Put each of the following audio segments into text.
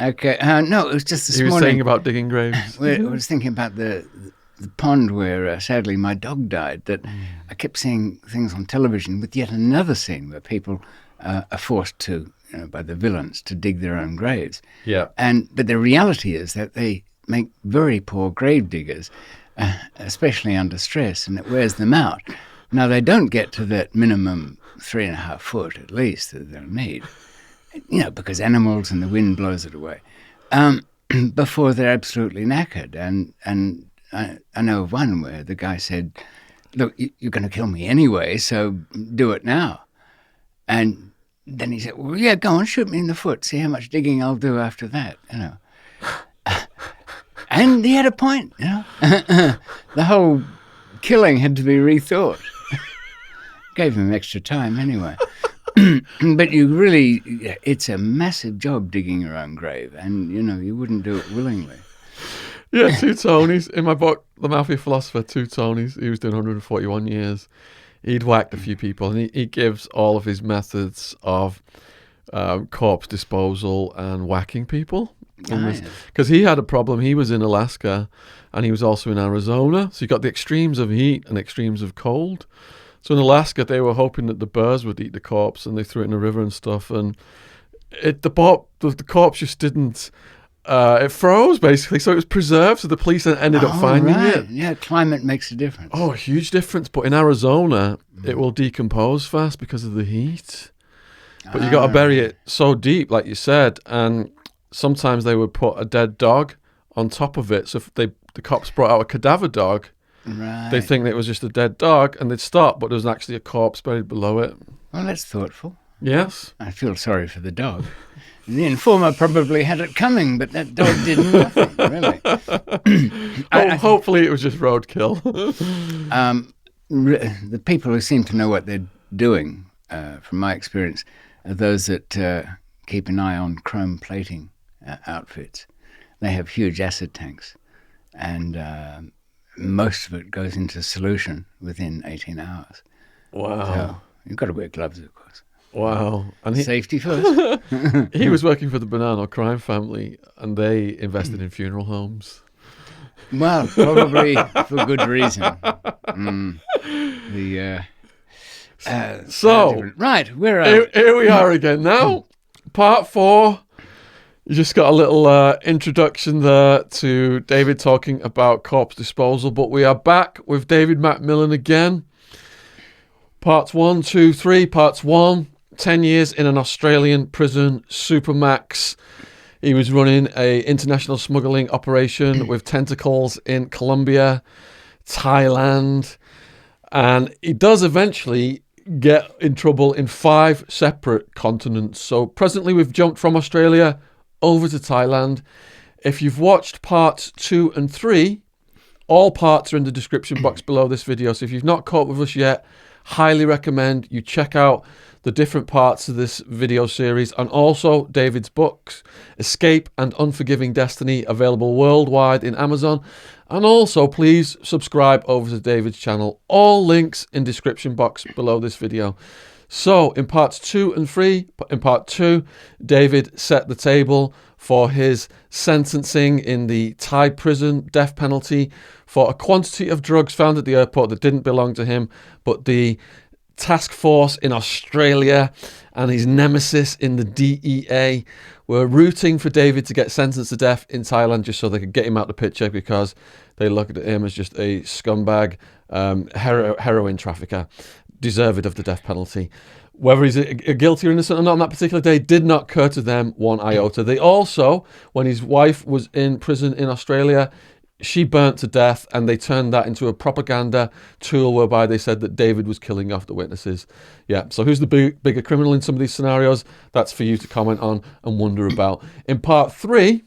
Okay. No, it was just this You were morning. saying about digging graves. I was thinking about the pond where sadly my dog died. That I kept seeing things on television with yet another scene where people are forced to, by the villains, to dig their own graves. Yeah. But the reality is that they make very poor grave diggers, especially under stress, and it wears them out. Now they don't get to that minimum 3.5 foot at least that they'll need, because animals and the wind blows it away. Before they're absolutely knackered. And I know of one where the guy said, look, you're going to kill me anyway, so do it now. And then he said, well, yeah, go on, shoot me in the foot, see how much digging I'll do after that, And he had a point, The whole killing had to be rethought. Gave him extra time anyway. But it's a massive job digging your own grave, and, you wouldn't do it willingly. Yeah, 2 Tonys. In my book, The Mafia Philosopher, 2 Tonys. He was doing 141 years. He'd whacked a few people, and he gives all of his methods of corpse disposal and whacking people. Because he had a problem. He was in Alaska, and he was also in Arizona. So you got the extremes of heat and extremes of cold. So in Alaska, they were hoping that the bears would eat the corpse, and they threw it in a river and stuff. And the corpse just didn't. It froze basically, so it was preserved. So the police ended up finding it. Yeah, climate makes a difference. Oh, a huge difference. But in Arizona, it will decompose fast because of the heat. But you got to bury it so deep, like you said, and sometimes they would put a dead dog on top of it. So if the cops brought out a cadaver dog. Right. They think that it was just a dead dog, and they'd stop, but there was actually a corpse buried below it. Well, that's thoughtful. Yes. I feel sorry for the dog. The informer probably had it coming, but that dog did nothing, really. Hopefully it was just roadkill. The people who seem to know what they're doing, from my experience, are those that keep an eye on chrome plating outfits. They have huge acid tanks, and most of it goes into solution within 18 hours. Wow. So you've got to wear gloves, of course. Wow. And Safety first. He was working for the Banana Crime Family, and they invested in funeral homes. Well, probably for good reason. Right, where are here we are again now. Part 4. You just got a little introduction there to David talking about corpse disposal, but we are back with David McMillan again. Parts 1, 2, 3. Parts 1, 10 years in an Australian prison, Supermax. He was running a international smuggling operation with tentacles in Colombia, Thailand, and he does eventually get in trouble in 5 separate continents. So presently we've jumped from Australia over to Thailand. If you've watched parts 2 and 3, all parts are in the description box below this video. So if you've not caught with us yet, highly recommend you check out the different parts of this video series, and also David's books, Escape and Unforgiving Destiny, available worldwide in Amazon. And also please subscribe over to David's channel. All links in description box below this video. So in parts 2 and 3, in part 2, David set the table for his sentencing in the Thai prison, death penalty, for a quantity of drugs found at the airport that didn't belong to him, but the task force in Australia and his nemesis in the DEA were rooting for David to get sentenced to death in Thailand just so they could get him out the picture, because they looked at him as just a scumbag heroin trafficker, deserved of the death penalty. Whether he's a guilty or innocent or not on that particular day did not occur to them one iota. They also, when his wife was in prison in Australia, she burnt to death, and they turned that into a propaganda tool whereby they said that David was killing off the witnesses. Yeah, so who's the bigger criminal in some of these scenarios? That's for you to comment on and wonder about. In part 3,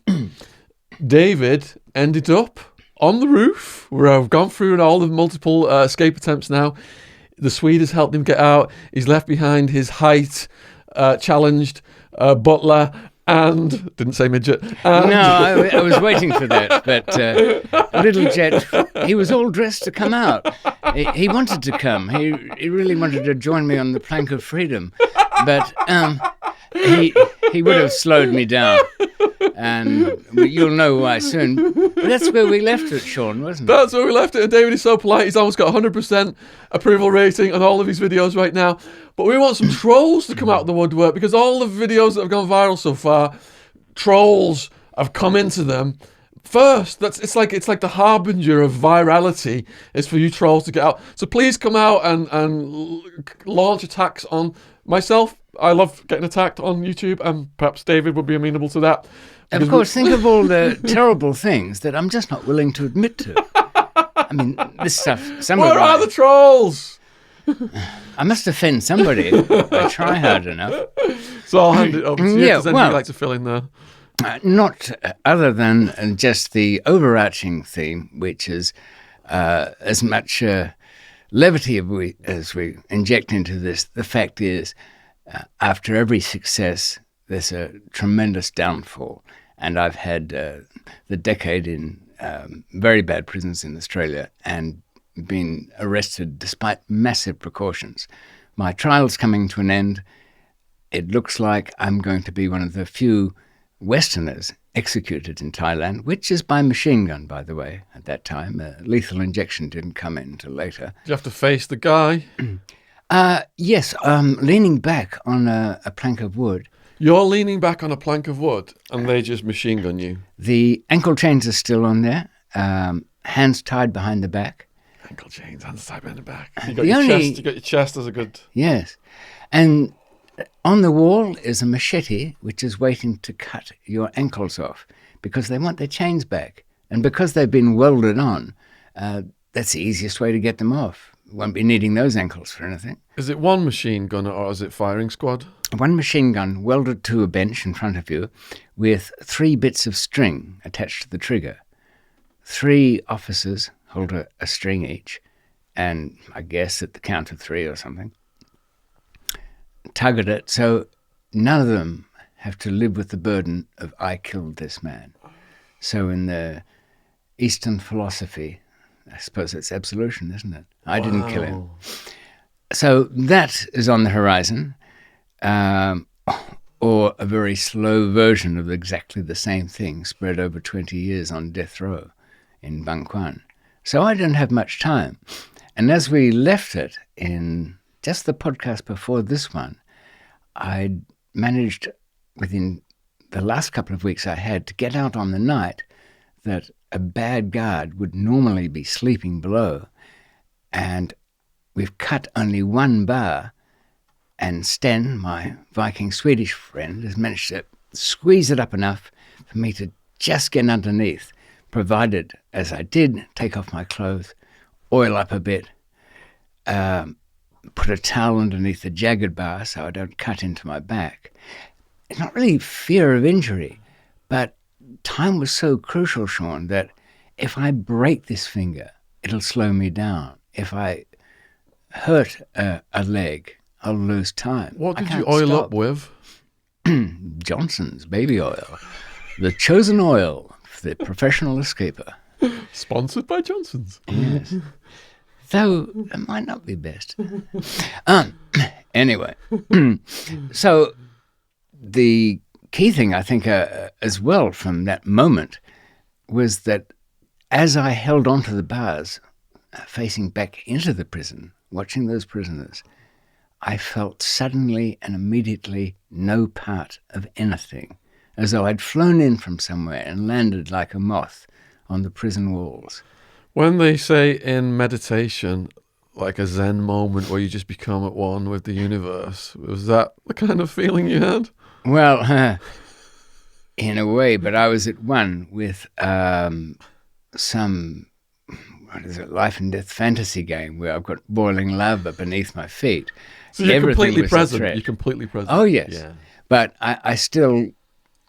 David ended up on the roof, where I've gone through all the multiple escape attempts now. The Swede has helped him get out. He's left behind his height challenged butler, and didn't say midget. And no, I was waiting for that, but little Jet, he was all dressed to come out. He wanted to come. He really wanted to join me on the plank of freedom, But he would have slowed me down. And you'll know why soon. But that's where we left it, Shaun, wasn't it? That's where we left it. And David is so polite. He's almost got 100% approval rating on all of his videos right now. But we want some trolls to come out of the woodwork, because all the videos that have gone viral so far, trolls have come into them first. It's like the harbinger of virality is for you trolls to get out. So please come out and launch attacks on myself. I love getting attacked on YouTube, and perhaps David would be amenable to that. Of course, think of all the terrible things that I'm just not willing to admit to. I mean, this stuff... Where are the trolls? I must offend somebody. I try hard enough. So I'll hand it over to you. Does anything you'd like to fill in there? Not other than just the overarching theme, which is as much levity as we inject into this. The fact is, after every success, there's a tremendous downfall. And I've had the decade in very bad prisons in Australia and been arrested despite massive precautions. My trial's coming to an end. It looks like I'm going to be one of the few Westerners executed in Thailand, which is by machine gun, by the way, at that time. Lethal injection didn't come in until later. Do you have to face the guy? Yes, leaning back on a plank of wood. You're leaning back on a plank of wood, and they just machine gun you. The ankle chains are still on there, hands tied behind the back. Ankle chains, hands tied behind the back. You got your chest as a good... Yes, and on the wall is a machete which is waiting to cut your ankles off because they want their chains back. And because they've been welded on, that's the easiest way to get them off. Won't be needing those ankles for anything. Is it one machine gun or is it firing squad? One machine gun welded to a bench in front of you with 3 bits of string attached to the trigger. 3 officers hold a string each, and I guess at the count of 3 or something, tug at it, so none of them have to live with the burden of I killed this man. So in the Eastern philosophy, I suppose it's absolution, isn't it? I didn't kill him. So that is on the horizon, or a very slow version of exactly the same thing spread over 20 years on death row in Bangkwan. So I don't have much time. And as we left it in just the podcast before this one, I managed within the last couple of weeks I had to get out on the night that a bad guard would normally be sleeping below. And we've cut only 1 bar, and Sten, my Viking Swedish friend, has managed to squeeze it up enough for me to just get underneath, provided, as I did, take off my clothes, oil up a bit, put a towel underneath the jagged bar so I don't cut into my back. It's not really fear of injury, but time was so crucial, Shaun, that if I break this finger, it'll slow me down. If I hurt a leg, I'll lose time. What did you oil up with? Johnson's baby oil. The chosen oil for the professional escaper. Sponsored by Johnson's. Yes. Though it might not be best. Anyway, so the key thing, I think, as well from that moment was that as I held onto the bars, facing back into the prison, watching those prisoners, I felt suddenly and immediately no part of anything, as though I'd flown in from somewhere and landed like a moth on the prison walls. When they say in meditation, like a Zen moment where you just become at one with the universe, was that the kind of feeling you had? Well, in a way, but I was at one with some, what is it, life and death fantasy game where I've got boiling lava beneath my feet. So you're completely present. You're completely present. Oh, yes. Yeah. But I still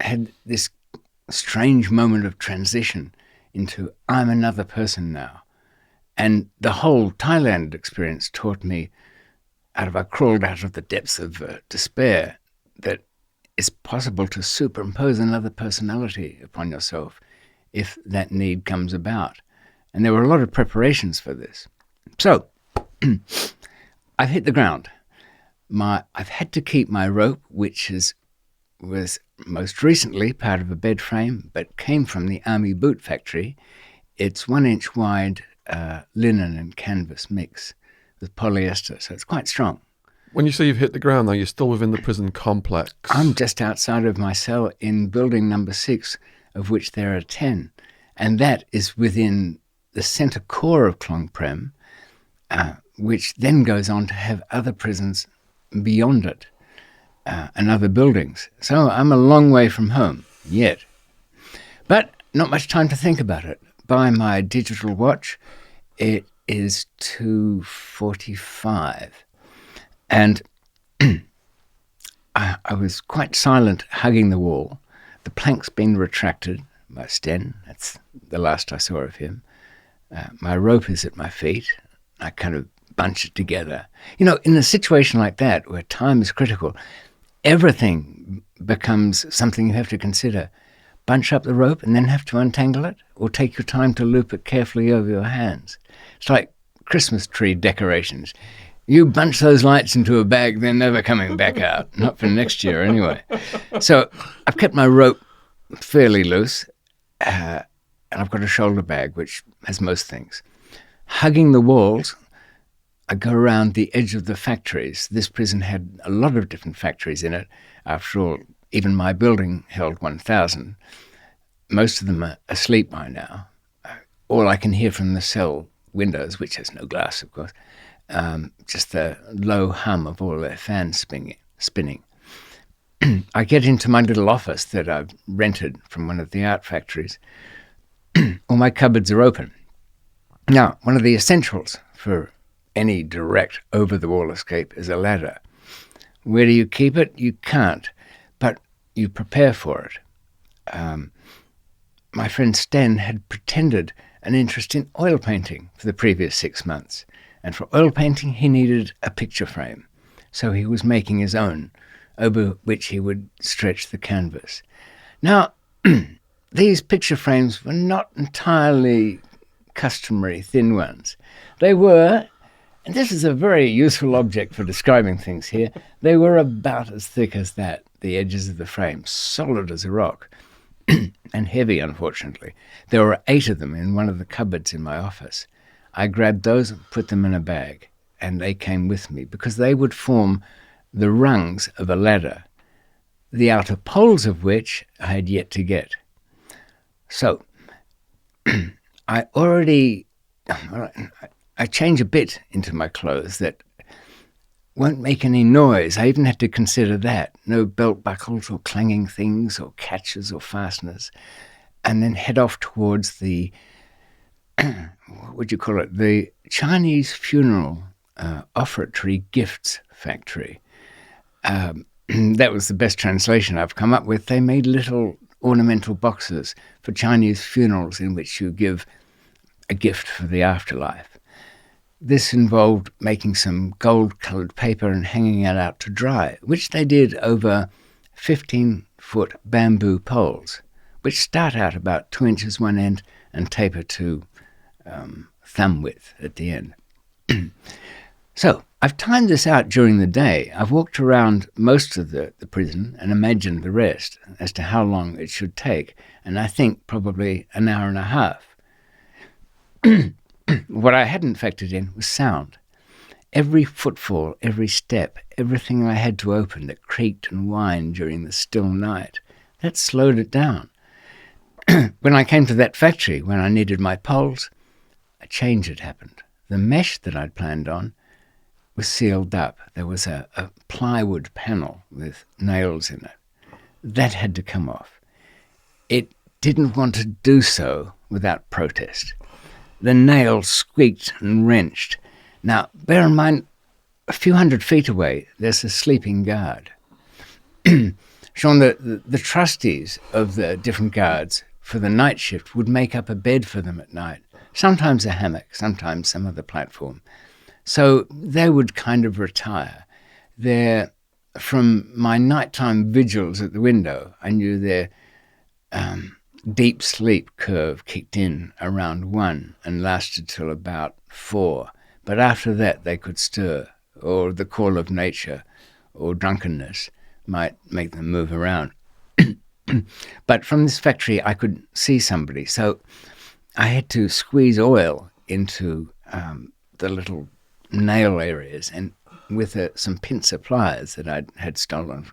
had this strange moment of transition into I'm another person now. And the whole Thailand experience taught me, I crawled out of the depths of despair, that it's possible to superimpose another personality upon yourself if that need comes about. And there were a lot of preparations for this. So I've hit the ground. I've had to keep my rope, which was most recently part of a bed frame, but came from the army boot factory. It's 1 inch wide linen and canvas mix with polyester, so it's quite strong. When you say you've hit the ground, though, you're still within the prison complex. I'm just outside of my cell in building number 6, of which there are 10, and that is within the centre core of Klong Prem, which then goes on to have other prisons beyond it and other buildings. So I'm a long way from home yet. But not much time to think about it. By my digital watch, it is 2:45. And I was quite silent, hugging the wall. The plank's been retracted by Sten. That's the last I saw of him. My rope is at my feet. I kind of bunch it together. You know, in a situation like that, where time is critical, everything becomes something you have to consider. Bunch up the rope and then have to untangle it, or take your time to loop it carefully over your hands. It's like Christmas tree decorations. You bunch those lights into a bag, they're never coming back out. Not for next year, anyway. So I've kept my rope fairly loose, and I've got a shoulder bag, which has most things. Hugging the walls, I go around the edge of the factories. This prison had a lot of different factories in it. After all, even my building held 1,000. Most of them are asleep by now. All I can hear from the cell windows, which has no glass, of course, just the low hum of all their fans spinning. I get into my little office that I've rented from one of the art factories. All my cupboards are open. Now, one of the essentials for any direct over-the-wall escape is a ladder. Where do you keep it? You can't, but you prepare for it. My friend Sten had pretended an interest in oil painting for the previous 6 months. And for oil painting, he needed a picture frame. So he was making his own, over which he would stretch the canvas. Now, these picture frames were not entirely customary thin ones. They were, and this is a very useful object for describing things here, they were about as thick as that, the edges of the frame, solid as a rock, and heavy, unfortunately. There were 8 of them in one of the cupboards in my office. I grabbed those and put them in a bag, and they came with me because they would form the rungs of a ladder, the outer poles of which I had yet to get. So I change a bit into my clothes that won't make any noise. I even had to consider that. No belt buckles or clanging things or catches or fasteners. And then head off towards the what would you call it? The Chinese funeral offertory gifts factory. That was the best translation I've come up with. They made little ornamental boxes for Chinese funerals in which you give a gift for the afterlife. This involved making some gold-coloured paper and hanging it out to dry, which they did over 15-foot bamboo poles, which start out about 2 inches one end and taper to thumb width at the end. So I've timed this out during the day. I've walked around most of the prison and imagined the rest as to how long it should take, and I think probably an hour and a half. What I hadn't factored in was sound. Every footfall, every step, everything I had to open that creaked and whined during the still night, that slowed it down. When I came to that factory, when I needed my poles, a change had happened. The mesh that I'd planned on was sealed up. There was a plywood panel with nails in it. That had to come off. It didn't want to do so without protest. The nails squeaked and wrenched. Now, bear in mind, a few 100 feet away, there's a sleeping guard. Shaun, the trustees of the different guards for the night shift would make up a bed for them at night, sometimes a hammock, sometimes some other platform. So they would kind of retire. From my nighttime vigils at the window, I knew their deep sleep curve kicked in around 1 and lasted till about 4. But after that, they could stir or the call of nature or drunkenness might make them move around. But from this factory, I could see somebody. So I had to squeeze oil into the little nail areas, and with some pincer pliers that I had stolen,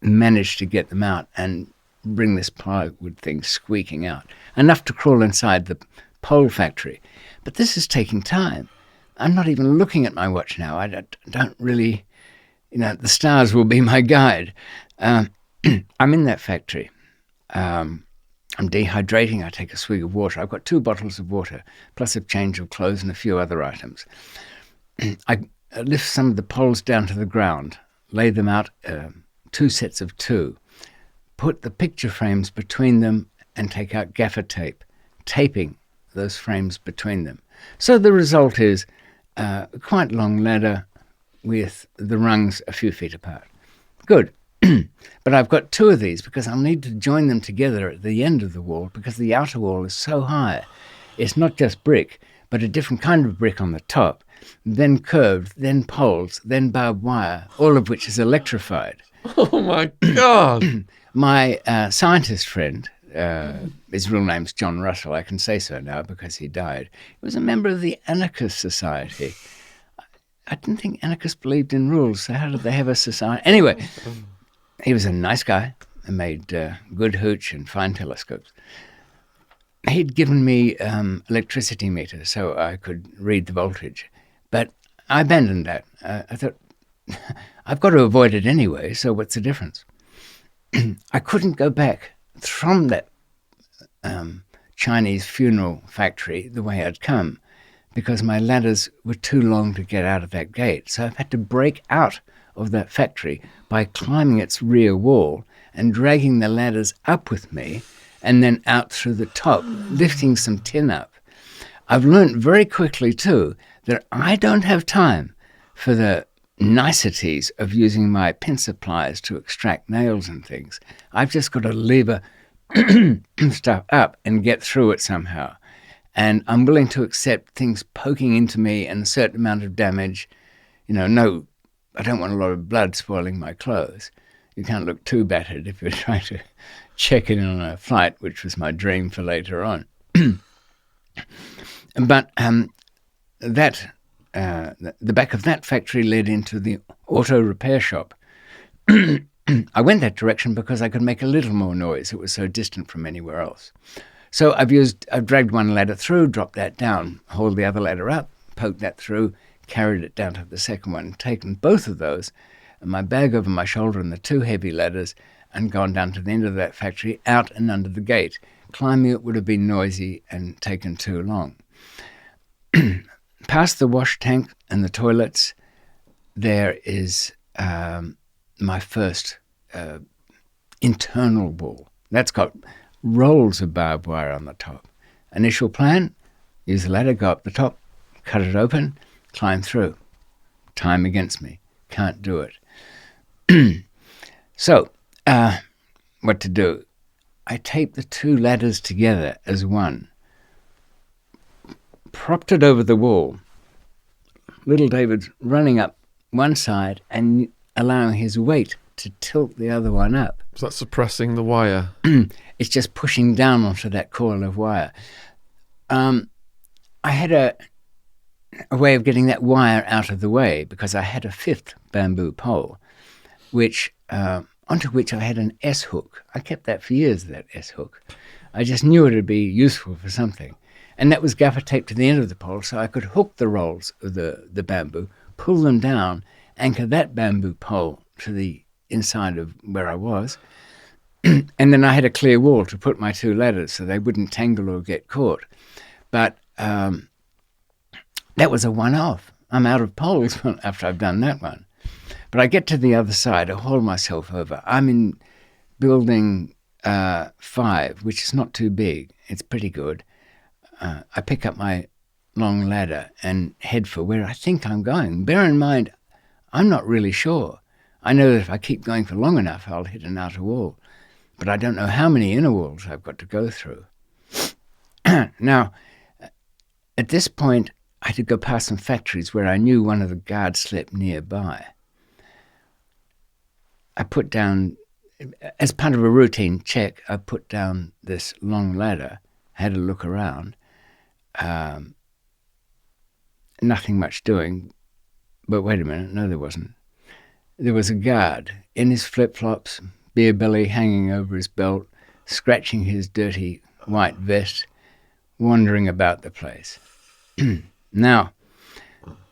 managed to get them out and bring this plywood thing squeaking out, enough to crawl inside the pole factory. But this is taking time. I'm not even looking at my watch now. I don't really, the stars will be my guide. I'm in that factory. I'm dehydrating. I take a swig of water. I've got 2 bottles of water, plus a change of clothes and a few other items. I lift some of the poles down to the ground, lay them out, 2 sets of 2, put the picture frames between them, and take out gaffer tape, taping those frames between them. So the result is a quite long ladder with the rungs a few feet apart. Good. But I've got 2 of these because I'll need to join them together at the end of the wall, because the outer wall is so high. It's not just brick, but a different kind of brick on the top, then curved, then poles, then barbed wire, all of which is electrified. Oh, my God. My scientist friend, his real name's John Russell, I can say so now because he died. He was a member of the Anarchist Society. I didn't think anarchists believed in rules, so how did they have a society? Anyway, he was a nice guy and made good hooch and fine telescopes. He'd given me electricity meters so I could read the voltage, but I abandoned that. I thought, I've got to avoid it anyway, so what's the difference? I couldn't go back from that Chinese funeral factory the way I'd come, because my ladders were too long to get out of that gate. So I've had to break out of that factory by climbing its rear wall and dragging the ladders up with me, and then out through the top, lifting some tin up. I've learned very quickly, too, that I don't have time for the niceties of using my pincer pliers to extract nails and things. I've just got to lever stuff up and get through it somehow. And I'm willing to accept things poking into me and a certain amount of damage. No, I don't want a lot of blood spoiling my clothes. You can't look too battered if you're trying to check in on a flight, which was my dream for later on. But the back of that factory led into the auto repair shop. I went that direction because I could make a little more noise. It was so distant from anywhere else. So I've dragged one ladder through, dropped that down, hauled the other ladder up, poked that through, carried it down to the second one, taken both of those, and my bag over my shoulder and the 2 heavy ladders, and gone down to the end of that factory, out and under the gate. Climbing it would have been noisy and taken too long. Past the wash tank and the toilets, there is my first internal wall. That's got rolls of barbed wire on the top. Initial plan, use the ladder, go up the top, cut it open, climb through. Time against me. Can't do it. So, what to do? I taped the 2 ladders together as one, propped it over the wall. Little David's running up one side and allowing his weight to tilt the other one up. So that's suppressing the wire. It's just pushing down onto that coil of wire. I had a way of getting that wire out of the way because I had a 5th bamboo pole, onto which I had an S-hook. I kept that for years, that S-hook. I just knew it would be useful for something. And that was gaffer taped to the end of the pole, so I could hook the rolls of the bamboo, pull them down, anchor that bamboo pole to the inside of where I was, and then I had a clear wall to put my 2 ladders so they wouldn't tangle or get caught. But that was a one-off. I'm out of poles after I've done that one. But I get to the other side, I haul myself over. I'm in building 5, which is not too big. It's pretty good. I pick up my long ladder and head for where I think I'm going. Bear in mind, I'm not really sure. I know that if I keep going for long enough, I'll hit an outer wall. But I don't know how many inner walls I've got to go through. Now, at this point, I had to go past some factories where I knew one of the guards slept nearby. I put down, as part of a routine check, I put down this long ladder, had a look around. Nothing much doing, but wait a minute, no there wasn't. There was a guard in his flip-flops, beer belly hanging over his belt, scratching his dirty white vest, wandering about the place. Now,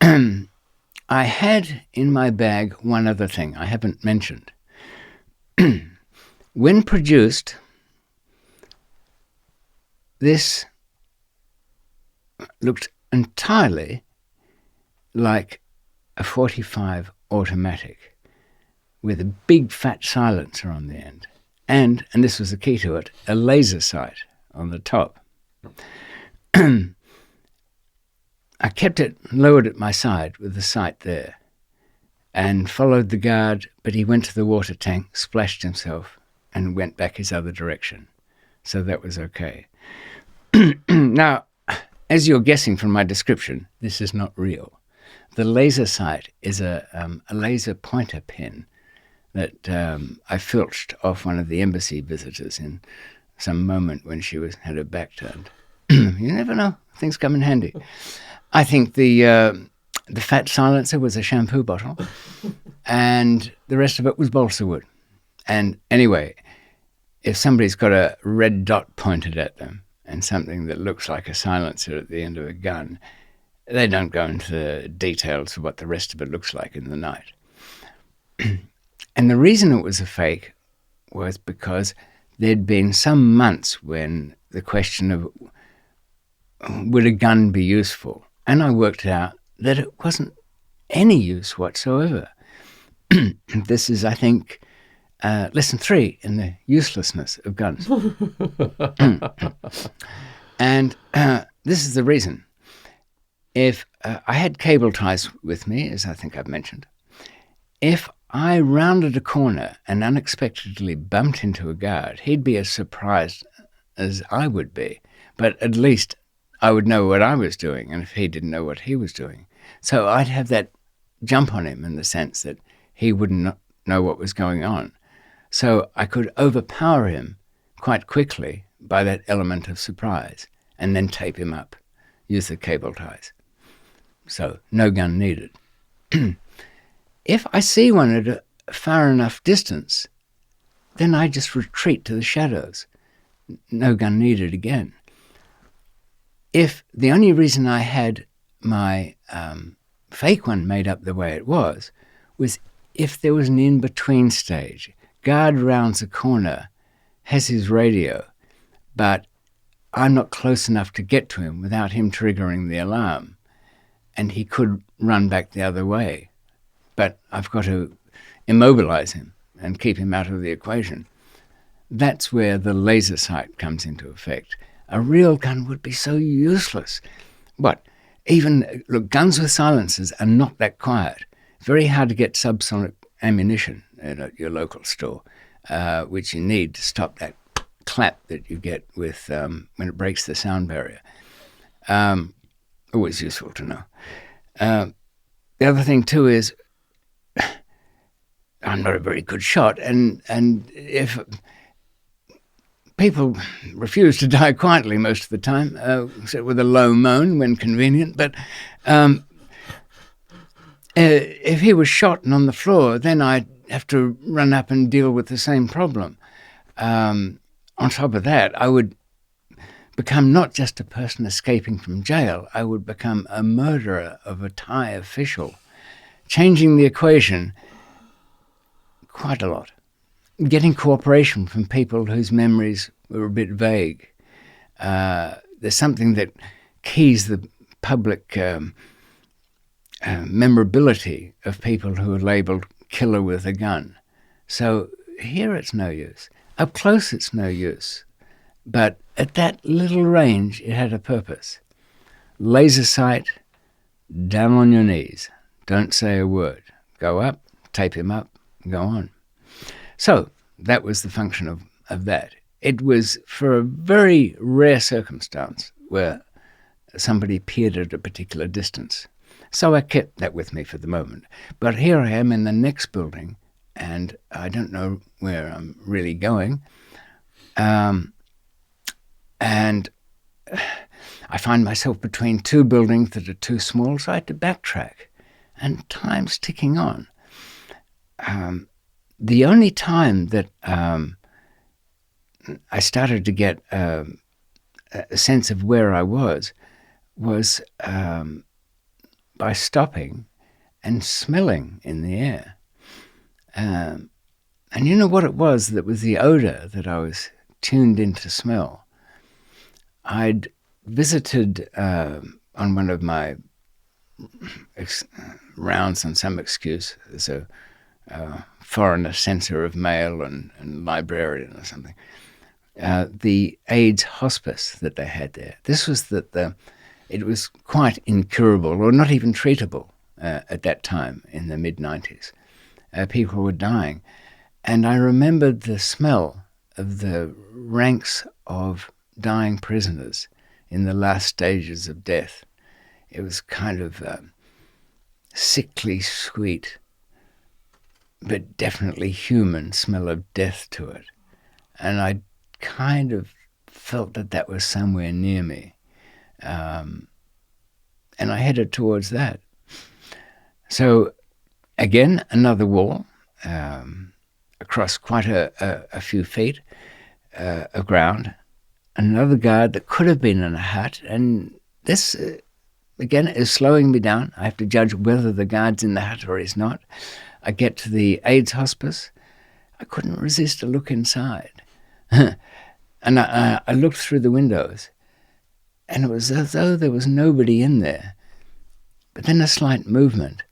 I had in my bag one other thing I haven't mentioned. When produced, this looked entirely like a 45 automatic with a big fat silencer on the end. And this was the key to it, a laser sight on the top. I kept it lowered at my side with the sight there and followed the guard, but he went to the water tank, splashed himself, and went back his other direction. So that was okay. Now, as you're guessing from my description, this is not real. The laser sight is a laser pointer pen that I filched off one of the embassy visitors in some moment when she had her back turned. You never know. Things come in handy. I think the fat silencer was a shampoo bottle and the rest of it was balsa wood. And anyway, if somebody's got a red dot pointed at them and something that looks like a silencer at the end of a gun, they don't go into the details of what the rest of it looks like in the night. And the reason it was a fake was because there'd been some months when the question of would a gun be useful? And I worked out that it wasn't any use whatsoever. This is, I think, lesson 3 in the uselessness of guns. And this is the reason. If I had cable ties with me, as I think I've mentioned, if I rounded a corner and unexpectedly bumped into a guard, he'd be as surprised as I would be. But at least I would know what I was doing, and if he didn't know what he was doing. So I'd have that jump on him in the sense that he wouldn't know what was going on. So I could overpower him quite quickly by that element of surprise and then tape him up, use the cable ties. So no gun needed. If I see one at a far enough distance, then I just retreat to the shadows. No gun needed again. If the only reason I had my fake one made up the way it was if there was an in-between stage. Guard rounds a corner, has his radio, but I'm not close enough to get to him without him triggering the alarm. And he could run back the other way. But I've got to immobilize him and keep him out of the equation. That's where the laser sight comes into effect. A real gun would be so useless. Look, guns with silencers are not that quiet. Very hard to get subsonic ammunition at your local store, which you need to stop that clap that you get with when it breaks the sound barrier. Always useful to know. The other thing too is I'm not a very good shot, and if people refuse to die quietly most of the time, except with a low moan when convenient, but if he was shot and on the floor, then I'd have to run up and deal with the same problem. On top of that, I would become not just a person escaping from jail, I would become a murderer of a Thai official, changing the equation quite a lot. Getting cooperation from people whose memories were a bit vague. There's something that keys the public memorability of people who are labelled killer with a gun. So here it's no use. Up close it's no use. But at that little range it had a purpose. Laser sight, down on your knees. Don't say a word. Go up, tape him up, go on. So that was the function of that. It was for a very rare circumstance where somebody peered at a particular distance. So I kept that with me for the moment. But here I am in the next building, and I don't know where I'm really going. And I find myself between two buildings that are too small, so I had to backtrack. And time's ticking on. The only time that I started to get a sense of where I was by stopping and smelling in the air. And you know what it was that was the odor that I was tuned in to smell? I'd visited on one of my rounds on some excuse as a foreigner censor of mail and librarian or something, the AIDS hospice that they had there. This was that it was quite incurable or not even treatable at that time in the mid-90s. People were dying. And I remembered the smell of the ranks of dying prisoners in the last stages of death. It was kind of sickly sweet, but definitely human smell of death to it. And I kind of felt that was somewhere near me. And I headed towards that. So again, another wall, across quite a few feet of ground. Another guard that could have been in a hut. And this, again, is slowing me down. I have to judge whether the guard's in the hut or he's not. I get to the AIDS hospice. I couldn't resist a look inside. And I looked through the windows, and it was as though there was nobody in there. But then a slight movement.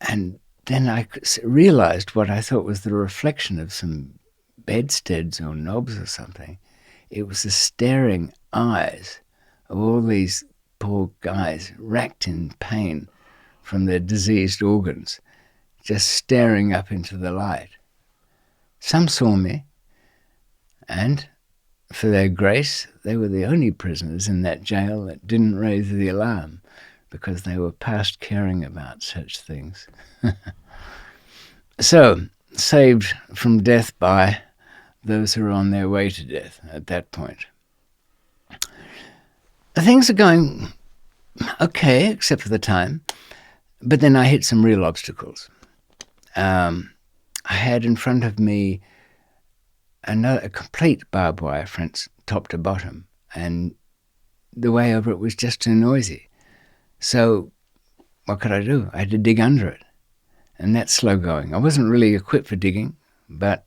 And then I realized what I thought was the reflection of some bedsteads or knobs or something. It was the staring eyes of all these poor guys racked in pain from their diseased organs, just staring up into the light. Some saw me, and for their grace, they were the only prisoners in that jail that didn't raise the alarm, because they were past caring about such things. So, saved from death by those who are on their way to death at that point. Things are going okay, except for the time, but then I hit some real obstacles. I had in front of me a complete barbed wire fence, top to bottom, and the way over it was just too noisy. So what could I do? I had to dig under it, and that's slow going. I wasn't really equipped for digging, but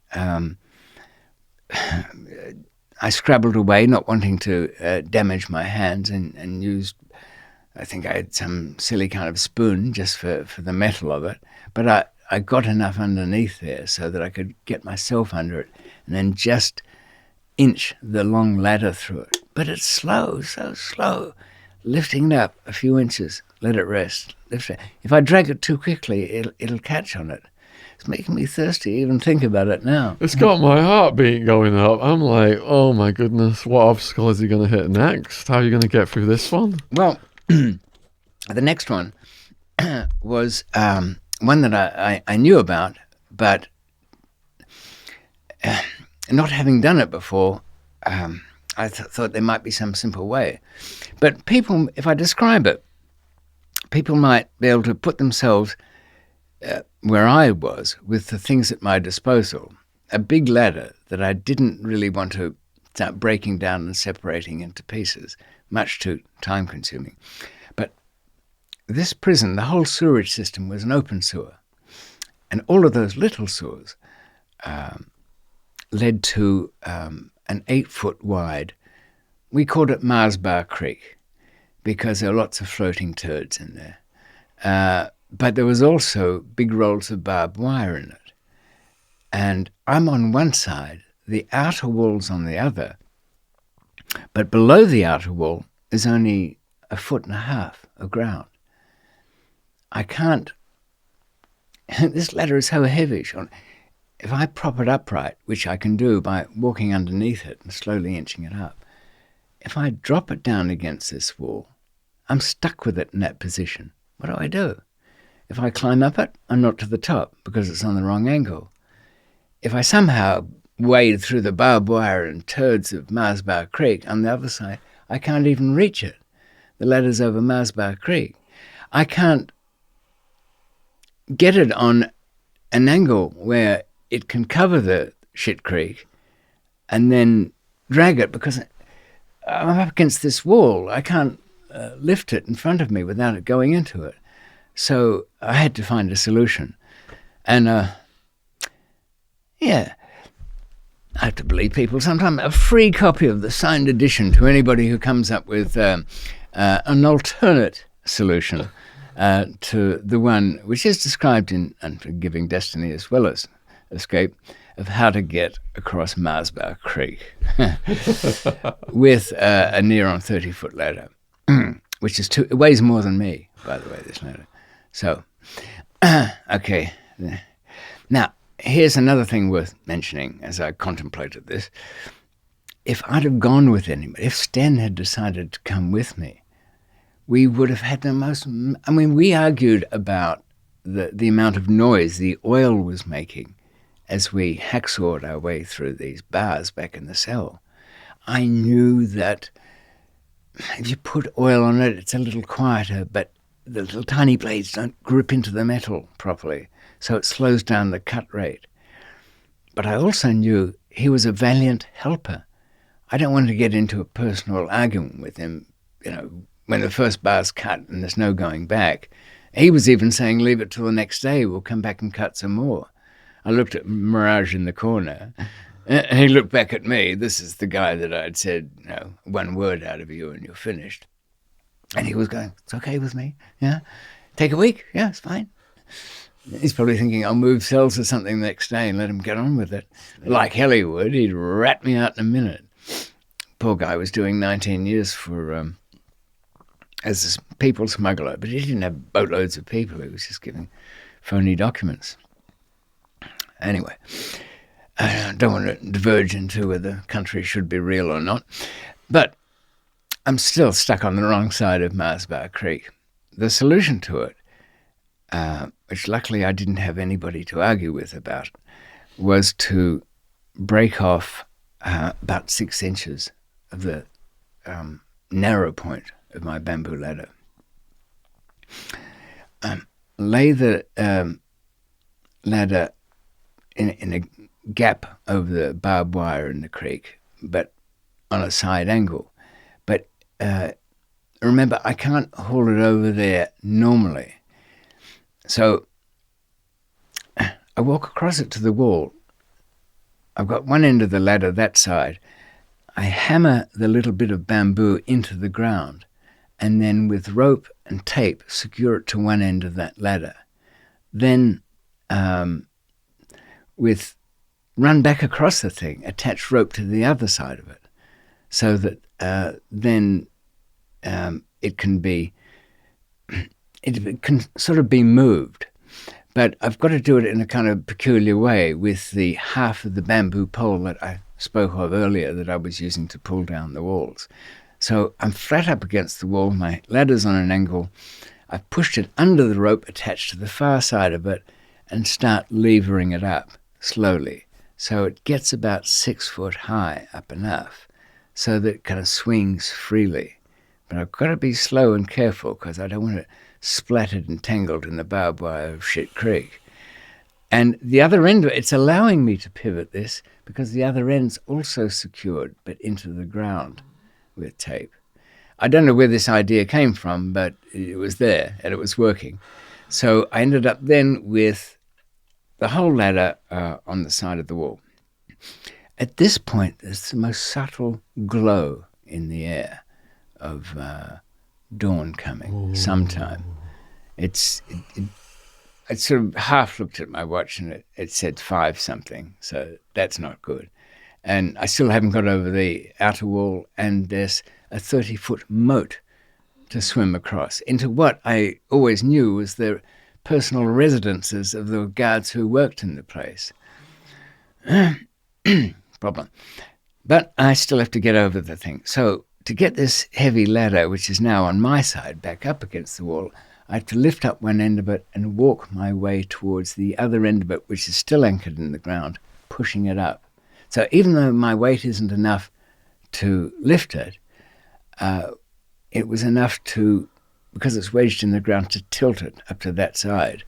I scrabbled away, not wanting to damage my hands, and used, I think I had some silly kind of spoon just for the metal of it. But I got enough underneath there so that I could get myself under it and then just inch the long ladder through it. But it's slow, so slow. Lifting it up a few inches, let it rest. If I drag it too quickly, it'll catch on it. It's making me thirsty to even think about it now. It's got my heartbeat going up. I'm like, oh my goodness, what obstacle is he going to hit next? How are you going to get through this one? Well, the next one was one that I knew about, but not having done it before, I thought there might be some simple way. But people, if I describe it, people might be able to put themselves where I was with the things at my disposal. A big ladder that I didn't really want to start breaking down and separating into pieces, much too time-consuming. But this prison, the whole sewerage system was an open sewer. And all of those little sewers led to an 8-foot wide, we called it Mars Bar Creek, because there are lots of floating turds in there. But there was also big rolls of barbed wire in it. And I'm on one side, the outer wall's on the other, but below the outer wall is only 1.5 feet of ground. I can't, this ladder is so heavy, Shaun. If I prop it upright, which I can do by walking underneath it and slowly inching it up, if I drop it down against this wall, I'm stuck with it in that position. What do? If I climb up it, I'm not to the top because it's on the wrong angle. If I somehow wade through the barbed wire and turds of Marsbar Creek on the other side, I can't even reach it. The ladder's over Marsbar Creek. I can't get it on an angle where it can cover the shit creek and then drag it because I'm up against this wall. I can't lift it in front of me without it going into it. So I had to find a solution. And I have to believe people sometimes. A free copy of the signed edition to anybody who comes up with an alternate solution to the one which is described in Unforgiving Destiny as well as Escape, of how to get across Marsbar Creek with a near on 30-foot ladder, which is it weighs more than me, by the way, this ladder. So, okay. Now, here's another thing worth mentioning as I contemplated this. If I'd have gone with anybody, if Sten had decided to come with me, we would have had the most... I mean, we argued about the amount of noise the oil was making as we hacksawed our way through these bars back in the cell. I knew that if you put oil on it, it's a little quieter, but the little tiny blades don't grip into the metal properly, so it slows down the cut rate. But I also knew he was a valiant helper. I don't want to get into a personal argument with him, when the first bar's cut and there's no going back. He was even saying, leave it till the next day, we'll come back and cut some more. I looked at Mirage in the corner, and he looked back at me. This is the guy that I'd said, one word out of you and you're finished. And he was going, it's okay with me, yeah? Take a week, yeah, it's fine. He's probably thinking, I'll move cells or something the next day and let him get on with it. Like hell he would, he'd rat me out in a minute. Poor guy was doing 19 years for as a people smuggler, but he didn't have boatloads of people. He was just giving phony documents. Anyway, I don't want to diverge into whether the country should be real or not, but I'm still stuck on the wrong side of Marsbar Creek. The solution to it, which luckily I didn't have anybody to argue with about, was to break off about 6 inches of the narrow point of my bamboo ladder. Lay the ladder in a gap over the barbed wire in the creek, but on a side angle. But remember, I can't haul it over there normally. So I walk across it to the wall. I've got one end of the ladder that side. I hammer the little bit of bamboo into the ground and then with rope and tape secure it to one end of that ladder. Then run back across the thing, attach rope to the other side of it so that then it can sort of be moved. But I've got to do it in a kind of peculiar way with the half of the bamboo pole that I spoke of earlier that I was using to pull down the walls. So I'm flat up against the wall, my ladder's on an angle. I've pushed it under the rope attached to the far side of it and start levering it up slowly. So it gets about 6 foot high up enough so that it kind of swings freely. But I've got to be slow and careful because I don't want it splattered and tangled in the barbed wire of Shit Creek. And the other end, it's allowing me to pivot this because the other end's also secured but into the ground with tape. I don't know where this idea came from, but it was there and it was working. So I ended up then with the whole ladder on the side of the wall. At this point, there's the most subtle glow in the air of dawn coming sometime. I sort of half looked at my watch and it said 5 something, so that's not good. And I still haven't got over the outer wall, and there's a 30-foot moat to swim across into what I always knew was the personal residences of the guards who worked in the place. Problem. But I still have to get over the thing. So to get this heavy ladder, which is now on my side, back up against the wall, I have to lift up one end of it and walk my way towards the other end of it, which is still anchored in the ground, pushing it up. So even though my weight isn't enough to lift it, it was enough to, because it's wedged in the ground, to tilt it up to that side.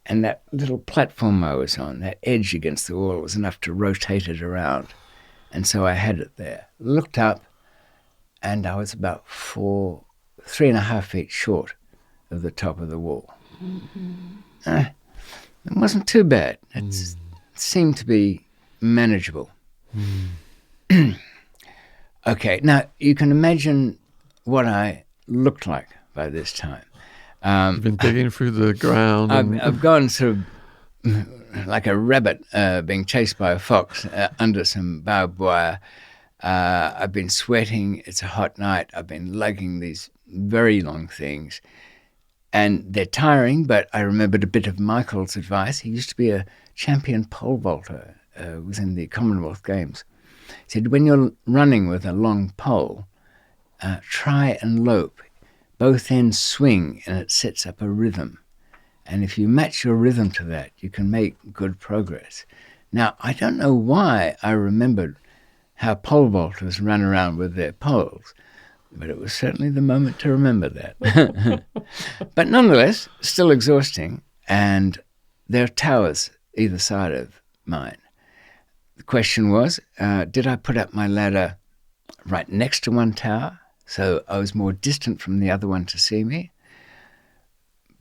And that little platform I was on, that edge against the wall, was enough to rotate it around. And so I had it there. Looked up, and I was about 3.5 feet short of the top of the wall. It wasn't too bad. It seemed to be manageable. Okay, now you can imagine what I looked like by this time. You've been digging through the ground. I've gone sort of like a rabbit being chased by a fox under some barbed wire. I've been sweating. It's a hot night. I've been lugging these very long things. And they're tiring, but I remembered a bit of Michael's advice. He used to be a champion pole vaulter, was in the Commonwealth Games. He said, when you're running with a long pole, try and lope. Both ends swing and it sets up a rhythm. And if you match your rhythm to that, you can make good progress. Now, I don't know why I remembered how pole vaulters run around with their poles, but it was certainly the moment to remember that. But nonetheless, still exhausting, and there are towers either side of mine. The question was, did I put up my ladder right next to one tower, so I was more distant from the other one to see me?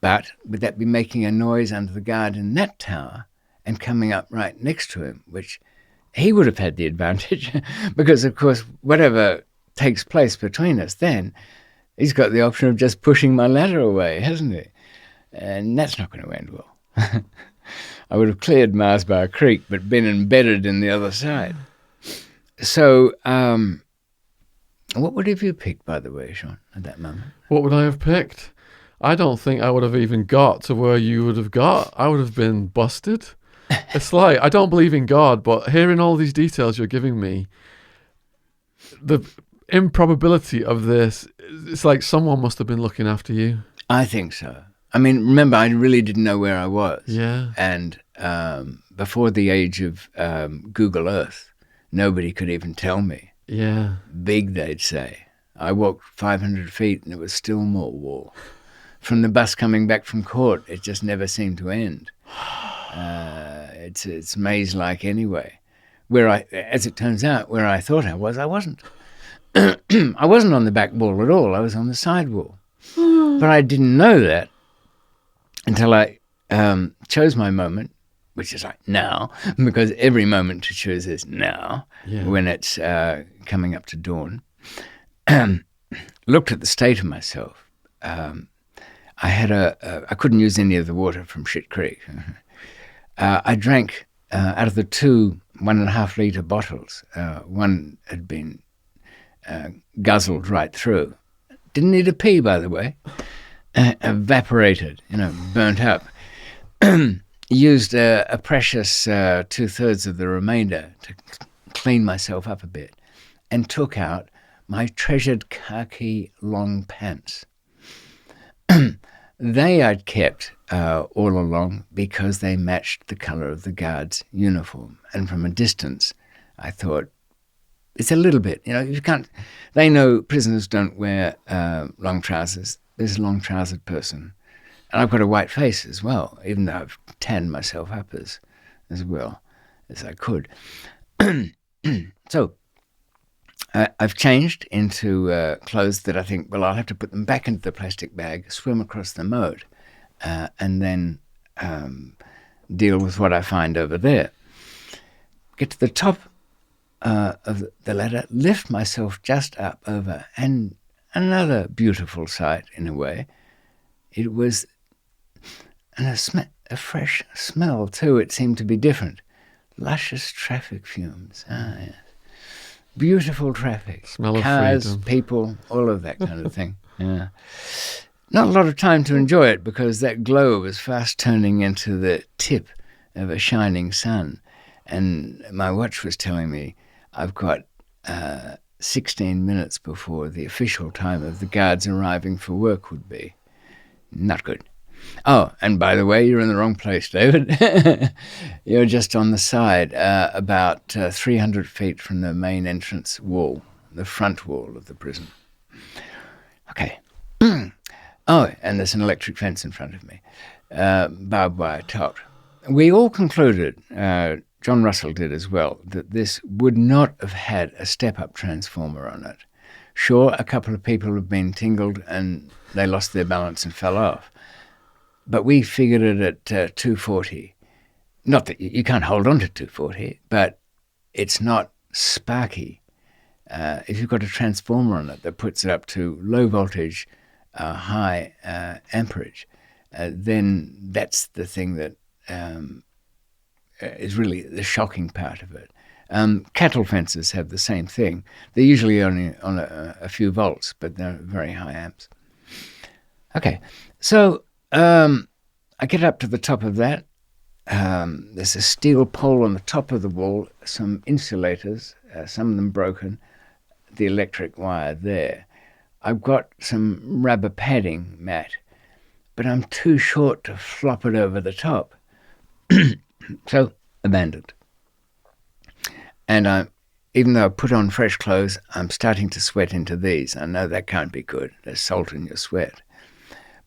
But would that be making a noise under the guard in that tower and coming up right next to him, which he would have had the advantage because, of course, whatever takes place between us then, he's got the option of just pushing my ladder away, hasn't he? And that's not going to end well. I would have cleared Mars Bar Creek, but been embedded in the other side. So, what would have you picked, by the way, Shaun, at that moment? What would I have picked? I don't think I would have even got to where you would have got. I would have been busted. It's like, I don't believe in God, but hearing all these details you're giving me, the improbability of this, it's like someone must have been looking after you. I think so. I mean, remember, I really didn't know where I was. Yeah. And before the age of Google Earth, nobody could even tell me. Yeah. Big, they'd say. I walked 500 feet and it was still more wall. From the bus coming back from court, it just never seemed to end. It's maze-like anyway. As it turns out, where I thought I wasn't. I wasn't on the back wall at all. I was on the side wall. But I didn't know that until I chose my moment, which is like now, because every moment to choose is now, when it's coming up to dawn. Looked at the state of myself. I couldn't use any of the water from Shit Creek. I drank out of the 2 1.5 litre bottles. One had been guzzled right through. Didn't need a pee, by the way. Evaporated, burnt up. Used a precious 2/3 of the remainder to clean myself up a bit, and took out my treasured khaki long pants. They I'd kept all along because they matched the colour of the guard's uniform. And from a distance, I thought, it's a little bit, you can't, they know prisoners don't wear long trousers. There's a long-trousered person. And I've got a white face as well, even though I've tanned myself up as well as I could. So I've changed into clothes that I think, well, I'll have to put them back into the plastic bag, swim across the moat, and then deal with what I find over there. Get to the top of the ladder, lift myself just up over, and another beautiful sight in a way. It was a fresh smell too. It seemed to be different. Luscious traffic fumes. Yes. Beautiful traffic. Smell of cars, freedom. people, all of that kind of thing. Yeah. Not a lot of time to enjoy it because that glow was fast turning into the tip of a shining sun. And my watch was telling me I've got 16 minutes before the official time of the guards arriving for work would be. Not good. Oh, and by the way, you're in the wrong place, David. You're just on the side, about 300 feet from the main entrance wall, the front wall of the prison. Okay. Oh, and there's an electric fence in front of me, barbed wire topped. We all concluded, John Russell did as well, that this would not have had a step-up transformer on it. Sure, a couple of people have been tingled and they lost their balance and fell off. But we figured it at 240. Not that you can't hold on to 240, but it's not sparky. If you've got a transformer on it that puts it up to low voltage, high amperage, then that's the thing that is really the shocking part of it. Cattle fences have the same thing. They're usually only on a few volts, but they're very high amps. Okay, so I get up to the top of that. There's a steel pole on the top of the wall, some insulators, some of them broken, the electric wire there. I've got some rubber padding mat, but I'm too short to flop it over the top. So, abandoned. And even though I put on fresh clothes, I'm starting to sweat into these. I know that can't be good. There's salt in your sweat.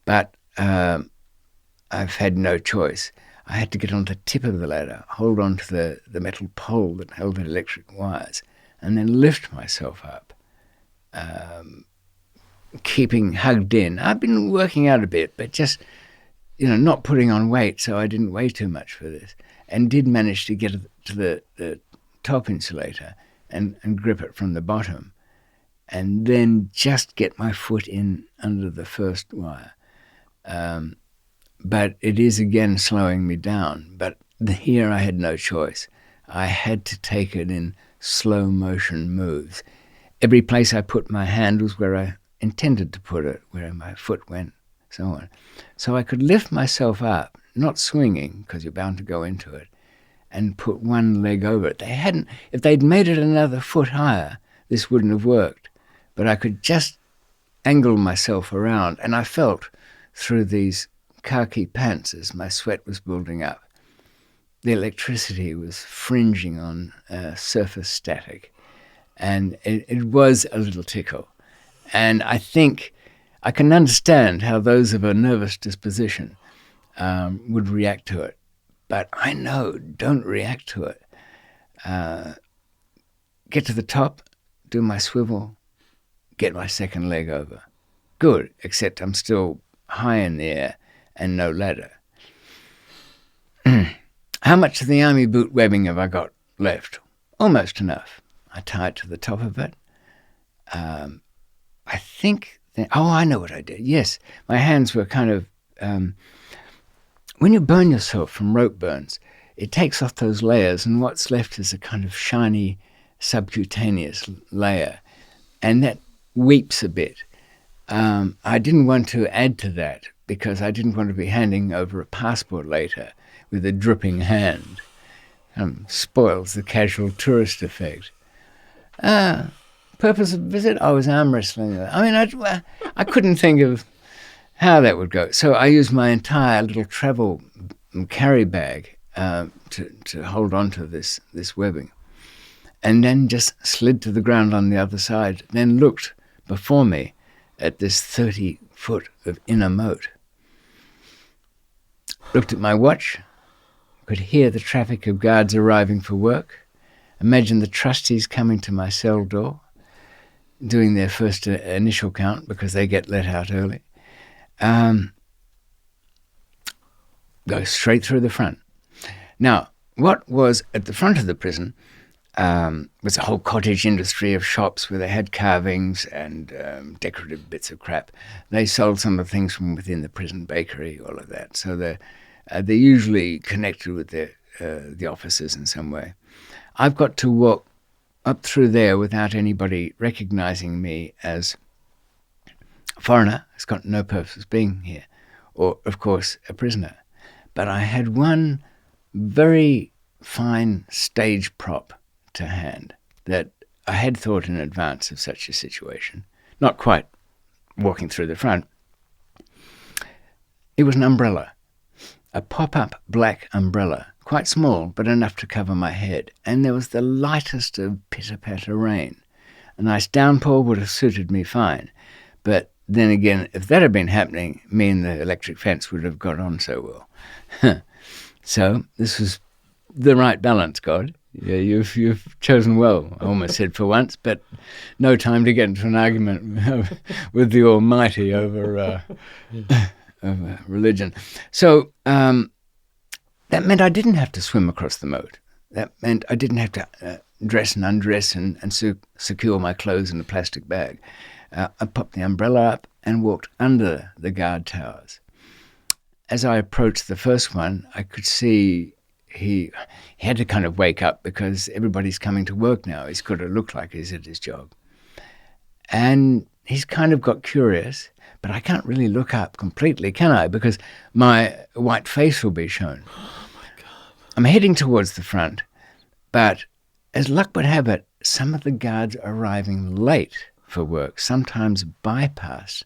But I've had no choice. I had to get on the tip of the ladder, hold on to the metal pole that held the electric wires, and then lift myself up, keeping hugged in. I've been working out a bit, but just, not putting on weight, so I didn't weigh too much for this, and did manage to get to the top insulator and grip it from the bottom, and then just get my foot in under the first wire. But it is again slowing me down. But here I had no choice. I had to take it in slow motion moves. Every place I put my hand was where I intended to put it, where my foot went, so on. So I could lift myself up, not swinging, because you're bound to go into it, and put one leg over it. If they'd made it another foot higher, this wouldn't have worked. But I could just angle myself around, and I felt through these khaki pants as my sweat was building up. The electricity was fringing on surface static, and it was a little tickle. And I think I can understand how those of a nervous disposition would react to it. But I know, don't react to it. Get to the top, do my swivel, get my second leg over. Good, except I'm still high in the air and no ladder. How much of the army boot webbing have I got left? Almost enough. I tie it to the top of it. I think I know what I did. Yes, my hands were kind of... when you burn yourself from rope burns, it takes off those layers, and what's left is a kind of shiny subcutaneous layer, and that weeps a bit. I didn't want to add to that because I didn't want to be handing over a passport later with a dripping hand. Spoils the casual tourist effect. Purpose of visit? I was arm wrestling. I mean, I couldn't think of how that would go. So I used my entire little travel carry bag to hold on to this webbing, and then just slid to the ground on the other side, then looked before me at this 30 foot of inner moat. Looked at my watch, could hear the traffic of guards arriving for work, imagined the trustees coming to my cell door, doing their first initial count because they get let out early. Go straight through the front. Now, what was at the front of the prison was a whole cottage industry of shops where they had carvings and decorative bits of crap. They sold some of the things from within the prison bakery, all of that. So they're usually connected with the officers in some way. I've got to walk up through there without anybody recognizing me as a foreigner. It's got no purpose being here, or, of course, a prisoner. But I had one very fine stage prop to hand that I had thought in advance of such a situation, not quite walking through the front. It was an umbrella, a pop-up black umbrella, quite small, but enough to cover my head, and there was the lightest of pitter-patter rain. A nice downpour would have suited me fine, but then again, if that had been happening, me and the electric fence would have got on so well. So this was the right balance, God. Yeah, you've chosen well, I almost said for once, but no time to get into an argument with the Almighty over religion. So that meant I didn't have to swim across the moat. That meant I didn't have to dress and undress and secure my clothes in a plastic bag. I popped the umbrella up and walked under the guard towers. As I approached the first one, I could see he had to kind of wake up because everybody's coming to work now. He's got to look like he's at his job. And he's kind of got curious, but I can't really look up completely, can I? Because my white face will be shown. Oh, my God. I'm heading towards the front, but as luck would have it, some of the guards are arriving late for work, sometimes bypassed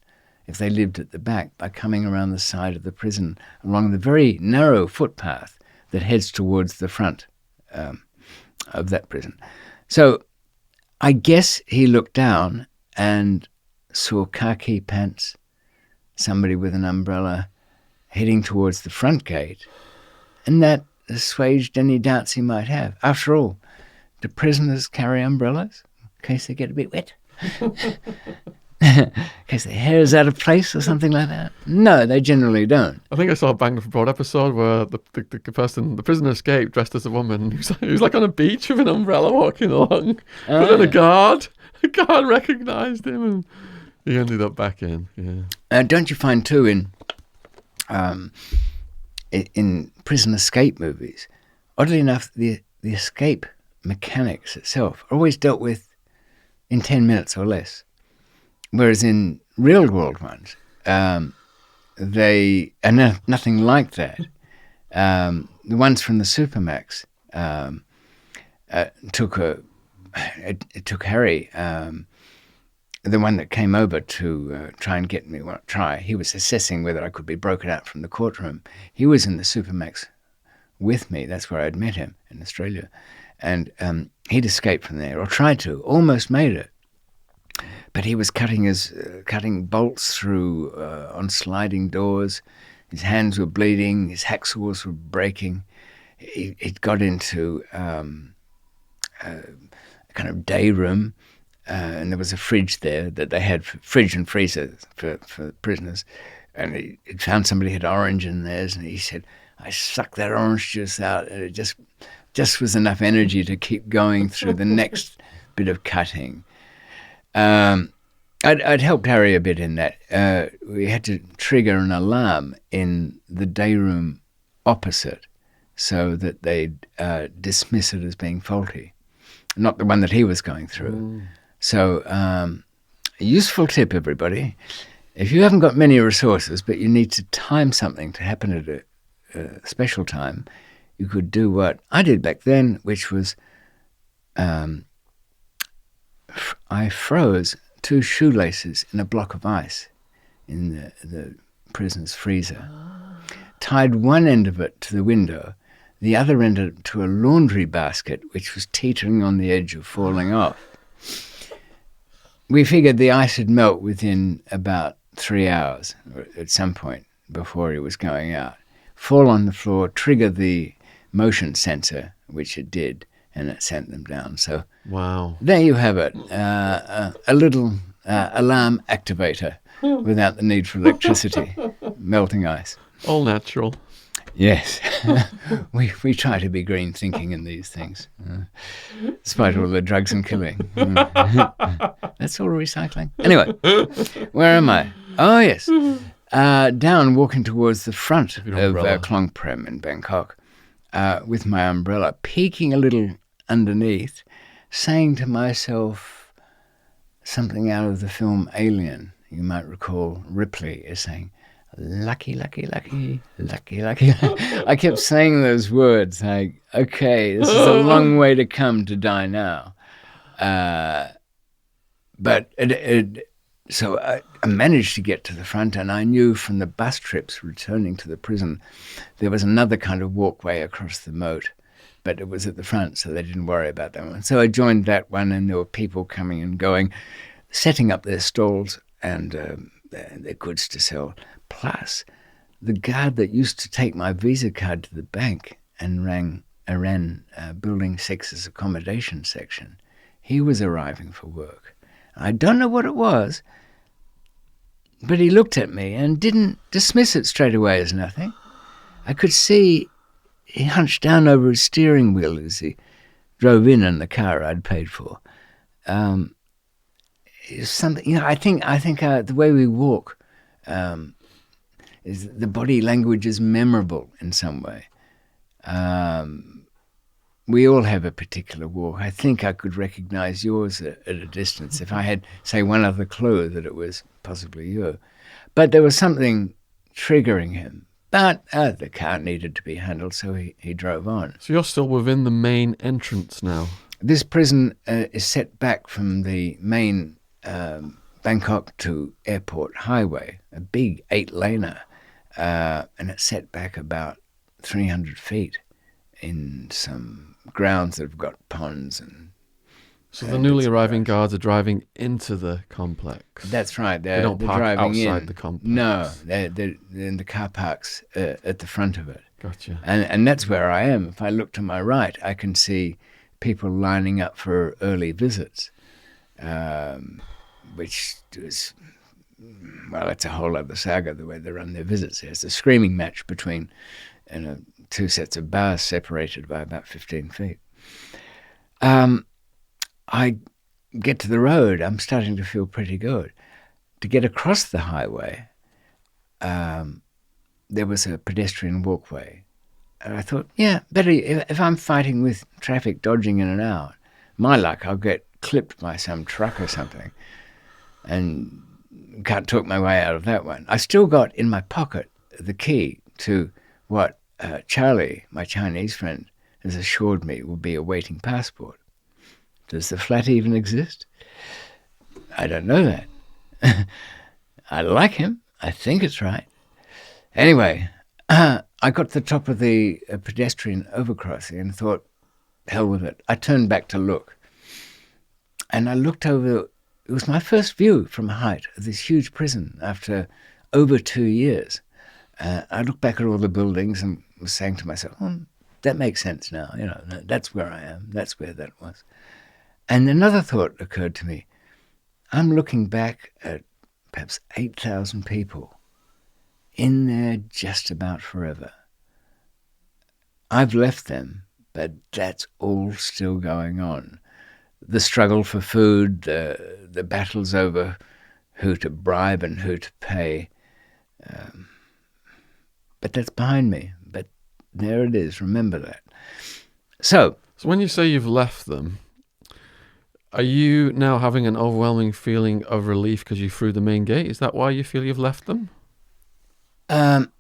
if they lived at the back by coming around the side of the prison along the very narrow footpath that heads towards the front of that prison. So I guess he looked down and saw khaki pants, somebody with an umbrella heading towards the front gate, and that assuaged any doubts he might have. After all, do prisoners carry umbrellas in case they get a bit wet? In case their hair is out of place or something like that? No, they generally don't. I think I saw a Bang for Broad episode where the prisoner escaped dressed as a woman. He was like on a beach with an umbrella walking along. But then a guard recognised him and he ended up back in. Yeah. Don't you find too in prison escape movies, oddly enough, the escape mechanics itself are always dealt with in 10 minutes or less. Whereas in real-world ones, they are nothing like that. The ones from the Supermax took Harry, the one that came over to try and get me. He was assessing whether I could be broken out from the courtroom. He was in the Supermax with me. That's where I'd met him in Australia, and he'd escaped from there, or tried to, almost made it. But he was cutting bolts through on sliding doors. His hands were bleeding. His hacksaws were breaking. He'd got into a kind of day room, and there was a fridge there that they had, fridge and freezer for prisoners. And he'd found somebody had orange in theirs, and he said, "I sucked that orange juice out, and it just was enough energy to keep going through the next bit of cutting." I'd helped Harry a bit in that. We had to trigger an alarm in the day room opposite so that they'd dismiss it as being faulty, not the one that he was going through. So a useful tip, everybody. If you haven't got many resources, but you need to time something to happen at a special time, you could do what I did back then, which was I froze 2 shoelaces in a block of ice in the prison's freezer, tied one end of it to the window, the other end to a laundry basket, which was teetering on the edge of falling off. We figured the ice would melt within about 3 hours at some point before he was going out, fall on the floor, trigger the motion sensor, which it did, and it sent them down. So wow, there you have it, a little alarm activator without the need for electricity, melting ice. All natural. Yes, we try to be green thinking in these things, despite all the drugs and killing. That's all recycling. Anyway, where am I? Oh yes, down walking towards the front of Klong Prem in Bangkok with my umbrella, peeking a little underneath, saying to myself something out of the film Alien. You might recall Ripley is saying, "Lucky, lucky, lucky, lucky, lucky." I kept saying those words like, okay, this is a long way to come to die now. But so I managed to get to the front, and I knew from the bus trips returning to the prison, there was another kind of walkway across the moat, but it was at the front, so they didn't worry about that one. So I joined that one, and there were people coming and going, setting up their stalls and their goods to sell. Plus, the guard that used to take my Visa card to the bank and ran Building 6's accommodation section, he was arriving for work. I don't know what it was, but he looked at me and didn't dismiss it straight away as nothing. I could see he hunched down over his steering wheel as he drove in the car I'd paid for. Something, I think the way we walk is the body language is memorable in some way. We all have a particular walk. I think I could recognize yours at a distance if I had, say, one other clue that it was possibly you. But there was something triggering him. But the car needed to be handled, so he drove on. So you're still within the main entrance now? This prison is set back from the main Bangkok to airport highway, a big 8-laner, and it's set back about 300 feet in some grounds that have got ponds and. So the newly arriving guards are driving into the complex. That's right. They don't park driving outside in. the complex. No, they're in the car parks at the front of it. Gotcha. And that's where I am. If I look to my right, I can see people lining up for early visits, which is, well, it's a whole other saga the way they run their visits. There's a screaming match between two sets of bars separated by about 15 feet. I get to the road. I'm starting to feel pretty good. To get across the highway, there was a pedestrian walkway. And I thought, yeah, better if I'm fighting with traffic dodging in and out, my luck, I'll get clipped by some truck or something and can't talk my way out of that one. I still got in my pocket the key to what Charlie, my Chinese friend, has assured me will be a waiting passport. Does the flat even exist? I don't know that. I like him. I think it's right. Anyway, I got to the top of the pedestrian overcrossing and thought, hell with it. I turned back to look. And I looked over. It was my first view from height of this huge prison after over 2 years. I looked back at all the buildings and was saying to myself, that makes sense now. You know, that's where I am. That's where that was. And another thought occurred to me. I'm looking back at perhaps 8,000 people in there just about forever. I've left them, but that's all still going on. The struggle for food, the battles over who to bribe and who to pay. But that's behind me. But there it is. Remember that. So when you say you've left them, are you now having an overwhelming feeling of relief because you threw the main gate? Is that why you feel you've left them? The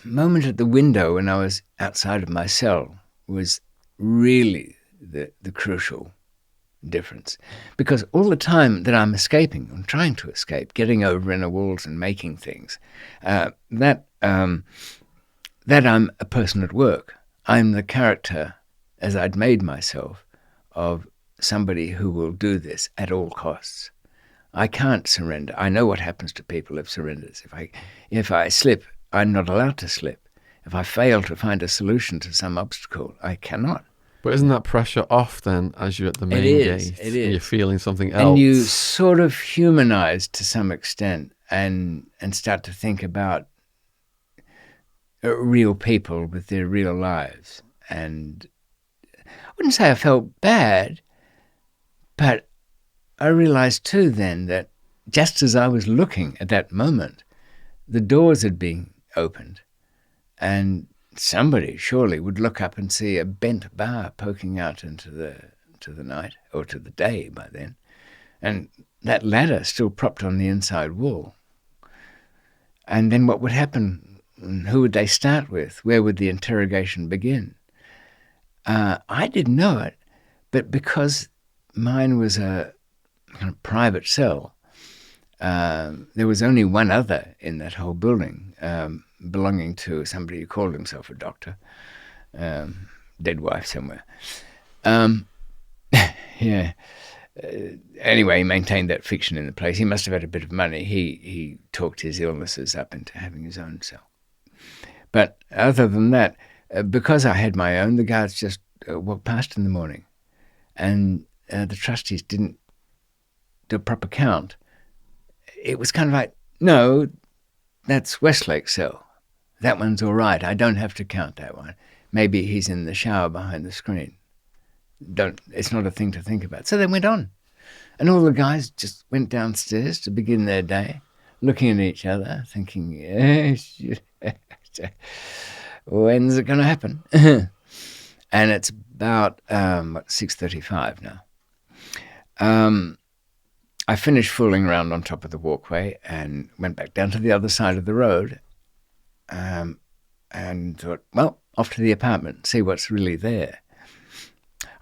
moment at the window when I was outside of my cell was really the crucial difference. Because all the time that I'm escaping, I'm trying to escape, getting over inner walls and making things, that I'm a person at work. I'm the character, as I'd made myself, of somebody who will do this at all costs. I can't surrender. I know what happens to people if surrenders. If I slip, I'm not allowed to slip. If I fail to find a solution to some obstacle, I cannot. But isn't that pressure off then as you're at the main gate? It is. And you're feeling something else. And you sort of humanize to some extent and start to think about real people with their real lives. And I wouldn't say I felt bad, but I realized too then that just as I was looking at that moment, the doors had been opened and somebody surely would look up and see a bent bar poking out into the night, or to the day by then, and that ladder still propped on the inside wall. And then what would happen? Who would they start with? Where would the interrogation begin? I didn't know it, But because mine was a kind of private cell, there was only one other in that whole building, belonging to somebody who called himself a doctor, dead wife somewhere. Yeah. Anyway, he maintained that fiction in the place. He must have had a bit of money. He talked his illnesses up into having his own cell. But other than that, because I had my own, the guards just walked past in the morning. And the trustees didn't do a proper count. It was kind of like, no, that's Westlake's cell. That one's all right. I don't have to count that one. Maybe he's in the shower behind the screen. It's not a thing to think about. So they went on. And all the guys just went downstairs to begin their day, looking at each other, thinking, when's it going to happen? And it's about 6:35 now. I finished fooling around on top of the walkway and went back down to the other side of the road, and thought, well, off to the apartment, see what's really there.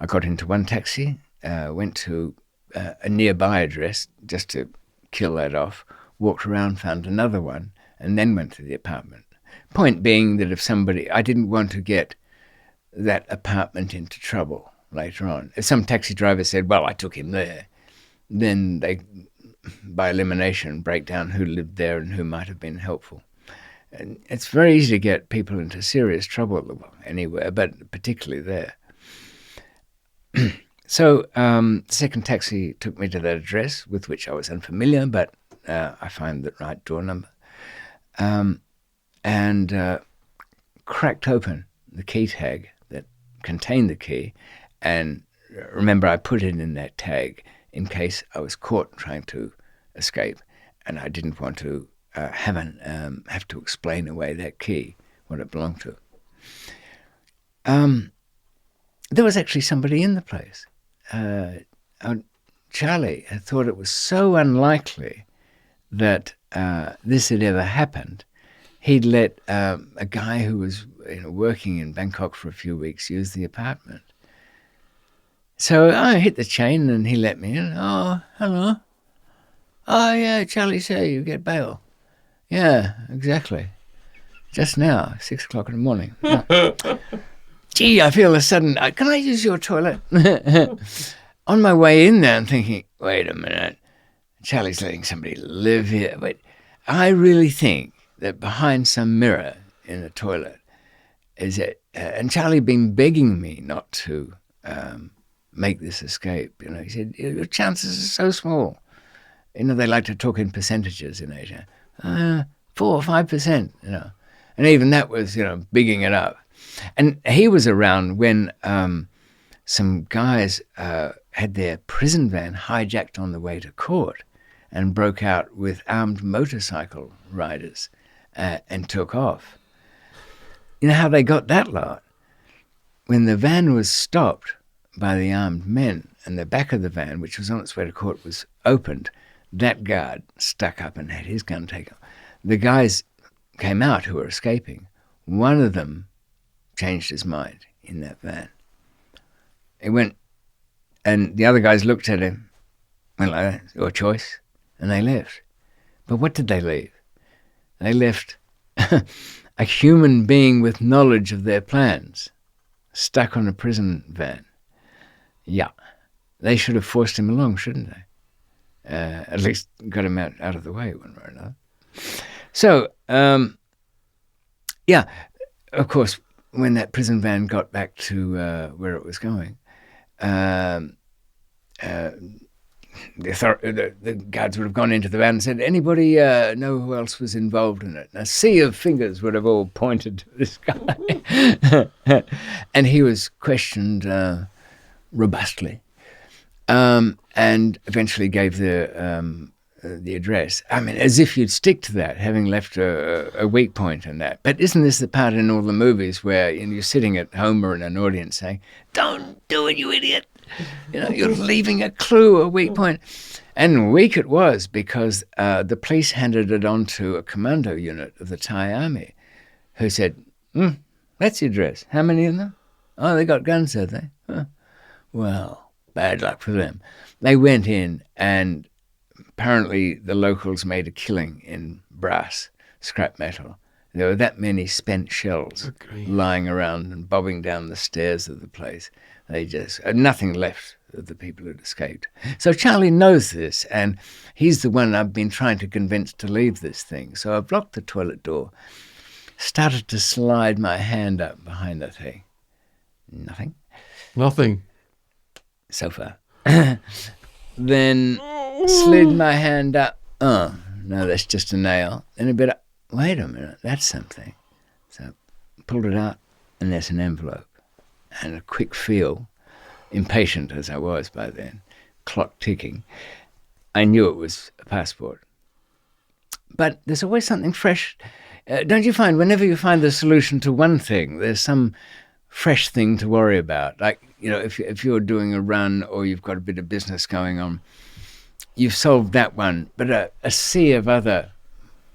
I got into one taxi, went to a nearby address just to kill that off, walked around, found another one, and then went to the apartment. Point being that I didn't want to get that apartment into trouble later on. If some taxi driver said, well, I took him there, then they, by elimination, break down who lived there and who might have been helpful. And it's very easy to get people into serious trouble anywhere, but particularly there. So the second taxi took me to that address, with which I was unfamiliar, but I found the right door number, and cracked open the key tag that contained the key. And remember, I put it in that tag in case I was caught trying to escape, and I didn't want to have to explain away that key, what it belonged to. There was actually somebody in the place. Charlie had thought it was so unlikely that this had ever happened. He'd let a guy who was working in Bangkok for a few weeks use the apartment. So I hit the chain and he let me in. Oh, hello. Oh, yeah, Charlie said you get bail. Yeah, exactly. Just now, 6 o'clock in the morning. Gee, I feel a sudden, can I use your toilet? On my way in there, I'm thinking, wait a minute, Charlie's letting somebody live here. But I really think that behind some mirror in the toilet is it, and Charlie been begging me not to make this escape. He said, your chances are so small. They like to talk in percentages in Asia. 4 or 5%, And even that was, bigging it up. And he was around when some guys had their prison van hijacked on the way to court and broke out with armed motorcycle riders and took off. You know how they got that lot? When the van was stopped by the armed men and the back of the van, which was on its way to court, was opened, that guard stuck up and had his gun taken. The guys came out who were escaping. One of them changed his mind in that van. He went, and the other guys looked at him, went like that, your choice, and they left. But what did they leave? They left a human being with knowledge of their plans, stuck on a prison van. Yeah, they should have forced him along, shouldn't they? At least got him out of the way one way or another. So, yeah, of course, when that prison van got back to where it was going, the guards would have gone into the van and said, anybody know who else was involved in it? And a sea of fingers would have all pointed to this guy. And he was questioned robustly, and eventually gave the address. I mean, as if you'd stick to that, having left a weak point in that. But isn't this the part in all the movies where you're sitting at home or in an audience saying, don't do it, you idiot. You're leaving a clue, a weak point. And weak it was because the police handed it on to a commando unit of the Thai army who said, that's the address. How many of them? Oh, they got guns, have they? Huh. Well, bad luck for them. They went in, and apparently the locals made a killing in brass, scrap metal. There were that many spent shells lying around and bobbing down the stairs of the place. They just nothing left of the people who'd escaped. So Charlie knows this, and he's the one I've been trying to convince to leave this thing. So I've locked the toilet door, started to slide my hand up behind the thing. Nothing. So far. Then slid my hand up. Oh, no, that's just a nail. And a bit up. Wait a minute, that's something. So pulled it out, and there's an envelope. And a quick feel, impatient as I was by then, clock ticking, I knew it was a passport. But there's always something fresh. Don't you find whenever you find the solution to one thing, there's some fresh thing to worry about? Like, if you're doing a run or you've got a bit of business going on, you've solved that one, but a sea of other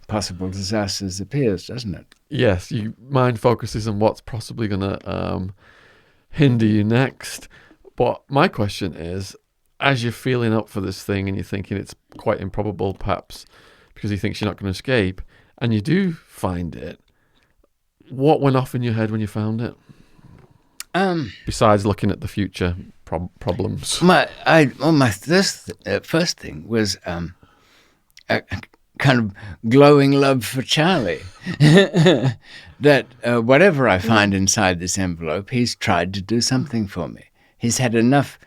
possible disasters appears, doesn't it? Yes, your mind focuses on what's possibly going to hinder you next. But my question is, as you're feeling up for this thing and you're thinking it's quite improbable, perhaps because you think you're not going to escape, and you do find it, what went off in your head when you found it? Besides looking at the future problems. My first thing was a kind of glowing love for Charlie. That whatever I find inside this envelope, he's tried to do something for me. He's had enough.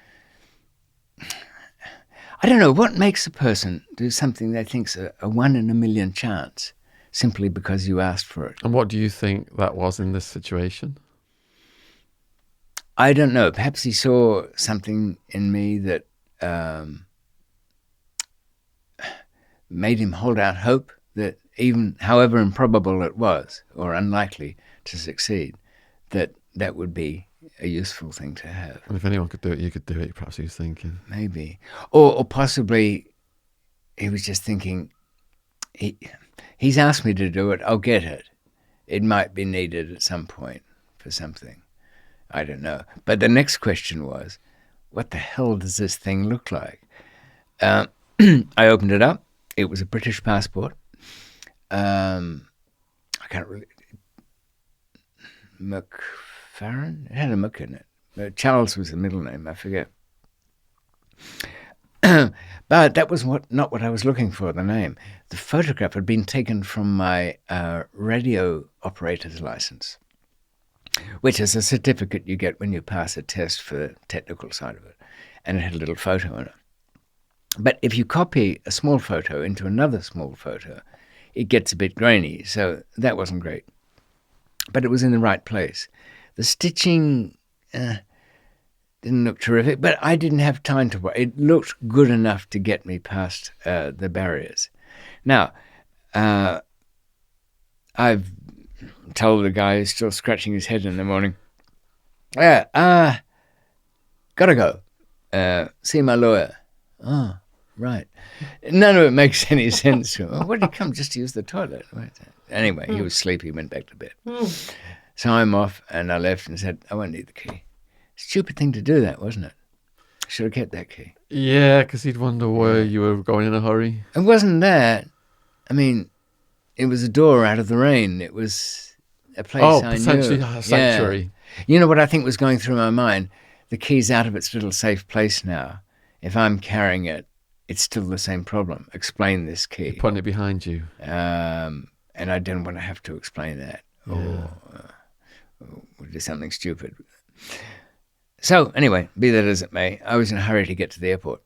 I don't know what makes a person do something they think's a 1 in a million chance simply because you asked for it. And what do you think that was in this situation? I don't know. Perhaps he saw something in me that made him hold out hope that even however improbable it was or unlikely to succeed, that would be a useful thing to have. And if anyone could do it, you could do it, perhaps he was thinking. Maybe. Or possibly he was just thinking, he's asked me to do it, I'll get it. It might be needed at some point for something. I don't know. But the next question was, what the hell does this thing look like? I opened it up. It was a British passport. I can't really... McFarren? It had a Mc in it. Charles was the middle name, I forget. But that was not what I was looking for, the name. The photograph had been taken from my radio operator's license, which is a certificate you get when you pass a test for the technical side of it. And it had a little photo in it. But if you copy a small photo into another small photo, it gets a bit grainy. So that wasn't great. But it was in the right place. The stitching didn't look terrific, but I didn't have time to worry. It looked good enough to get me past the barriers. Now, I've told the guy who's still scratching his head in the morning, gotta go. See my lawyer. Oh, right. None of it makes any sense. Why did he come just to use the toilet? Anyway, he was sleepy, went back to bed. So I'm off, and I left and said, I won't need the key. Stupid thing to do that, wasn't it? Should have kept that key. Yeah, because he'd wonder where you were going in a hurry. It wasn't that. I mean, it was a door out of the rain. It was a place I knew. Potentially a sanctuary. Yeah. You know what I think was going through my mind? The key's out of its little safe place now. If I'm carrying it, it's still the same problem. Explain this key. You're putting it behind you. And I didn't want to have to explain that. Yeah. Or do something stupid. So anyway, be that as it may, I was in a hurry to get to the airport.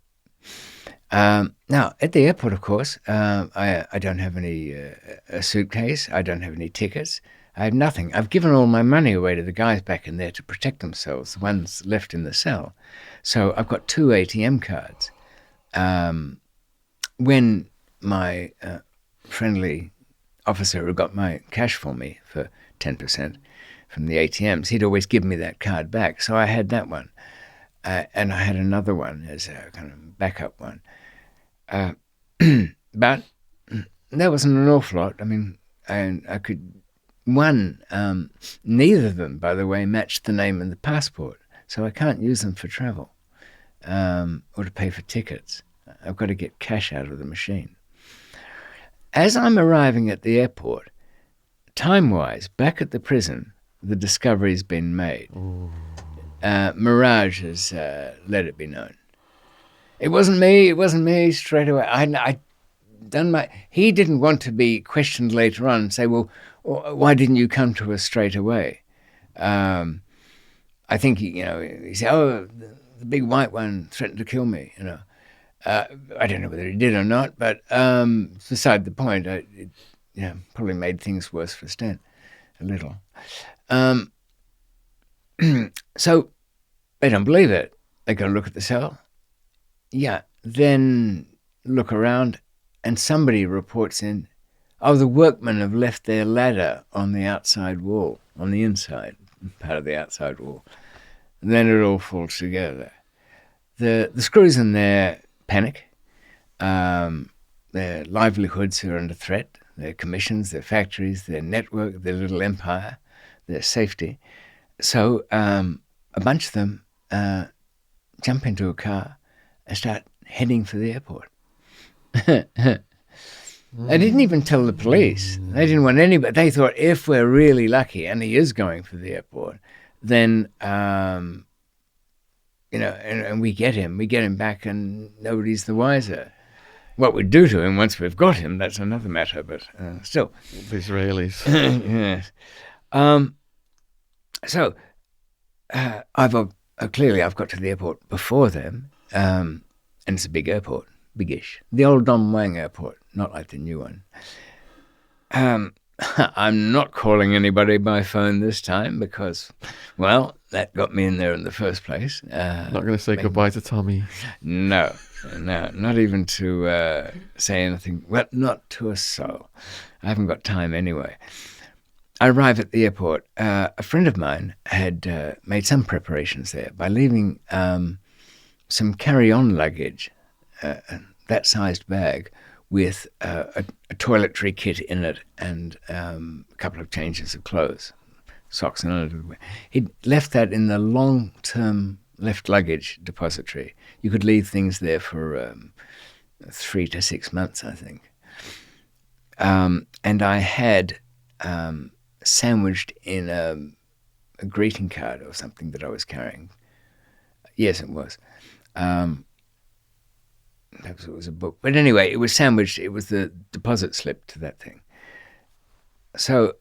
Now, at the airport, of course, I don't have any a suitcase. I don't have any tickets. I have nothing. I've given all my money away to the guys back in there to protect themselves, the ones left in the cell. So I've got 2 ATM cards. When my friendly officer who got my cash for me for 10% from the ATMs, he'd always give me that card back. So I had that one. And I had another one as a kind of backup one. But that wasn't an awful lot. I mean, I could... neither of them, by the way, matched the name in the passport. so I can't use them for travel or to pay for tickets. I've got to get cash out of the machine. As I'm arriving at the airport, time-wise, back at the prison, the discovery's been made. Mirage has let it be known. It wasn't me, straight away. I done my... He didn't want to be questioned later on and say, well, why didn't you come to us straight away? I think, he said, oh, the big white one threatened to kill me, I don't know whether he did or not, but beside the point, it probably made things worse for Stan a little. So they don't believe it. They go look at the cell. Yeah, then look around and somebody reports in, oh, the workmen have left their ladder on the outside wall, on the inside part of the outside wall. And then it all falls together. The screws in there panic. Their livelihoods are under threat. Their commissions, their factories, their network, their little empire, their safety. So a bunch of them jump into a car and start heading for the airport. They didn't even tell the police. They didn't want anybody. They thought if we're really lucky, and he is going for the airport, then, and we get him back and nobody's the wiser. What we do to him once we've got him, that's another matter, but still. The Israelis. Yes. So clearly I've got to the airport before them, and it's a big airport, biggish. The old Don Muang airport, not like the new one. I'm not calling anybody by phone this time because, well, that got me in there in the first place. Not going to say goodbye to Tommy. No, not even to say anything. Well, not to a soul. I haven't got time anyway. I arrive at the airport. A friend of mine had made some preparations there by leaving some carry-on luggage, that sized bag, with a toiletry kit in it and a couple of changes of clothes, socks and underwear. He'd left that in the long-term left luggage depository. You could leave things there for 3 to 6 months, I think. And I had sandwiched in a greeting card or something that I was carrying. Yes, it was. Perhaps it was a book. But anyway, it was sandwiched. It was the deposit slip to that thing. So,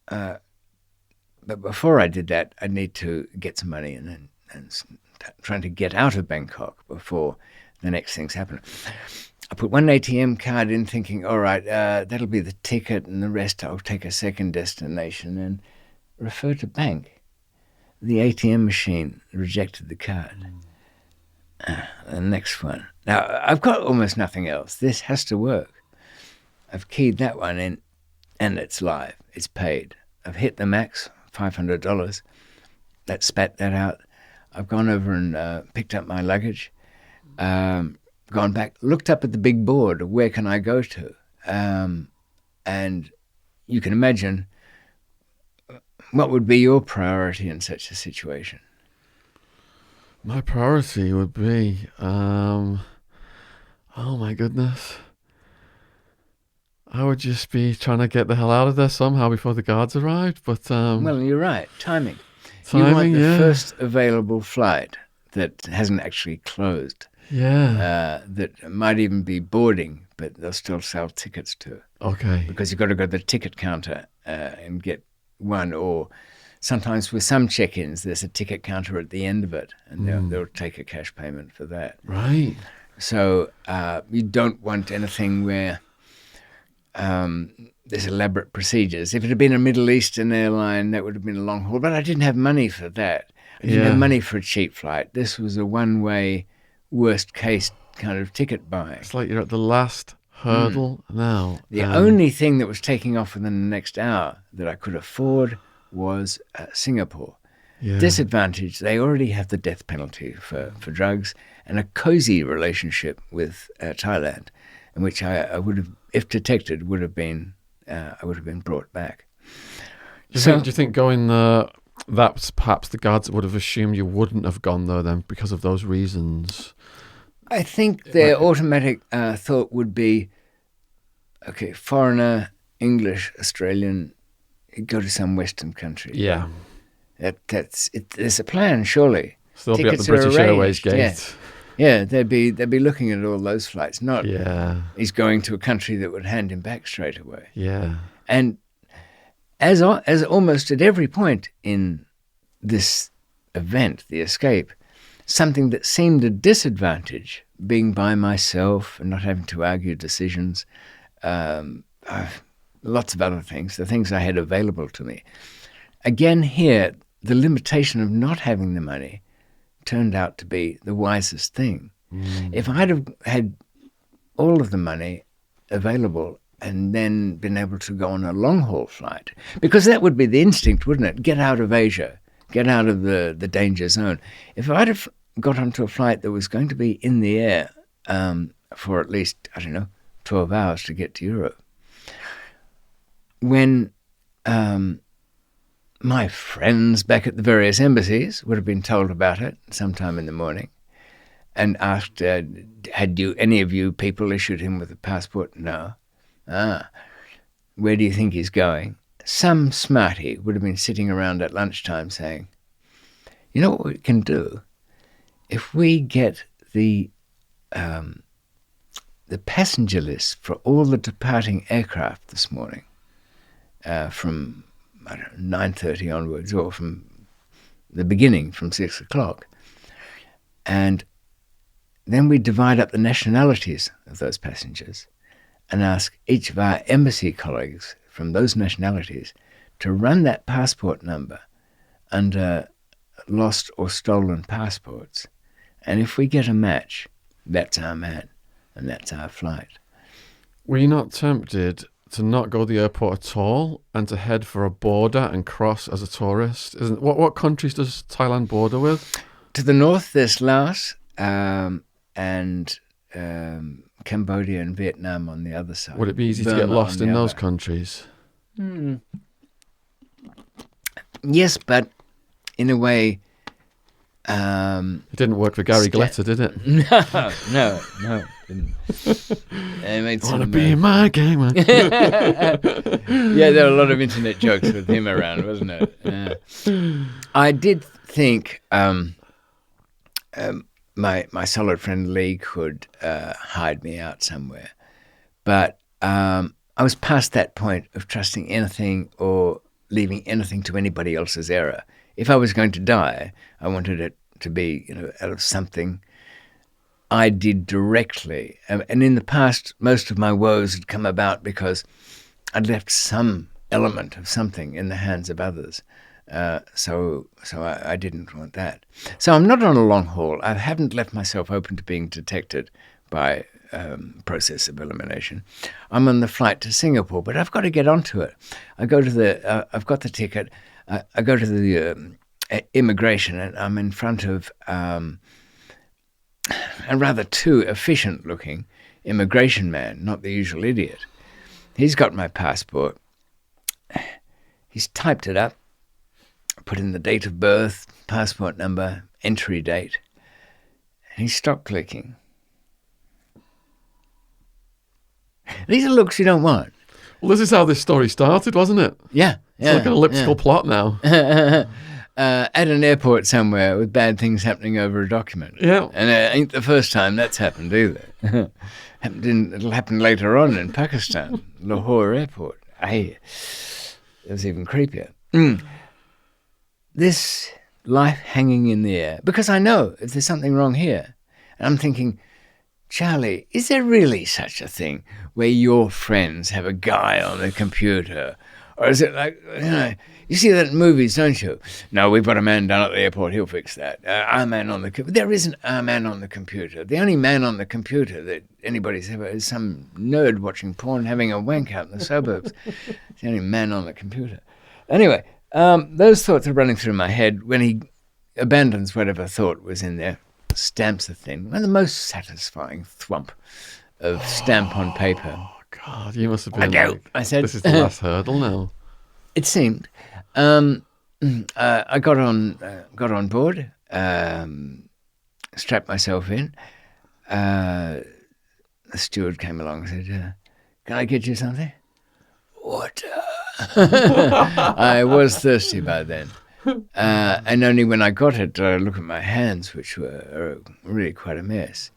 but before I did that, I need to get some money and trying to get out of Bangkok before the next things happen. I put one ATM card in thinking, all right, that'll be the ticket and the rest I'll take a second destination and refer to bank. The ATM machine rejected the card. The next one. Now, I've got almost nothing else. This has to work. I've keyed that one in, and it's live. It's paid. I've hit the max, $500. That spat that out. I've gone over and picked up my luggage, gone back, looked up at the big board, where can I go to? And you can imagine, what would be your priority in such a situation? My priority would be, oh my goodness, I would just be trying to get the hell out of there somehow before the guards arrived. But well, you're right. Timing. You want the first available flight that hasn't actually closed. Yeah. That might even be boarding, but they'll still sell tickets to. Okay. Because you've got to go to the ticket counter and get one, or sometimes with some check-ins, there's a ticket counter at the end of it, and they'll take a cash payment for that. Right. So you don't want anything where there's elaborate procedures. If it had been a Middle Eastern airline, that would have been a long haul, but I didn't have money for that. I didn't have money for a cheap flight. This was a one-way, worst-case kind of ticket buying. It's like you're at the last hurdle now. The only thing that was taking off within the next hour that I could afford was Singapore. Yeah. Disadvantage, they already have the death penalty for drugs and a cozy relationship with Thailand, in which I would have, if detected, I would have been brought back. Do you think going That's perhaps the guards would have assumed you wouldn't have gone though then because of those reasons. I think their automatic thought would be, okay, foreigner, English, Australian, go to some Western country. Yeah. That's it. There's a plan, surely. So they'll Tickets be at the British are Airways arranged, gate. Yeah, they'd be looking at all those flights, not Yeah. he's going to a country that would hand him back straight away. Yeah. And as almost at every point in this event, the escape, something that seemed a disadvantage, being by myself and not having to argue decisions, lots of other things, the things I had available to me. Again here, the limitation of not having the money turned out to be the wisest thing. If I'd have had all of the money available and then been able to go on a long-haul flight, because that would be the instinct, wouldn't it? Get out of Asia, get out of the danger zone. If I'd have got onto a flight that was going to be in the air for at least, 12 hours to get to Europe, when my friends back at the various embassies would have been told about it sometime in the morning and asked, had any of you people issued him with a passport? No. Where do you think he's going? Some smarty would have been sitting around at lunchtime saying, you know what we can do? If we get the passenger list for all the departing aircraft this morning from 9:30 onwards, or from the beginning, from 6 o'clock, and then we divide up the nationalities of those passengers and ask each of our embassy colleagues from those nationalities to run that passport number under lost or stolen passports. And if we get a match, that's our man and that's our flight. Were you not tempted to not go to the airport at all and to head for a border and cross as a tourist? What countries does Thailand border with? To the north, there's Laos and Cambodia and Vietnam on the other side. Would it be easy Burma to get lost in those other. countries? Yes, but in a way... It didn't work for Gary Glitter, did it? No. Didn't. I want to be in my game. Yeah, there were a lot of internet jokes with him around, wasn't it? I did think my solid friend Lee could hide me out somewhere, but I was past that point of trusting anything or leaving anything to anybody else's error. If I was going to die, I wanted it to be, out of something I did directly. And in the past, most of my woes had come about because I'd left some element of something in the hands of others. So I didn't want that. So I'm not on a long haul. I haven't left myself open to being detected by process of elimination. I'm on the flight to Singapore, but I've got to get onto it. I go to I've got the ticket. I go to the immigration, and I'm in front of a rather too efficient-looking immigration man, not the usual idiot. He's got my passport. He's typed it up, put in the date of birth, passport number, entry date, and he stopped clicking. These are looks you don't want. Well, this is how this story started, wasn't it? Yeah. It's like an elliptical plot now. At an airport somewhere with bad things happening over a document. Yeah. And it ain't the first time that's happened either. It'll happen later on in Pakistan, Lahore Airport. It was even creepier. This life hanging in the air, because I know if there's something wrong here. And I'm thinking, Charlie, is there really such a thing where your friends have a guy on the computer? Or is it like, you see that in movies, don't you? No, we've got a man down at the airport, he'll fix that. Our man on the computer. There isn't a man on the computer. The only man on the computer that anybody's ever is some nerd watching porn having a wank out in the suburbs. It's the only man on the computer. Anyway, those thoughts are running through my head when he abandons whatever thought was in there, stamps the thing. One of the most satisfying thwump of stamp on paper. God, you must have been I said, this is the last hurdle now. It seemed. I got on board, strapped myself in. The steward came along and said, "Can I get you something?" Water. I was thirsty by then. And only when I got it did I look at my hands, which were really quite a mess.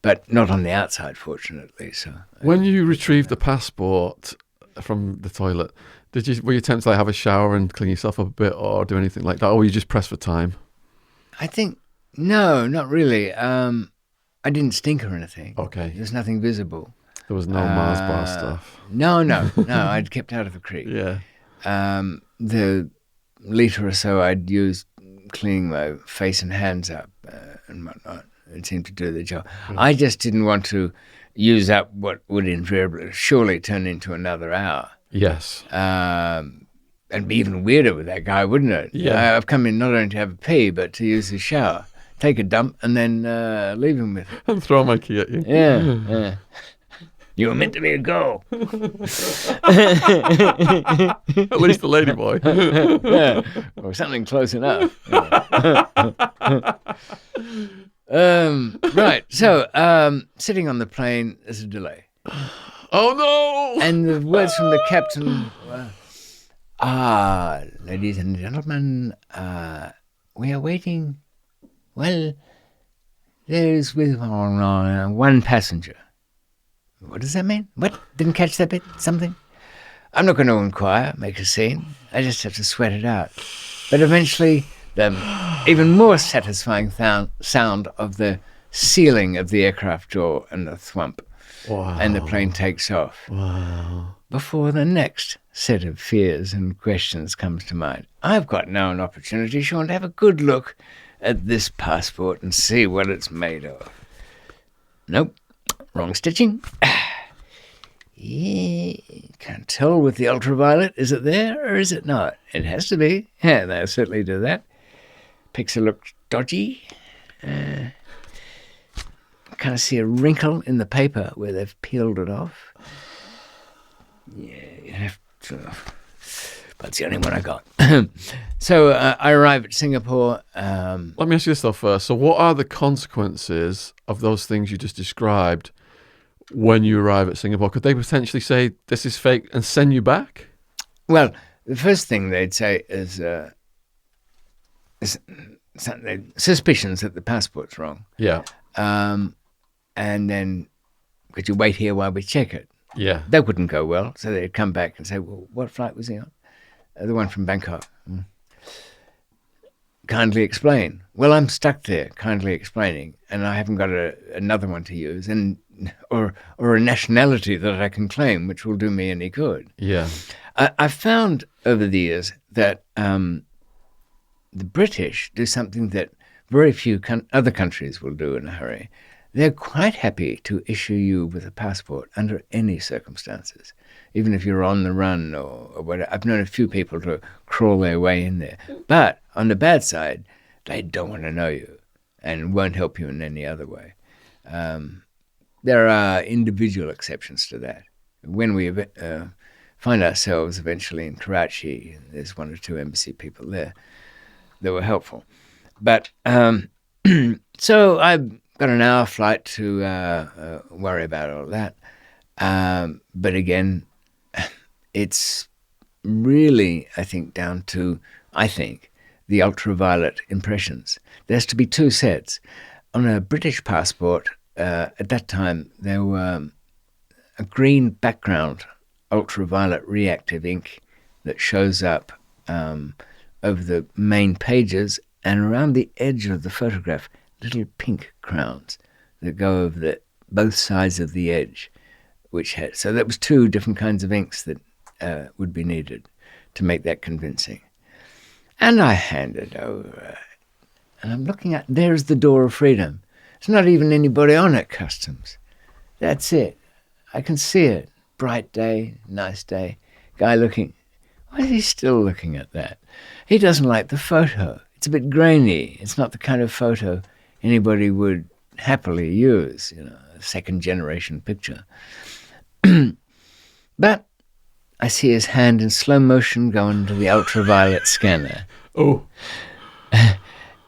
But not on the outside, fortunately. So When you retrieved the passport from the toilet, were you tempted to have a shower and clean yourself up a bit, or do anything like that, or were you just pressed for time? I think, no, not really. I didn't stink or anything. Okay. There's nothing visible. There was no Mars bar stuff. No. I'd kept out of the creek. Yeah. The litre or so I'd used cleaning my face and hands up and whatnot. It seemed to do the job. I just didn't want to use up what would invariably surely turn into another hour. Yes. And be even weirder with that guy, wouldn't it? Yeah. I've come in not only to have a pee, but to use his shower, take a dump, and then leave him with it. And throw my key at you. Yeah. You were meant to be a girl. At least the lady boy. Yeah. Or something close enough. Right. So, sitting on the plane, there's a delay. Oh, no! And the words from the captain were, ladies and gentlemen, we are waiting. Well, there's with one passenger. What does that mean? What? Didn't catch that bit? Something? I'm not going to inquire, make a scene. I just have to sweat it out. But eventually, the even more satisfying sound of the sealing of the aircraft door and the thwump. Wow. And the plane takes off. Wow. Before the next set of fears and questions comes to mind, I've got now an opportunity, Shaun, to have a good look at this passport and see what it's made of. Nope. Wrong stitching. Yeah, can't tell with the ultraviolet. Is it there or is it not? It has to be. Yeah, they'll certainly do that. Picture looks dodgy. Kind of see a wrinkle in the paper where they've peeled it off. Yeah, you have to. That's the only one I got. So I arrive at Singapore. Let me ask you this though first. So what are the consequences of those things you just described when you arrive at Singapore? Could they potentially say this is fake and send you back? Well, the first thing they'd say is suspicions that the passport's wrong. Yeah. And then, could you wait here while we check it? Yeah. That wouldn't go well. So they'd come back and say, well, what flight was he on? The one from Bangkok. Kindly explain. Well, I'm stuck there, kindly explaining, and I haven't got another one to use, or a nationality that I can claim, which will do me any good. Yeah. I've found over the years that the British do something that very few other countries will do in a hurry. They're quite happy to issue you with a passport under any circumstances, even if you're on the run or whatever. I've known a few people to crawl their way in there. But on the bad side, they don't want to know you and won't help you in any other way. There are individual exceptions to that. When we find ourselves eventually in Karachi, there's one or two embassy people there that were helpful. But so I've got an hour flight to worry about all that. But again, it's really, I think, down to, the ultraviolet impressions. There's to be two sets. On a British passport, at that time, there were a green background ultraviolet reactive ink that shows up over the main pages, and around the edge of the photograph, little pink crowns that go over both sides of the edge, so that was two different kinds of inks that would be needed to make that convincing. And I hand it over, and I'm looking at, there's the door of freedom. There's not even anybody on at customs. That's it. I can see it. Bright day, nice day. Guy looking. Why is he still looking at that? He doesn't like the photo. It's a bit grainy. It's not the kind of photo anybody would happily use, a second-generation picture. But I see his hand in slow motion go into the ultraviolet scanner. Oh.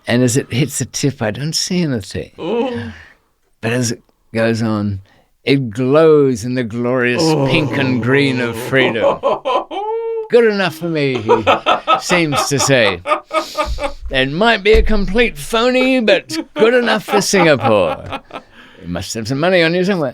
And as it hits the tip, I don't see anything. Oh. But as it goes on, it glows in the glorious pink and green of freedom. Good enough for me, he seems to say. It might be a complete phony, but good enough for Singapore. You must have some money on you somewhere.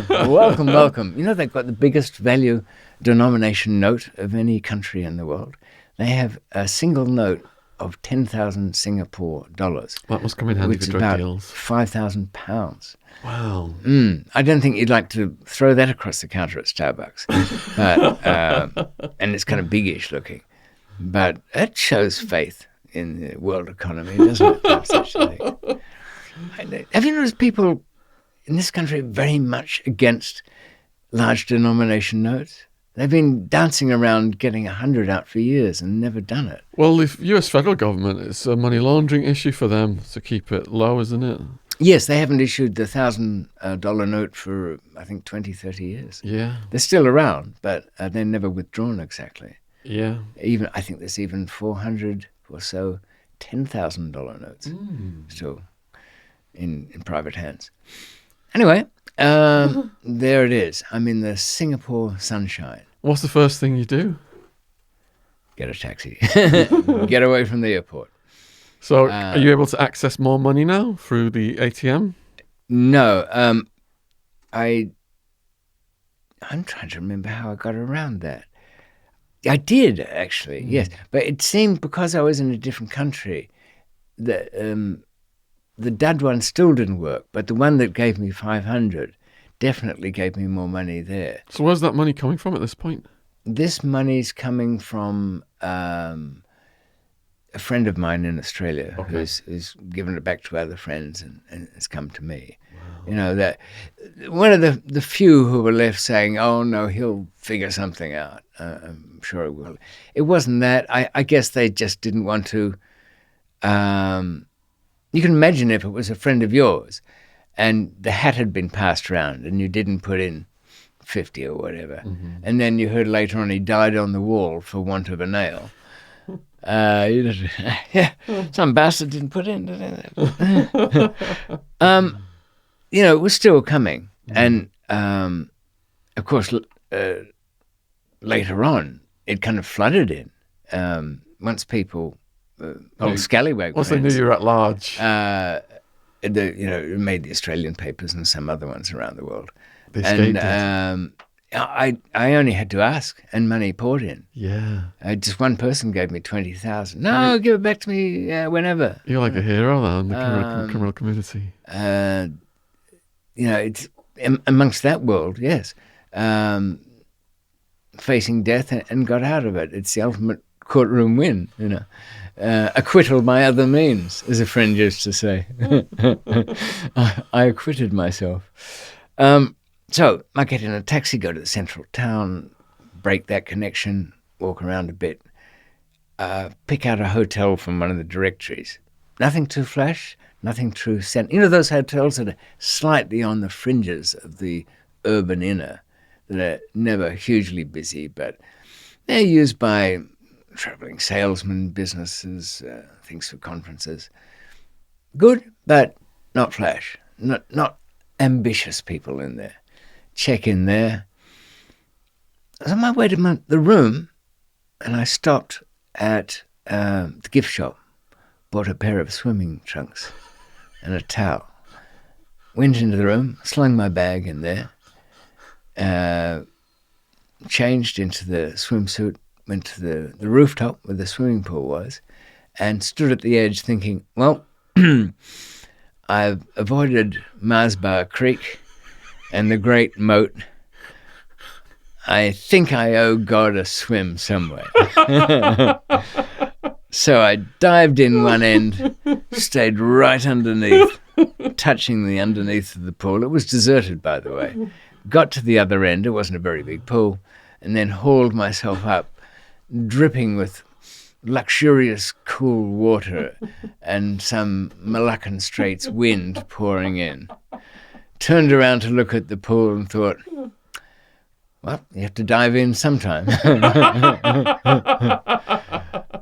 Welcome, welcome. You know, they've got the biggest value denomination note of any country in the world. They have a single note of 10,000 Singapore dollars. That must come in handy for drug deals. £5,000. Wow. I don't think you'd like to throw that across the counter at Starbucks. But, and it's kind of biggish looking. But it shows faith in the world economy, doesn't it? To have such a thing. Have you noticed people in this country very much against large denomination notes? They've been dancing around getting 100 out for years and never done it. Well, the US federal government, it's a money laundering issue for them to keep it low, isn't it? Yes, they haven't issued the $1,000 note for, I think, 20, 30 years. Yeah. They're still around, but they're never withdrawn exactly. Yeah. I think there's even 400 or so $10,000 notes still in private hands. Anyway, there it is. I'm in the Singapore sunshine. What's the first thing you do? Get a taxi. Get away from the airport. So are you able to access more money now through the ATM? No. I'm trying to remember how I got around that. I did, actually, yes. But it seemed because I was in a different country that the dud one still didn't work, but the one that gave me 500 definitely gave me more money there. So where's that money coming from at this point? This money's coming from a friend of mine in Australia who's given it back to other friends and has come to me. Wow. You know, that one of the few who were left saying, oh, no, he'll figure something out. I'm sure he will. It wasn't that. I guess they just didn't want to. You can imagine if it was a friend of yours and the hat had been passed around and you didn't put in 50 or whatever, and then you heard later on he died on the wall for want of a nail. Some bastard didn't put in. It was still coming. And, of course, later on, it kind of flooded in. Once people, scallywag once they knew you were at large. It made the Australian papers and some other ones around the world. They escaped I only had to ask, and money poured in. Yeah. Just one person gave me 20,000. No, give it back to me whenever. You're like a hero now in the criminal community. It's amongst that world, yes. Facing death and got out of it. It's the ultimate courtroom win, acquittal by other means, as a friend used to say. I acquitted myself. So I get in a taxi, go to the central town, break that connection, walk around a bit, pick out a hotel from one of the directories. Nothing too flash, nothing too those hotels that are slightly on the fringes of the urban inner, that are never hugely busy, but they're used by traveling salesmen, businesses, things for conferences. Good, but not flash, not ambitious people in there. Check in there. I was on my way to the room, and I stopped at the gift shop, bought a pair of swimming trunks and a towel. Went into the room, slung my bag in there, changed into the swimsuit, went to the rooftop where the swimming pool was, and stood at the edge thinking, well, I've avoided Mars Bar Creek and the Great Moat. I think I owe God a swim somewhere. So I dived in one end, stayed right underneath, touching the underneath of the pool. It was deserted, by the way. Got to the other end, it wasn't a very big pool, and then hauled myself up, dripping with luxurious cool water and some Malaccan Straits wind pouring in. Turned around to look at the pool and thought, well, you have to dive in sometime.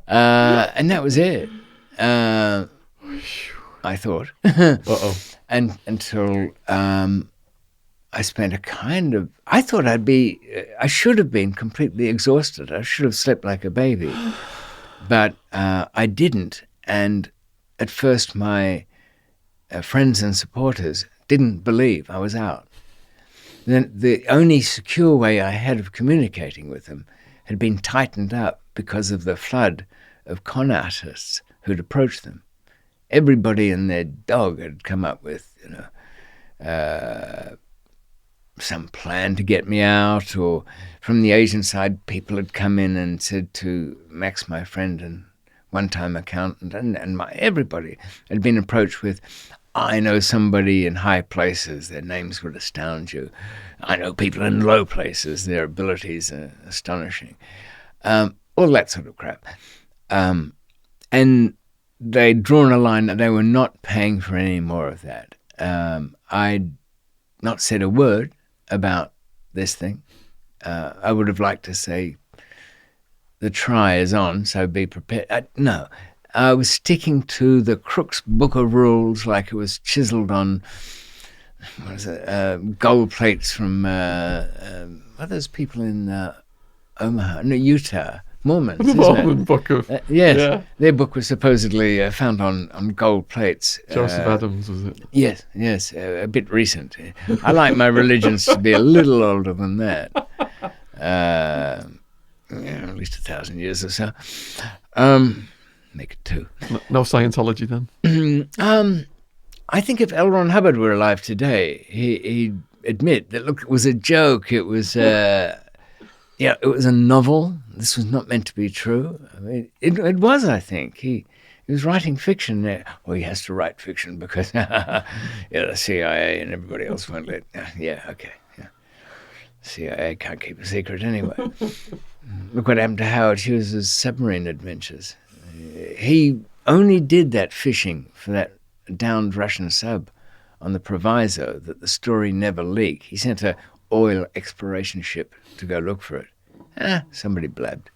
And that was it. I thought. Uh-oh. And until I spent I thought I should have been completely exhausted. I should have slept like a baby. But I didn't. And at first my friends and supporters didn't believe I was out. Then the only secure way I had of communicating with them had been tightened up because of the flood of con artists who'd approached them. Everybody and their dog had come up with, some plan to get me out, or from the Asian side, people had come in and said to Max, my friend and one-time accountant, and everybody had been approached with, I know somebody in high places, their names would astound you. I know people in low places, their abilities are astonishing. All that sort of crap. And they'd drawn a line that they were not paying for any more of that. I'd not said a word about this thing. I would have liked to say, the try is on, so be prepared. No, I was sticking to the Crook's Book of Rules like it was chiseled on, gold plates from, what are those people in Omaha? No, Utah. Mormons, The Mormon book of... yes, yeah. Their book was supposedly found on gold plates. Joseph Adams, was it? Yes, a bit recent. I like my religions to be a little older than that. At least 1,000 years or so. Make it 2. No Scientology then? I think if L. Ron Hubbard were alive today, he'd admit that, look, it was a joke. It was... it was a novel. This was not meant to be true. I mean, it was, I think. He was writing fiction. Well, he has to write fiction because the CIA and everybody else won't let... okay. Yeah. CIA can't keep a secret anyway. Look what happened to Howard Hughes' submarine adventures. He only did that fishing for that downed Russian sub on the proviso that the story never leak. He sent a oil exploration ship to go look for it. Somebody blabbed.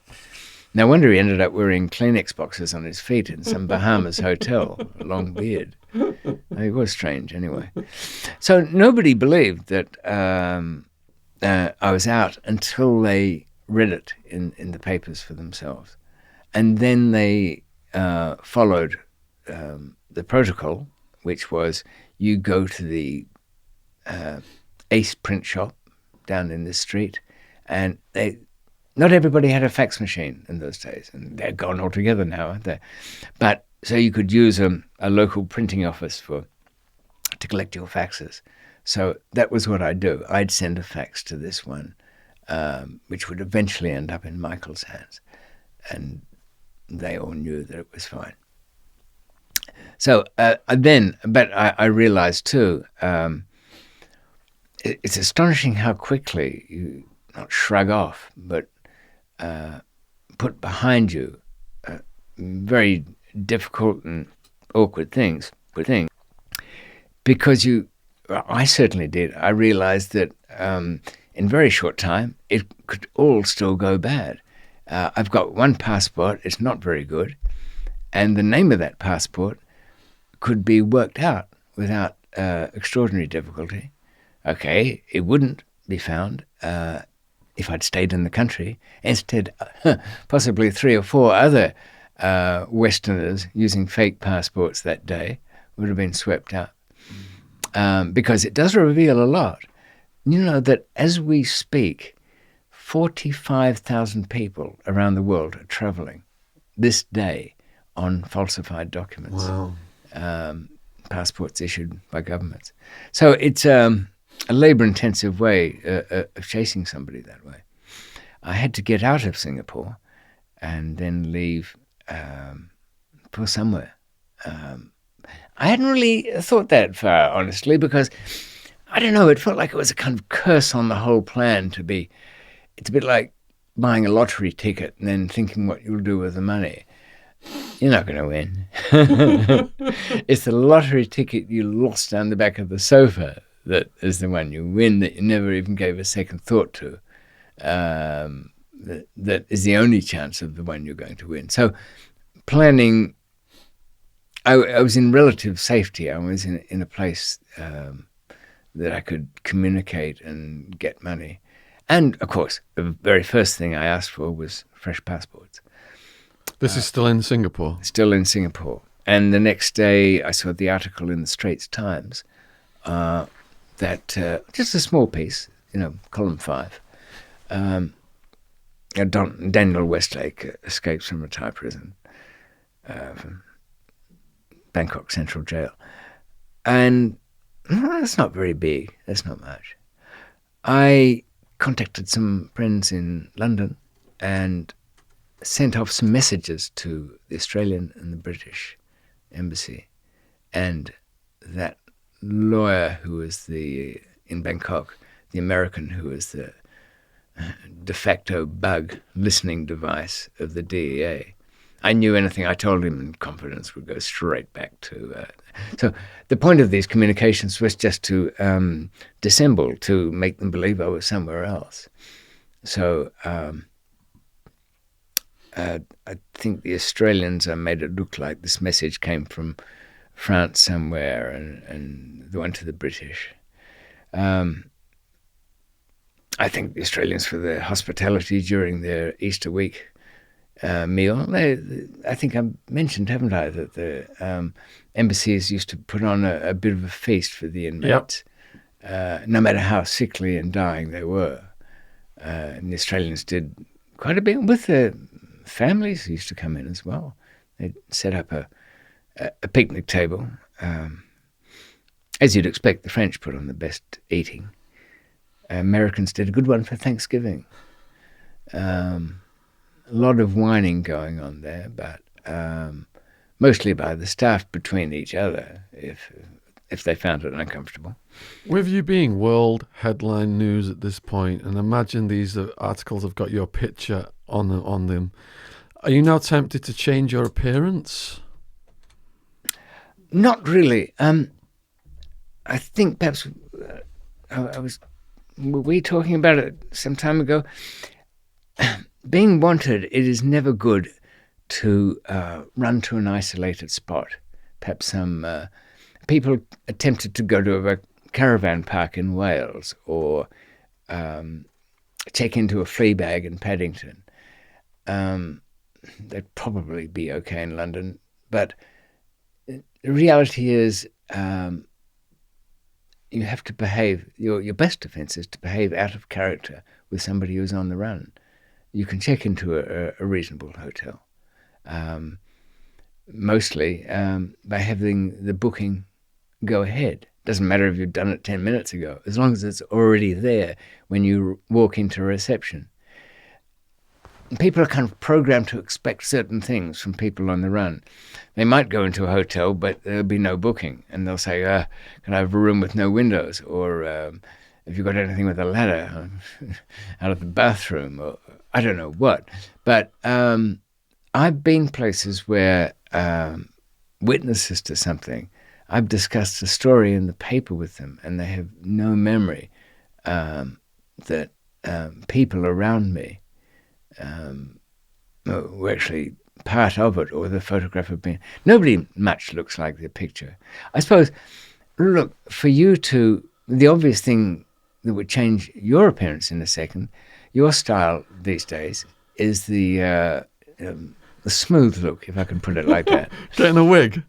No wonder he ended up wearing Kleenex boxes on his feet in some Bahamas hotel, a long beard. He was strange anyway. So nobody believed that I was out until they read it in the papers for themselves. And then they followed the protocol, which was you go to the Ace print shop down in this street, and not everybody had a fax machine in those days, and they're gone altogether now, aren't they? But so you could use a local printing office to collect your faxes. So that was what I'd do. I'd send a fax to this one, which would eventually end up in Michael's hands, and they all knew that it was fine. So but I realized too, it's astonishing how quickly you not shrug off, but put behind you very difficult and awkward things, because I certainly did. I realized that in very short time, it could all still go bad. I've got one passport, it's not very good, and the name of that passport could be worked out without extraordinary difficulty. Okay, it wouldn't be found if I'd stayed in the country. Instead, possibly 3 or 4 other Westerners using fake passports that day would have been swept out. Because it does reveal a lot. You know that as we speak, 45,000 people around the world are traveling this day on falsified documents. Wow. Passports issued by governments. So it's a labor-intensive way of chasing somebody that way. I had to get out of Singapore and then leave for somewhere. I hadn't really thought that far, honestly, because, I don't know, it felt like it was a kind of curse on the whole plan to be... It's a bit like buying a lottery ticket and then thinking what you'll do with the money. You're not going to win. It's the lottery ticket you lost down the back of the sofa that is the one you win, that you never even gave a second thought to. that is the only chance of the one you're going to win. So planning, I was in relative safety. I was in a place that I could communicate and get money. And, of course, the very first thing I asked for was fresh passports. This is still in Singapore? Still in Singapore. And the next day I saw the article in the Straits Times that, just a small piece, column 5, Daniel Westlake escapes from a Thai prison, from Bangkok Central Jail. And that's not very big. That's not much. I contacted some friends in London and sent off some messages to the Australian and the British embassy. And that lawyer who was in Bangkok, the American who was the de facto bug listening device of the DEA, I knew anything I told him in confidence would go straight back to... So the point of these communications was just to dissemble, to make them believe I was somewhere else. So I think the Australians made it look like this message came from France somewhere, and the one to the British. I think the Australians, for their hospitality during their Easter week meal, I think I mentioned, haven't I, that the embassies used to put on a bit of a feast for the inmates, no matter how sickly and dying they were. And the Australians did quite a bit with their families who used to come in as well. They'd set up a picnic table. As you'd expect, the French put on the best eating. Americans did a good one for Thanksgiving. A lot of whining going on there, but mostly by the staff between each other, if they found it uncomfortable. With you being world headline news at this point, and imagine these articles have got your picture on them, are you now tempted to change your appearance? Not really. I think perhaps were we talking about it some time ago? Being wanted, it is never good to run to an isolated spot. Perhaps some people attempted to go to a caravan park in Wales or check into a flea bag in Paddington. They'd probably be okay in London. But the reality is you have to behave. Your best defense is to behave out of character with somebody who's on the run. You can check into a reasonable hotel, mostly by having the booking go ahead. Doesn't matter if you've done it 10 minutes ago, as long as it's already there when you walk into reception. People are kind of programmed to expect certain things from people on the run. They might go into a hotel, but there'll be no booking, and they'll say, can I have a room with no windows? Or have you got anything with a ladder out of the bathroom? Or I don't know what. But I've been places where witnesses to something, I've discussed a story in the paper with them, and they have no memory that people around me were actually part of it, or the photograph of being. Nobody much looks like the picture. I suppose, look, for you to, the obvious thing that would change your appearance in a second, your style these days is the smooth look, if I can put it like that. Getting a wig.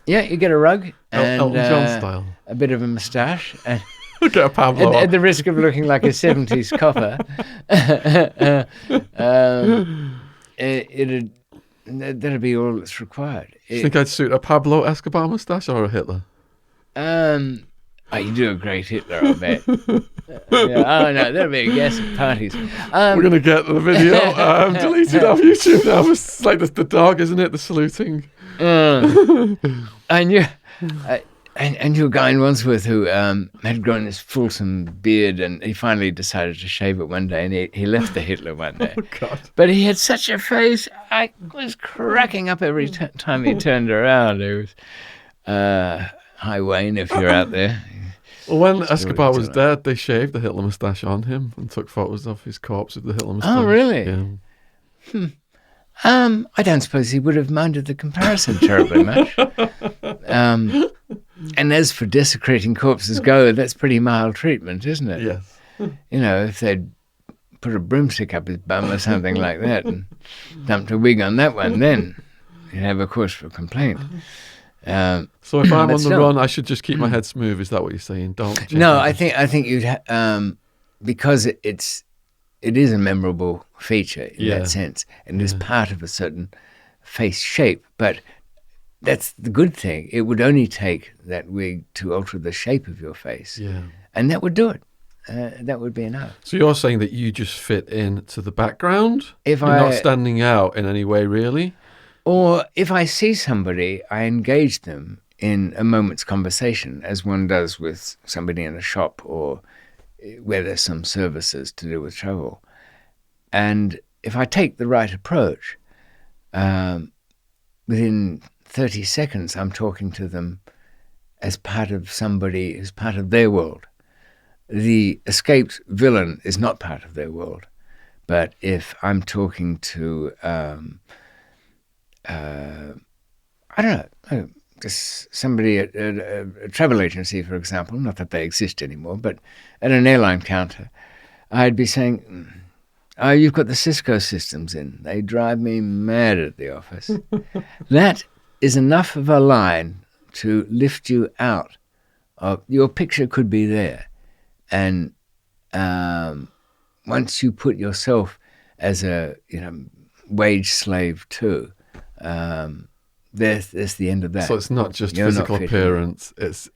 Yeah, you get a rug and Elton John style. A bit of a moustache. And get a Pablo. At the risk of looking like a 70s copper, that'd be all that's required. Do you think I'd suit a Pablo Escobar moustache or a Hitler? You do a great Hitler, I bet. No, that'll be a guess at parties. We're going to get the video deleted off YouTube now. It's like the dog, isn't it? The saluting. I knew a guy in Wandsworth who had grown this fulsome beard, and he finally decided to shave it one day, and he left the Hitler one day. Oh, God. But he had such a face, I was cracking up every time he turned around. It was, hi, Wayne, if you're out there. Well, when Still Escobar was enjoy it. dead, they shaved the Hitler moustache on him and took photos of his corpse with the Hitler moustache. Oh, really? Yeah. I don't suppose he would have minded the comparison terribly much. And as for desecrating corpses go, that's pretty mild treatment, isn't it? Yes. You know, if they'd put a broomstick up his bum or something like that and dumped a wig on that one, then you'd have a cause for complaint. So if I'm but on the still. run, I should just keep my head smooth. Is that what you're saying? Don't. change No, my I think you'd because it is a memorable feature in Yeah. that sense, and is part of a certain face shape. But that's the good thing. It would only take that wig to alter the shape of your face, Yeah. and that would do it. That would be enough. So you're saying that you just fit into the background? If You're I not standing out in any way, really? Or if I see somebody, I engage them in a moment's conversation, as one does with somebody in a shop or where there's some services to do with travel. And if I take the right approach, within 30 seconds, I'm talking to them as part of somebody who's part of their world. The escaped villain is not part of their world. But if I'm talking to I don't know, just somebody at a travel agency, for example, not that they exist anymore, but at an airline counter, I'd be saying, oh, you've got the Cisco systems in. They drive me mad at the office. That is enough of a line to lift you out. Your picture could be there. And once you put yourself as a wage slave too, there's the end of that. So it's not just You're not physical fitting in. appearance, it's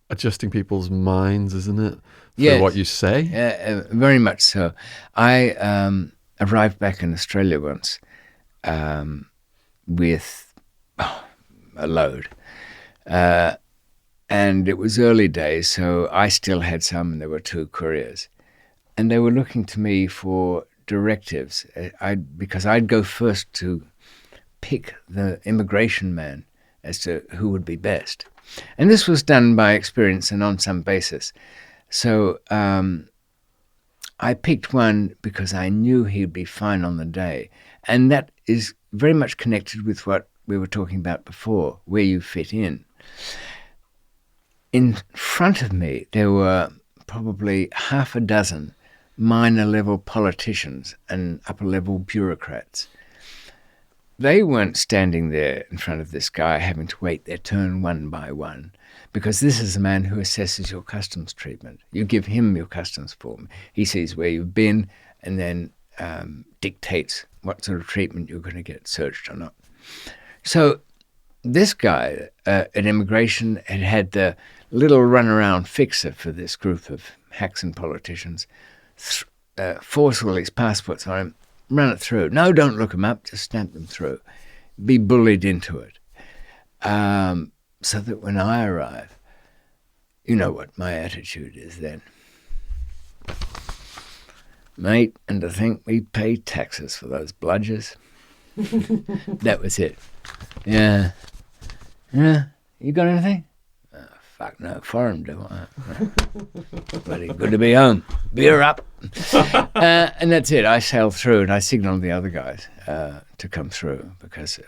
adjusting people's minds, isn't it? Through Yes. what you say? Very much so. I arrived back in Australia once with a load. And it was early days, so I still had some, and there were 2 couriers. And they were looking to me for directives, because I'd go first to pick the immigration man as to who would be best. And this was done by experience and on some basis. So I picked one because I knew he'd be fine on the day. And that is very much connected with what we were talking about before, where you fit in. In front of me, there were probably half a dozen minor-level politicians and upper-level bureaucrats. They weren't standing there in front of this guy having to wait their turn one by one, because this is a man who assesses your customs treatment. You give him your customs form. He sees where you've been and then dictates what sort of treatment you're going to get, searched or not. So this guy at immigration had the little runaround fixer for this group of hacks and politicians, force all these passports on him, run it through. No, don't look them up, just stamp them through. Be bullied into it. So that when I arrive, you know what my attitude is then. Mate, and to think we pay taxes for those bludgers. That was it. Yeah. Yeah, you got anything? Oh, fuck no, foreign do I? Bloody good to be home. Beer up. And that's it. I sailed through and I signalled the other guys to come through because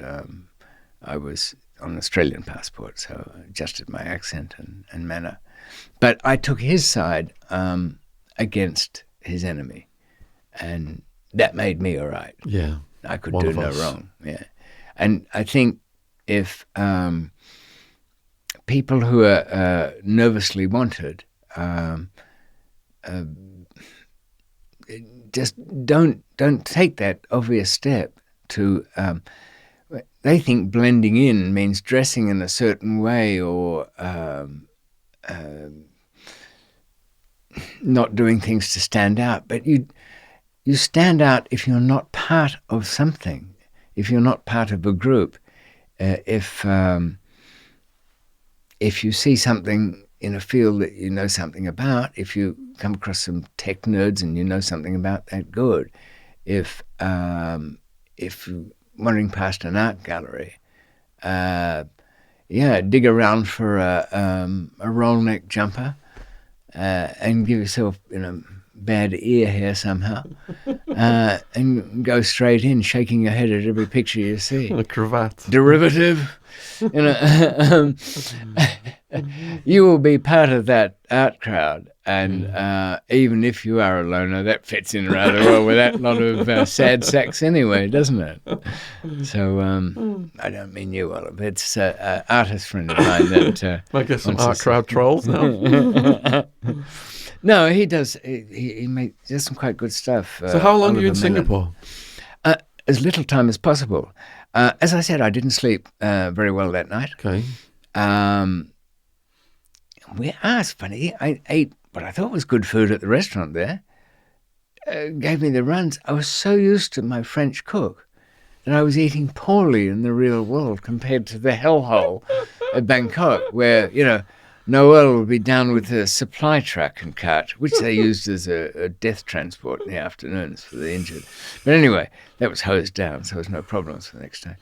I was on an Australian passport, so I adjusted my accent and manner. But I took his side against his enemy, and that made me all right. Yeah. I could One do of no us. wrong. Yeah. And I think if people who are nervously wanted just don't take that obvious step to they think blending in means dressing in a certain way or not doing things to stand out. But you stand out if you're not part of something, if you're not part of a group. If you see something in a field that you know something about, if you come across some tech nerds and you know something about that, good. If you're wandering past an art gallery, dig around for a roll neck jumper and give yourself, bad ear hair somehow, and go straight in, shaking your head at every picture you see. A cravat. Derivative. You will be part of that art crowd, and even if you are a loner, that fits in rather well with that lot of sad sacks anyway, doesn't it? So I don't mean you, Oliver. It's an artist friend of mine that I guess some art crowd trolls now. No, he does. He does some quite good stuff. So how long are you in McMillan. Singapore? As little time as possible. As I said, I didn't sleep very well that night. Okay. It's funny. I ate what I thought was good food at the restaurant there. Gave me the runs. I was so used to my French cook that I was eating poorly in the real world compared to the hellhole at Bangkok, where, Noel would be down with a supply truck and cart, which they used as a death transport in the afternoons for the injured. But anyway, that was hosed down, so there was no problems for the next day.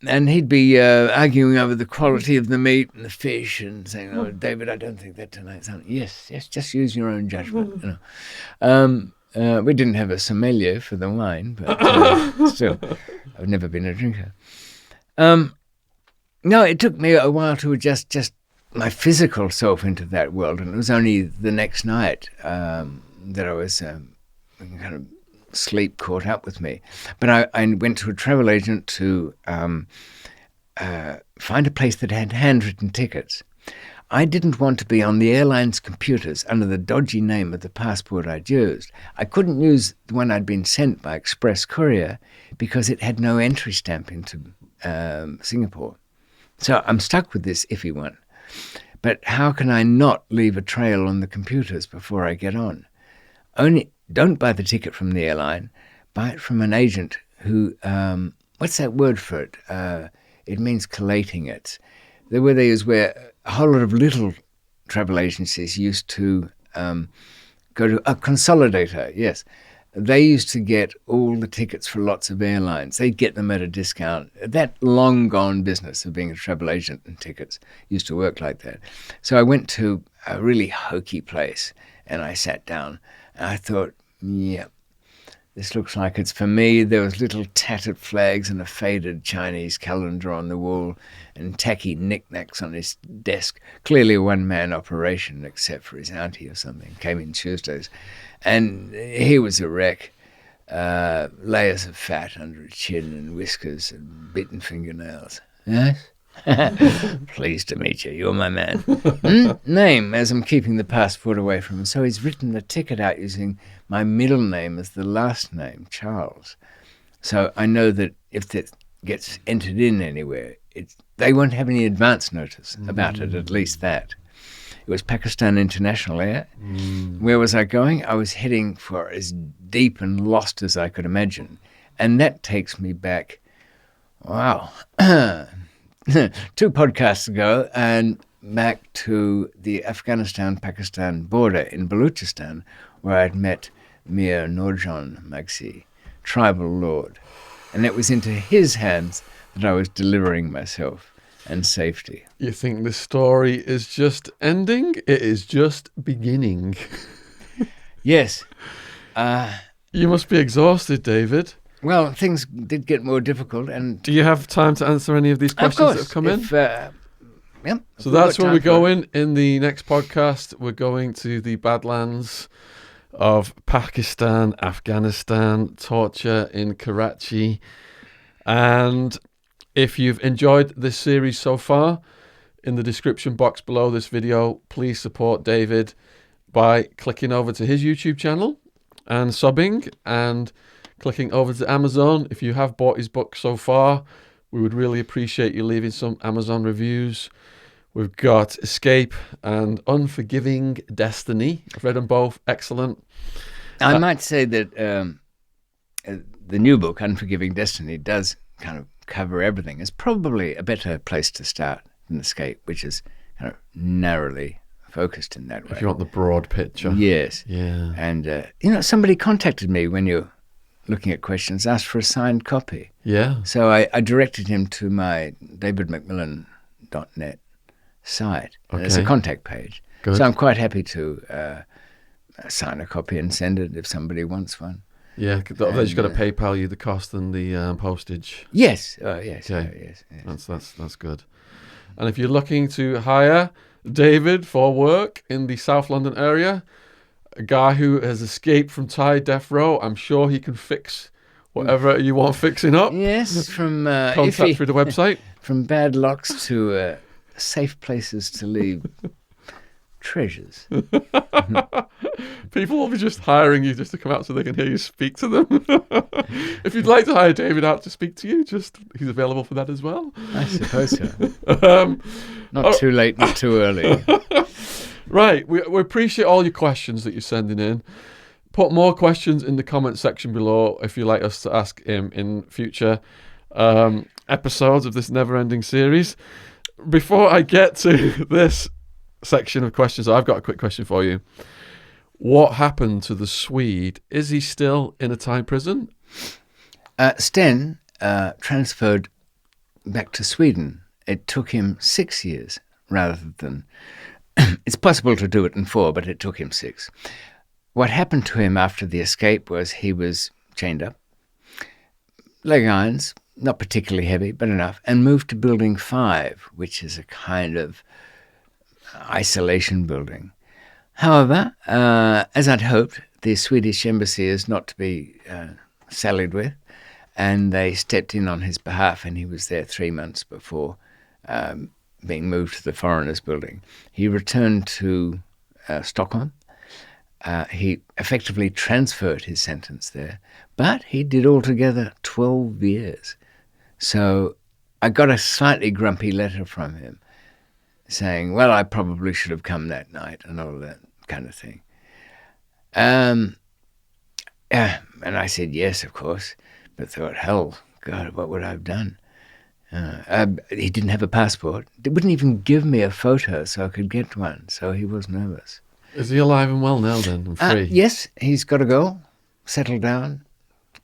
And he'd be arguing over the quality of the meat and the fish and saying, "Oh, David, I don't think that tonight's on." Yes, just use your own judgment. We didn't have a sommelier for the wine, but still, I've never been a drinker. No, it took me a while to adjust just my physical self into that world, and it was only the next night that I was kind of sleep caught up with me. But I went to a travel agent to find a place that had handwritten tickets. I didn't want to be on the airline's computers under the dodgy name of the passport I'd used. I couldn't use the one I'd been sent by express courier because it had no entry stamp into Singapore. So I'm stuck with this iffy one. But how can I not leave a trail on the computers before I get on? Don't buy the ticket from the airline. Buy it from an agent who, what's that word for it? It means collating it. The word they use where a whole lot of little travel agencies used to go to a consolidator, yes. They used to get all the tickets for lots of airlines. They'd get them at a discount. That long-gone business of being a travel agent and tickets used to work like that. So I went to a really hokey place and I sat down and I thought, yeah, this looks like it's for me. There was little tattered flags and a faded Chinese calendar on the wall and tacky knickknacks on his desk. Clearly a one-man operation, except for his auntie or something. Came in Tuesdays. And he was a wreck. Layers of fat under his chin and whiskers and bitten fingernails. Yes? Pleased to meet you. You're my man. Name, as I'm keeping the passport away from him. So he's written the ticket out using my middle name as the last name, Charles. So I know that if that gets entered in anywhere, they won't have any advance notice about it, at least that. It was Pakistan International Air. Where was I going? I was heading for as deep and lost as I could imagine. And that takes me back, wow, 2 podcasts ago, and back to the Afghanistan-Pakistan border in Baluchistan, where I'd met Mir Nurjan Magsi, tribal lord. And it was into his hands that I was delivering myself and safety. You think the story is just ending? It is just beginning. Yes. You must be exhausted, David. Well, things did get more difficult. And do you have time to answer any of these questions that have come in? Yep. So that's where we're going in the next podcast. We're going to the Badlands of Pakistan, Afghanistan, torture in Karachi. And if you've enjoyed this series so far, in the description box below this video, please support David by clicking over to his YouTube channel and subbing, and clicking over to Amazon. If you have bought his book so far, we would really appreciate you leaving some Amazon reviews. We've got Escape and Unforgiving Destiny. I've read them both. Excellent. I might say that the new book, Unforgiving Destiny, does kind of cover everything. It's probably a better place to start than Escape, which is kind of narrowly focused in that way. If you want the broad picture. Yes. Yeah. And, somebody contacted me when you're looking at questions, asked for a signed copy. Yeah. So I directed him to my davidmcmillan.net site. Okay. There's a contact page. Good. So I'm quite happy to sign a copy and send it if somebody wants one. Yeah, they've just got to PayPal you the cost and the postage. Yes. Oh, yes. Okay. Oh, yes. That's good. And if you're looking to hire David for work in the South London area, a guy who has escaped from Thai death row, I'm sure he can fix whatever you want fixing up. Yes, from Contact through the website. From bad locks to safe places to leave treasures. People will be just hiring you just to come out so they can hear you speak to them. If you'd like to hire David out to speak to you, he's available for that as well. I suppose so. Not too late, not too early. Right, we appreciate all your questions that you're sending in. Put more questions in the comment section below if you'd like us to ask him in future episodes of this never-ending series. Before I get to this section of questions, I've got a quick question for you. What happened to the Swede? Is he still in a Thai prison? Sten transferred back to Sweden. It took him 6 years rather than... It's possible to do it in 4, but it took him 6. What happened to him after the escape was he was chained up, leg irons, not particularly heavy, but enough, and moved to Building 5, which is a kind of isolation building. However, as I'd hoped, the Swedish embassy is not to be sallied with, and they stepped in on his behalf, and he was there 3 months before being moved to the foreigners building. He returned to Stockholm. He effectively transferred his sentence there, but he did altogether 12 years. So I got a slightly grumpy letter from him saying, well, I probably should have come that night and all that kind of thing. And I said yes, of course, but thought, hell, God, what would I have done? He didn't have a passport. They wouldn't even give me a photo so I could get one, so he was nervous. Is he alive and well now then, and free? Yes, he's got to go, settle down,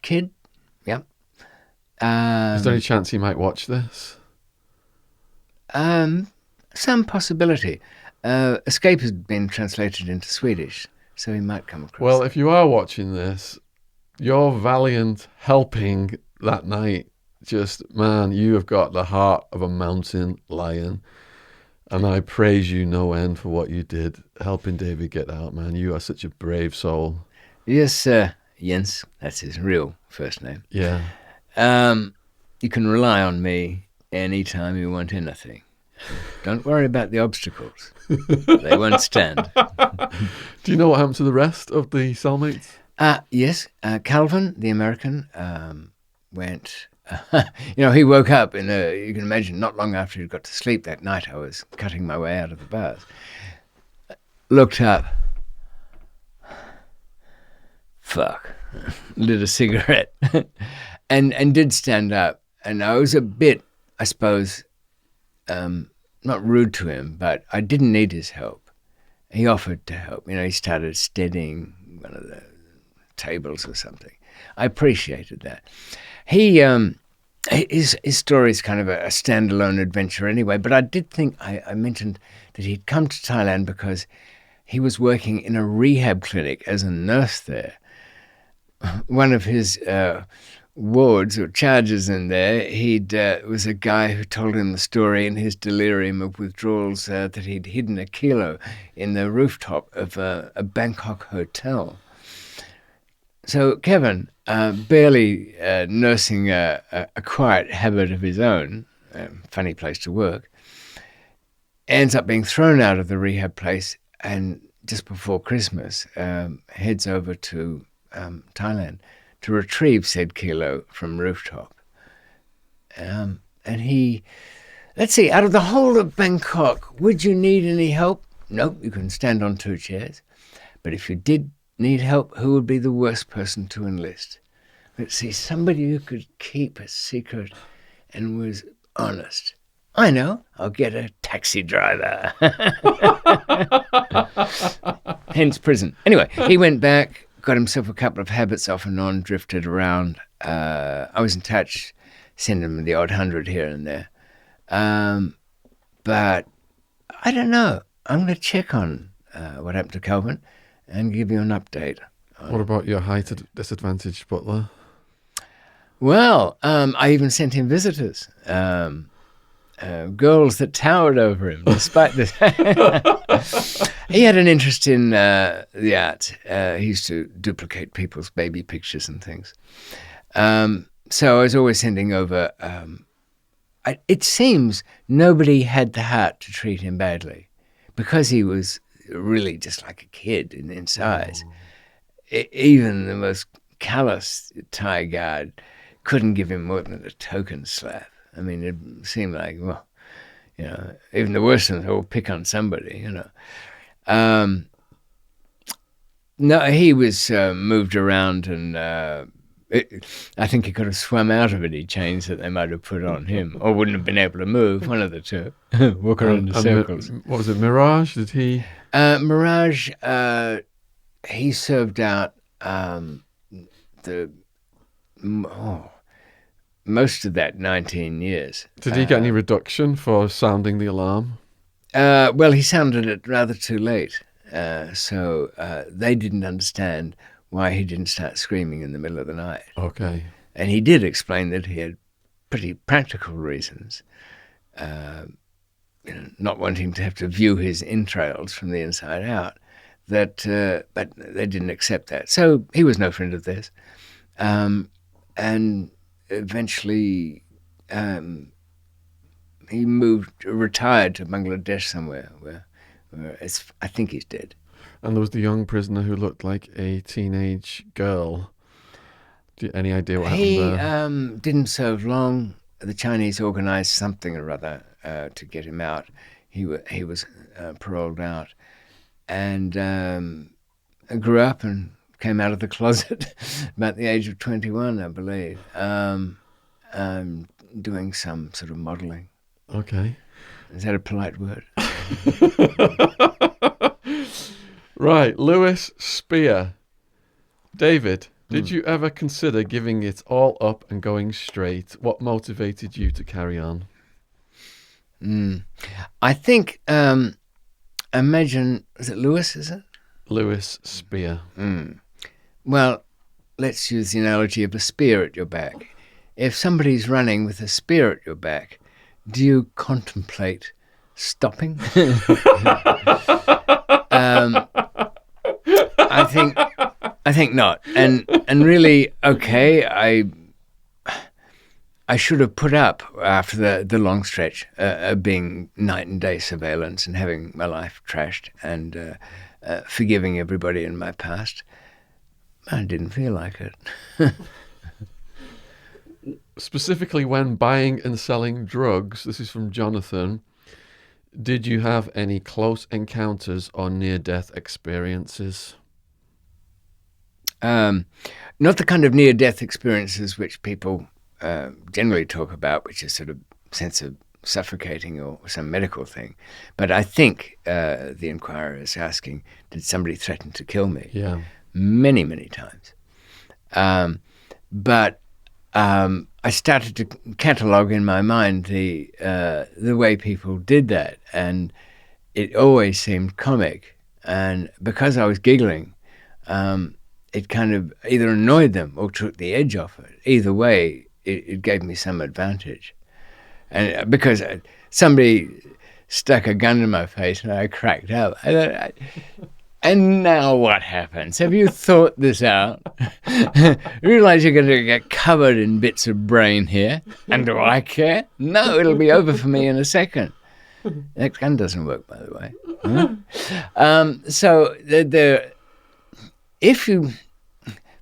kid, yep. Is there any chance he might watch this? Some possibility. Escape has been translated into Swedish, so he might come across. Well, if you are watching this, your valiant helping that night, man, you have got the heart of a mountain lion. And I praise you no end for what you did, helping David get out, man. You are such a brave soul. Yes, Jens, that's his real first name. Yeah. You can rely on me anytime you want anything. Don't worry about the obstacles. They won't stand. Do you know what happened to the rest of the cellmates? Yes, Calvin, the American, went... he woke up you can imagine, not long after he'd got to sleep that night. I was cutting my way out of the bars. Looked up. Fuck. Lit a cigarette. and did stand up. And I was a bit, I suppose, not rude to him, but I didn't need his help. He offered to help. He started steadying one of the tables or something. I appreciated that. His story is kind of a standalone adventure anyway, but I did think I mentioned that he'd come to Thailand because he was working in a rehab clinic as a nurse there. One of his wards or charges in there, was a guy who told him the story in his delirium of withdrawals that he'd hidden a kilo in the rooftop of a Bangkok hotel. So Kevin, barely nursing a quiet habit of his own, funny place to work, ends up being thrown out of the rehab place and just before Christmas heads over to Thailand to retrieve said kilo from rooftop. And let's see, out of the whole of Bangkok, would you need any help? Nope, you can stand on 2 chairs. But if you did need help, who would be the worst person to enlist? Let's see, somebody who could keep a secret and was honest. I know, I'll get a taxi driver. Hence prison. Anyway, he went back, got himself a couple of habits off and on, drifted around. I was in touch, sent him the odd 100 here and there. But I don't know. I'm going to check on what happened to Calvin and give you an update. What about your height disadvantage, Butler? Well, I even sent him visitors, girls that towered over him, despite this. He had an interest in the art. He used to duplicate people's baby pictures and things. So I was always sending over. It seems nobody had the heart to treat him badly because he was really just like a kid in size. Even the most callous Thai guard couldn't give him more than a token slap. I mean, it seemed like, well, even the worst ones will pick on somebody, No, he was moved around, and I think he could have swum out of any chains that they might have put on him, or wouldn't have been able to move, one of the two. Walk around in circles. What was it, Mirage? Did he? Mirage, he served out most of that 19 years. Did he get any reduction for sounding the alarm? Well, he sounded it rather too late. So they didn't understand why he didn't start screaming in the middle of the night. Okay. And he did explain that he had pretty practical reasons, not wanting to have to view his entrails from the inside out. But they didn't accept that. So he was no friend of theirs. And eventually he retired to Bangladesh somewhere where I think he's dead. And there was the young prisoner who looked like a teenage girl. Any idea what happened there? He didn't serve long. The Chinese organized something or other to get him out. He was paroled out, and grew up and came out of the closet about the age of 21, I believe, doing some sort of modeling. Okay. Is that a polite word? Right, Lewis Spear. David, did you ever consider giving it all up and going straight? What motivated you to carry on? I think, imagine, is it Lewis, is it? Lewis Spear. Well, let's use the analogy of a spear at your back. If somebody's running with a spear at your back, do you contemplate stopping? I think not. And really, okay, I should have put up after the long stretch of being night and day surveillance and having my life trashed and forgiving everybody in my past. I didn't feel like it. Specifically when buying and selling drugs, this is from Jonathan, did you have any close encounters or near-death experiences? Not the kind of near-death experiences which people generally talk about, which is sort of sense of suffocating or some medical thing. But I think the inquirer is asking, did somebody threaten to kill me? Yeah. Many, many times. But I started to catalogue in my mind the way people did that, and it always seemed comic. And because I was giggling, it kind of either annoyed them or took the edge off it. Either way, it gave me some advantage. And because somebody stuck a gun in my face and I cracked up. And now what happens? Have you thought this out? Realize you're going to get covered in bits of brain here. And do I care? No, it'll be over for me in a second. That gun doesn't work, by the way. So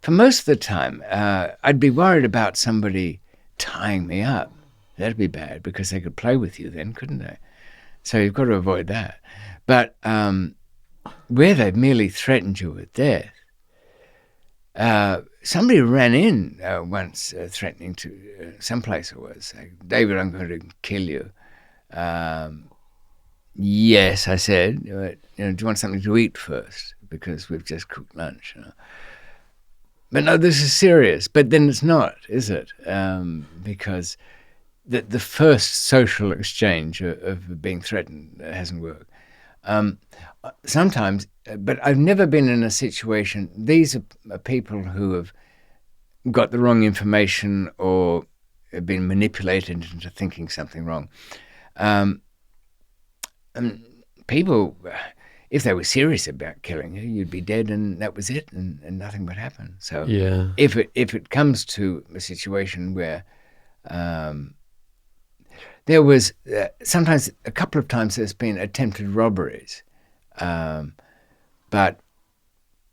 for most of the time, I'd be worried about somebody tying me up. That'd be bad because they could play with you then, couldn't they? So you've got to avoid that. But where they've merely threatened you with death, somebody ran in once threatening to, someplace it was, David, I'm going to kill you. Yes, I said, do you want something to eat first? Because we've just cooked lunch. But no, this is serious. But then it's not, is it? Because the first social exchange of being threatened hasn't worked. Sometimes, but I've never been in a situation. These are people who have got the wrong information or have been manipulated into thinking something wrong. And people, if they were serious about killing you, you'd be dead and that was it, and nothing would happen. So if it comes to a situation where there was sometimes a couple of times there's been attempted robberies, but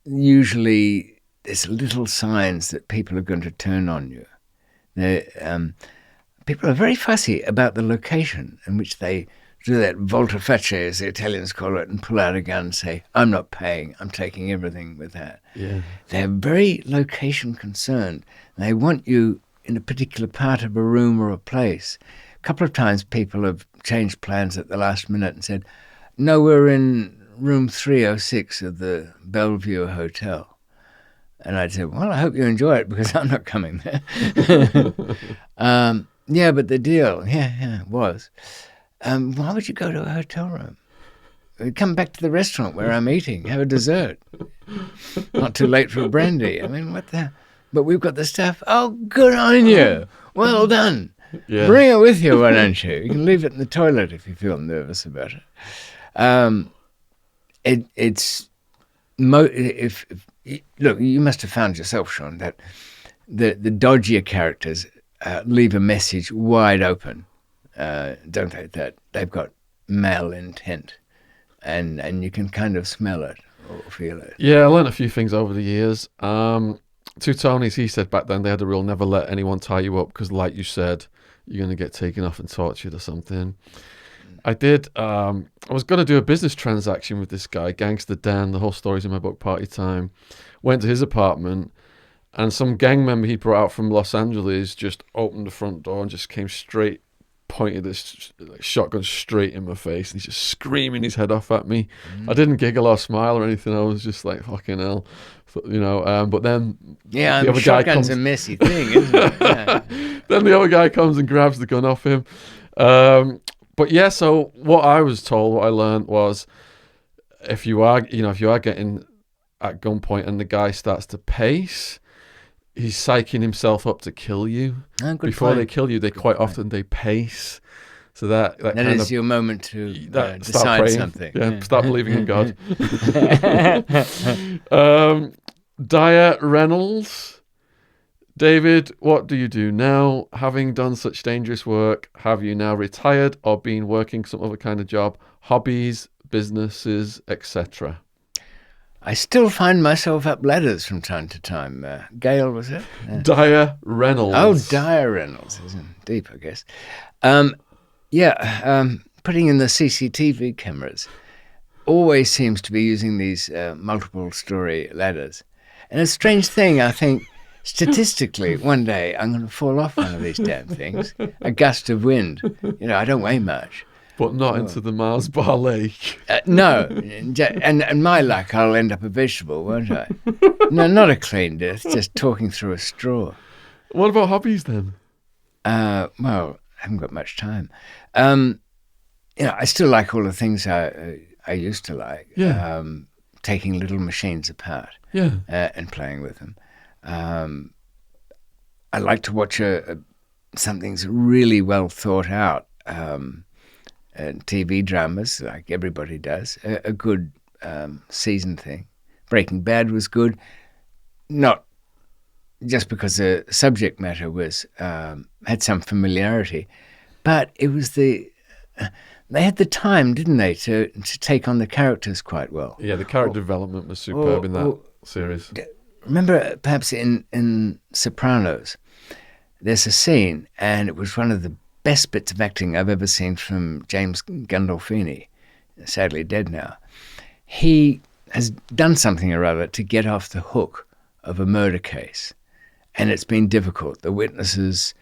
usually there's little signs that people are going to turn on you. People are very fussy about the location in which they do that volte-face, as the Italians call it, and pull out a gun and say, I'm not paying, I'm taking everything with that. Yeah. They're very location concerned. They want you in a particular part of a room or a place. A couple of times people have changed plans at the last minute and said, no, we're in room 306 of the Bellevue Hotel. And I'd say, well, I hope you enjoy it because I'm not coming there. Yeah, but the deal, was, why would you go to a hotel room? Come back to the restaurant where I'm eating, have a dessert. Not too late for a brandy. I mean, what the... But we've got the stuff. Oh, good on you. Well done. Yeah. Bring it with you, why don't you? You can leave it in the toilet if you feel nervous about it. Look, you must have found yourself, Shaun, that the dodgier characters leave a message wide open, don't they? That they've got malintent, and you can kind of smell it or feel it. Yeah, I learned a few things over the years. To Tony's, he said back then they had a rule: never let anyone tie you up because, like you said, you're going to get taken off and tortured or something. I did. I was going to do a business transaction with this guy, Gangster Dan. The whole story's in my book, Party Time. Went to his apartment, and some gang member he brought out from Los Angeles just opened the front door and just came straight, pointed this shotgun straight in my face, and he's just screaming his head off at me. I didn't giggle or smile or anything. I was just like, fucking hell. But then the other guy comes, a messy thing, isn't it? Yeah. Then the other guy comes and grabs the gun off him. But yeah, so what I was told, what I learned was, if you are getting at gunpoint and the guy starts to pace, he's psyching himself up to kill you. Before they kill you, they often they pace. So that kind is your moment to decide praying. Something. Yeah, start believing in God. Dyer Reynolds. David, what do you do now? Having done such dangerous work, have you now retired or been working some other kind of job? Hobbies, businesses, etc. I still find myself up ladders from time to time. Gail, was it? Dyer Reynolds. Oh, Dyer Reynolds. Is deep, I guess. Putting in the CCTV cameras always seems to be using these multiple story ladders. And a strange thing, I think, statistically, one day I'm going to fall off one of these damn things. A gust of wind. I don't weigh much. But not into the Mars Bar Lake. No. And my luck, I'll end up a vegetable, won't I? No, not a clean death, just talking through a straw. What about hobbies then? Well, I haven't got much time. I still like all the things I used to like. Yeah. Taking little machines apart. Yeah. And playing with them. I like to watch something's really well thought out. TV dramas, like everybody does. A good season thing. Breaking Bad was good. Not just because the subject matter was had some familiarity, but it was they had the time, didn't they, to take on the characters quite well. Yeah, the character development was superb in that series. Remember, perhaps in Sopranos, there's a scene, and it was one of the best bits of acting I've ever seen from James Gandolfini, sadly dead now. He has done something or other to get off the hook of a murder case, and it's been difficult. The witnesses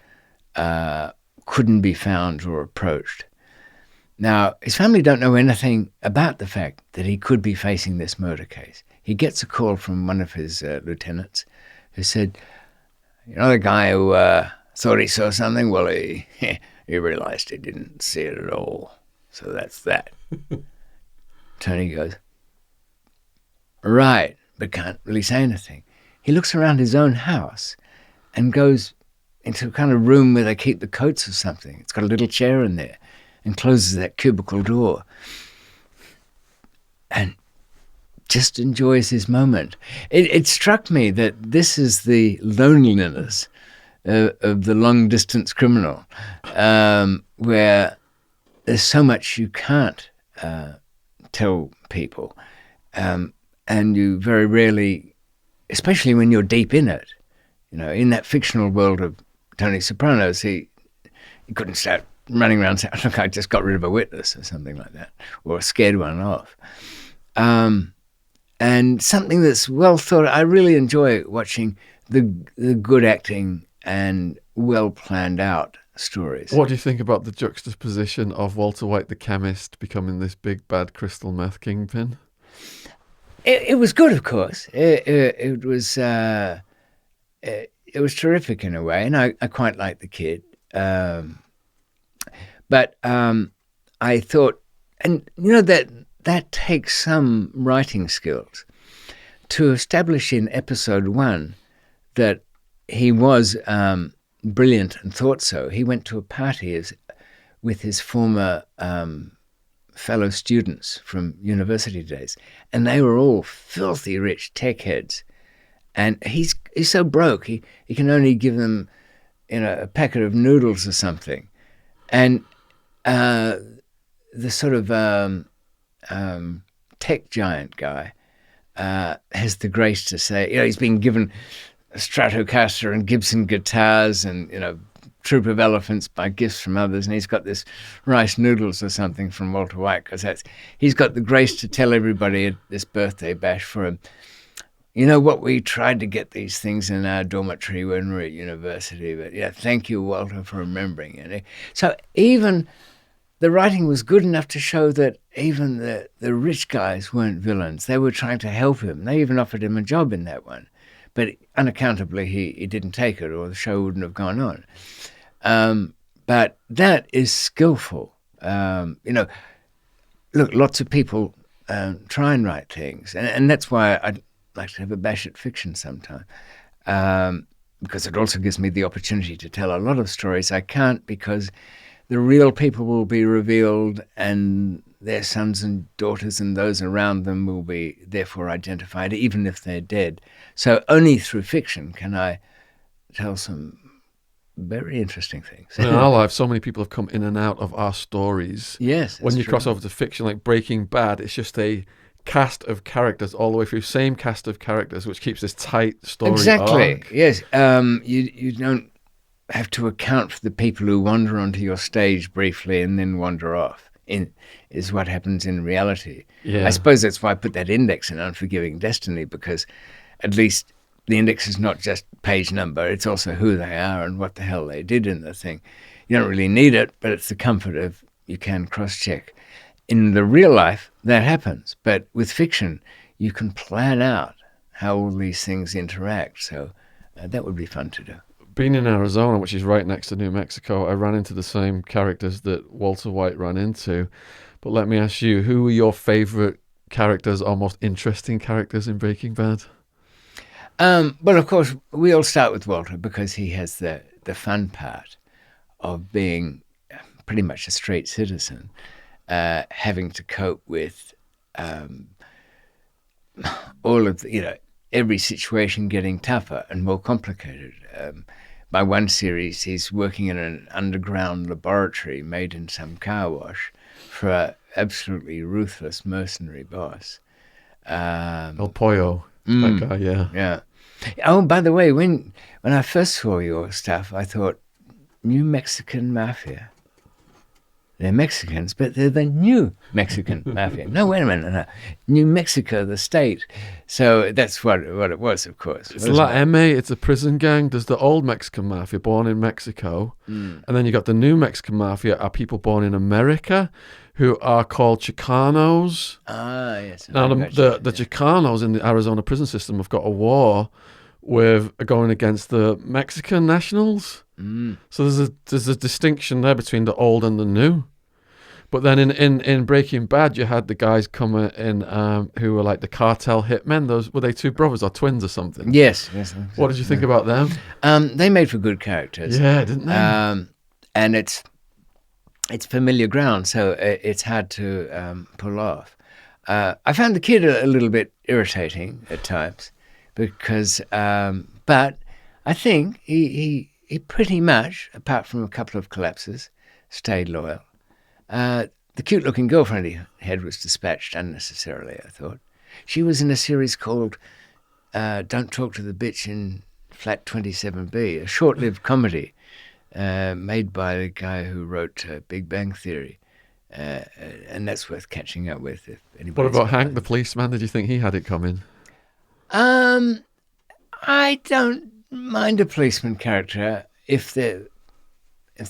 couldn't be found or approached. Now, his family don't know anything about the fact that he could be facing this murder case. He gets a call from one of his lieutenants who said, the guy who thought he saw something? Well, he realized he didn't see it at all. So that's that. Tony goes, right, but can't really say anything. He looks around his own house and goes into a kind of room where they keep the coats or something. It's got a little chair in there and closes that cubicle door and just enjoys his moment. It struck me that this is the loneliness of the long-distance criminal, where there's so much you can't tell people, and you very rarely, especially when you're deep in it, in that fictional world of Tony Soprano's, he couldn't start running around saying, look, I just got rid of a witness or something like that, or scared one off. And something that's well thought. I really enjoy watching the good acting and well planned out stories. What do you think about the juxtaposition of Walter White, the chemist, becoming this big bad crystal meth kingpin? It was good, of course. It was terrific in a way, and I quite liked the kid. But I thought, and that takes some writing skills to establish in episode 1 that he was brilliant and thought so. He went to a party with his former fellow students from university days, and they were all filthy rich tech heads. And he's so broke, he can only give them a packet of noodles or something. And the sort of tech giant guy has the grace to say, he's been given a Stratocaster and Gibson guitars and, troop of elephants by gifts from others, and he's got this rice noodles or something from Walter White, because he's got the grace to tell everybody at this birthday bash for him, what, we tried to get these things in our dormitory when we were at university, but thank you, Walter, for remembering. So even the writing was good enough to show that even the rich guys weren't villains. They were trying to help him. They even offered him a job in that one. But unaccountably, he didn't take it, or the show wouldn't have gone on. But that is skillful. Look, lots of people try and write things. And that's why I'd like to have a bash at fiction sometime. Because it also gives me the opportunity to tell a lot of stories I can't, because the real people will be revealed and their sons and daughters and those around them will be therefore identified, even if they're dead. So only through fiction can I tell some very interesting things. In our life, so many people have come in and out of our stories. Yes. When you cross over to fiction, like Breaking Bad, it's just a cast of characters all the way through, same cast of characters, which keeps this tight story Exactly. arc. Yes. You don't have to account for the people who wander onto your stage briefly and then wander off. Is what happens in reality. Yeah. I suppose that's why I put that index in Unforgiving Destiny, because at least the index is not just page number, it's also who they are and what the hell they did in the thing. You don't really need it, but it's the comfort of you can cross-check. In the real life, that happens. But with fiction, you can plan out how all these things interact. So that would be fun to do. Being in Arizona, which is right next to New Mexico, I ran into the same characters that Walter White ran into. But let me ask you, who were your favorite characters or most interesting characters in Breaking Bad? Well, of course, we all start with Walter because he has the fun part of being pretty much a straight citizen, having to cope with all of every situation getting tougher and more complicated. By one series, he's working in an underground laboratory made in some car wash for an absolutely ruthless mercenary boss. El Pollo, that guy, yeah. Yeah. Oh, by the way, when I first saw your stuff, I thought, New Mexican Mafia. They're Mexicans, but they're the new Mexican Mafia. No, wait a minute. No. New Mexico, the state. So that's what it was, of course. It's La M. It's a prison gang. There's the old Mexican Mafia born in Mexico. And then you got the new Mexican Mafia are people born in America who are called Chicanos. Ah, yes. Now, the Chicanos in the Arizona prison system have got a war with going against the Mexican nationals. So there's a distinction there between the old and the new. But then in Breaking Bad, you had the guys come in who were like the cartel hitmen. Those were they two brothers or twins or something? Yes. What did you think about them? They made for good characters. Yeah, didn't they? And it's familiar ground, so it's hard to pull off. I found the kid a little bit irritating at times because, but I think he pretty much, apart from a couple of collapses, stayed loyal. The cute-looking girlfriend he had was dispatched unnecessarily, I thought. She was in a series called Don't Talk to the Bitch in Flat 27B, a short-lived comedy made by the guy who wrote Big Bang Theory. And that's worth catching up with. If What about Hank the policeman? Did you think he had it coming? I don't mind a policeman character if they're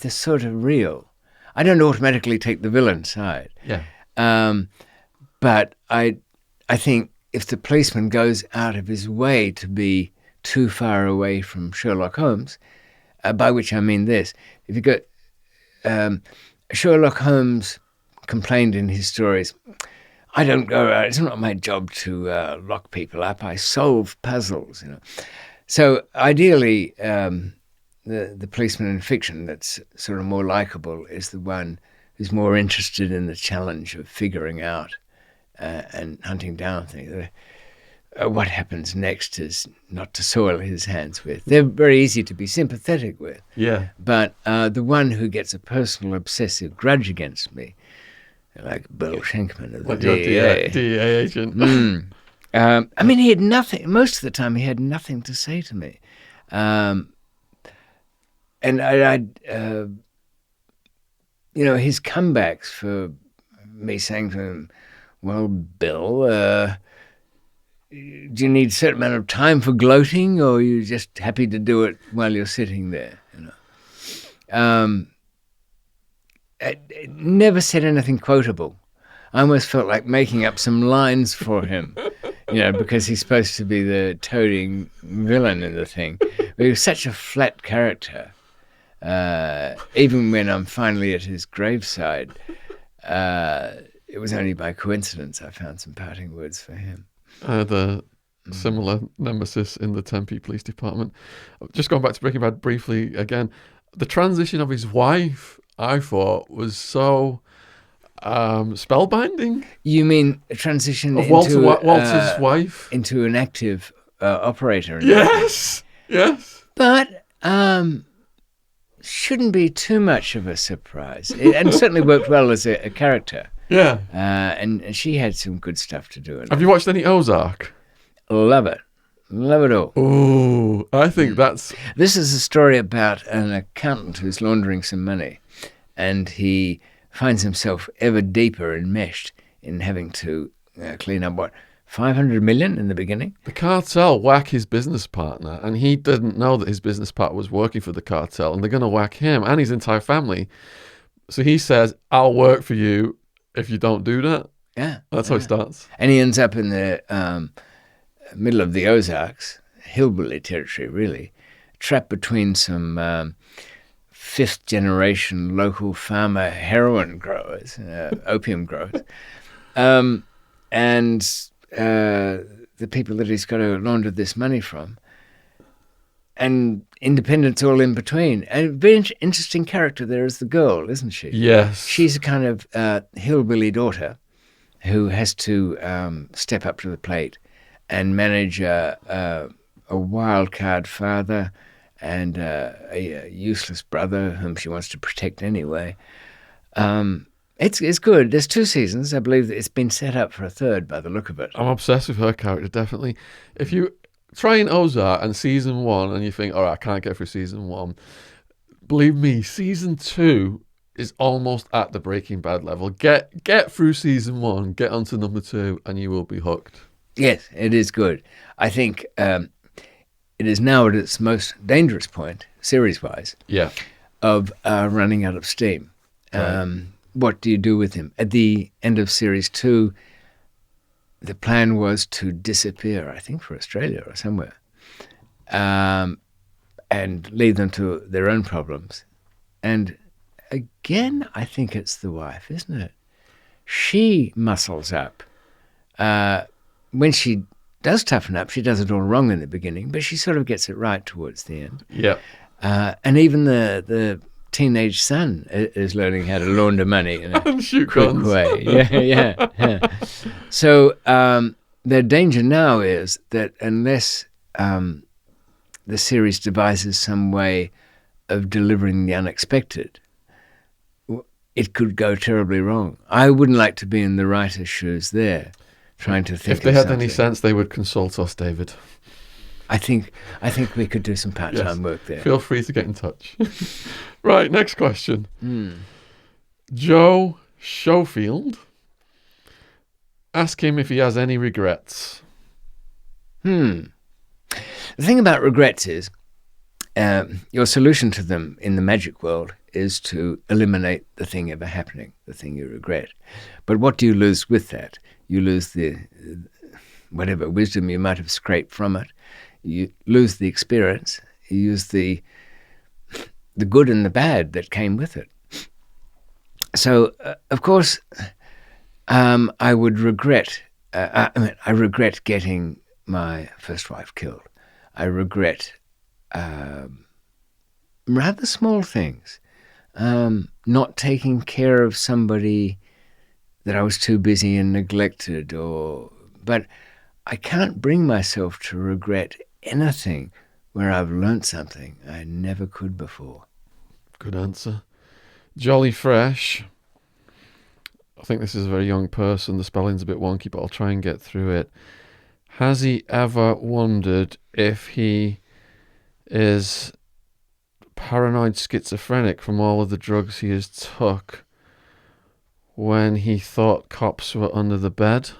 sort of real. I don't automatically take the villain side. Yeah. But I think if the policeman goes out of his way to be too far away from Sherlock Holmes, by which I mean this: if you go, Sherlock Holmes complained in his stories, "I don't go out. It's not my job to lock people up. I solve puzzles." So ideally, the policeman in fiction that's sort of more likable is the one who's more interested in the challenge of figuring out and hunting down things. What happens next is not to soil his hands with. They're very easy to be sympathetic with. Yeah. But the one who gets a personal obsessive grudge against me, like Bill Schenkman of the DEA. DEA agent. I mean, he had nothing. Most of the time, he had nothing to say to me. And his comebacks for me saying to him, "Well, Bill, do you need a certain amount of time for gloating, or are you just happy to do it while you're sitting there?" I never said anything quotable. I almost felt like making up some lines for him, because he's supposed to be the toading villain in the thing. But he was such a flat character. Even when I'm finally at his graveside, it was only by coincidence I found some parting words for him. The similar nemesis in the Tempe Police Department. Just going back to Breaking Bad briefly again, the transition of his wife, I thought, was so spellbinding. You mean a transition of into Walter's wife into an active operator? Yes. But shouldn't be too much of a surprise, and certainly worked well as a character. Yeah. And she had some good stuff to do. Have you watched any Ozark? Love it all. Oh, I think This is a story about an accountant who's laundering some money, and he finds himself ever deeper enmeshed in having to clean up 500 million in the beginning. The cartel whack his business partner, and he didn't know that his business partner was working for the cartel, and they're going to whack him and his entire family. So he says, "I'll work for you if you don't do that." Yeah. That's how it starts. And he ends up in the middle of the Ozarks, hillbilly territory, really, trapped between some fifth-generation local farmer heroin growers, opium growers, and the people that he's got to launder this money from, and independents all in between. And a very interesting character there is the girl, isn't she? Yes. She's a kind of hillbilly daughter who has to step up to the plate and manage a wild card father and a useless brother whom she wants to protect anyway. It's good. There's 2 seasons. I believe that it's been set up for a third by the look of it. I'm obsessed with her character, definitely. If you try in Ozark and season 1 and you think, all right, I can't get through season 1, believe me, season 2 is almost at the Breaking Bad level. Get through season 1, get onto number 2, and you will be hooked. Yes, it is good. I think it is now at its most dangerous point, series-wise, of running out of steam. Right. What do you do with him? At the end of series 2, the plan was to disappear, I think, for Australia or somewhere, and leave them to their own problems. And again, I think it's the wife, isn't it? She muscles up. When she does toughen up, she does it all wrong in the beginning, but she sort of gets it right towards the end. Yeah. And even the teenage son is learning how to launder money in a And shoot quick guns. way. Yeah. So the danger now is that unless the series devises some way of delivering the unexpected, it could go terribly wrong. I wouldn't like to be in the writer's shoes there, trying to think. If they of had something. any sense, they would consult us, David. I think we could do some part-time work there. Feel free to get in touch. Right, next question. Joe Schofield. Ask him if he has any regrets. The thing about regrets is your solution to them in the magic world is to eliminate the thing ever happening, the thing you regret. But what do you lose with that? You lose the whatever wisdom you might have scraped from it. You lose the experience. You lose the good and the bad that came with it. So, of course, I would regret. I regret getting my first wife killed. I regret rather small things. Not taking care of somebody that I was too busy and neglected, but I can't bring myself to regret anything where I've learnt something I never could before. Good answer. Jolly Fresh. I think this is a very young person. The spelling's a bit wonky, but I'll try and get through it. Has he ever wondered if he is paranoid schizophrenic from all of the drugs he has took when he thought cops were under the bed?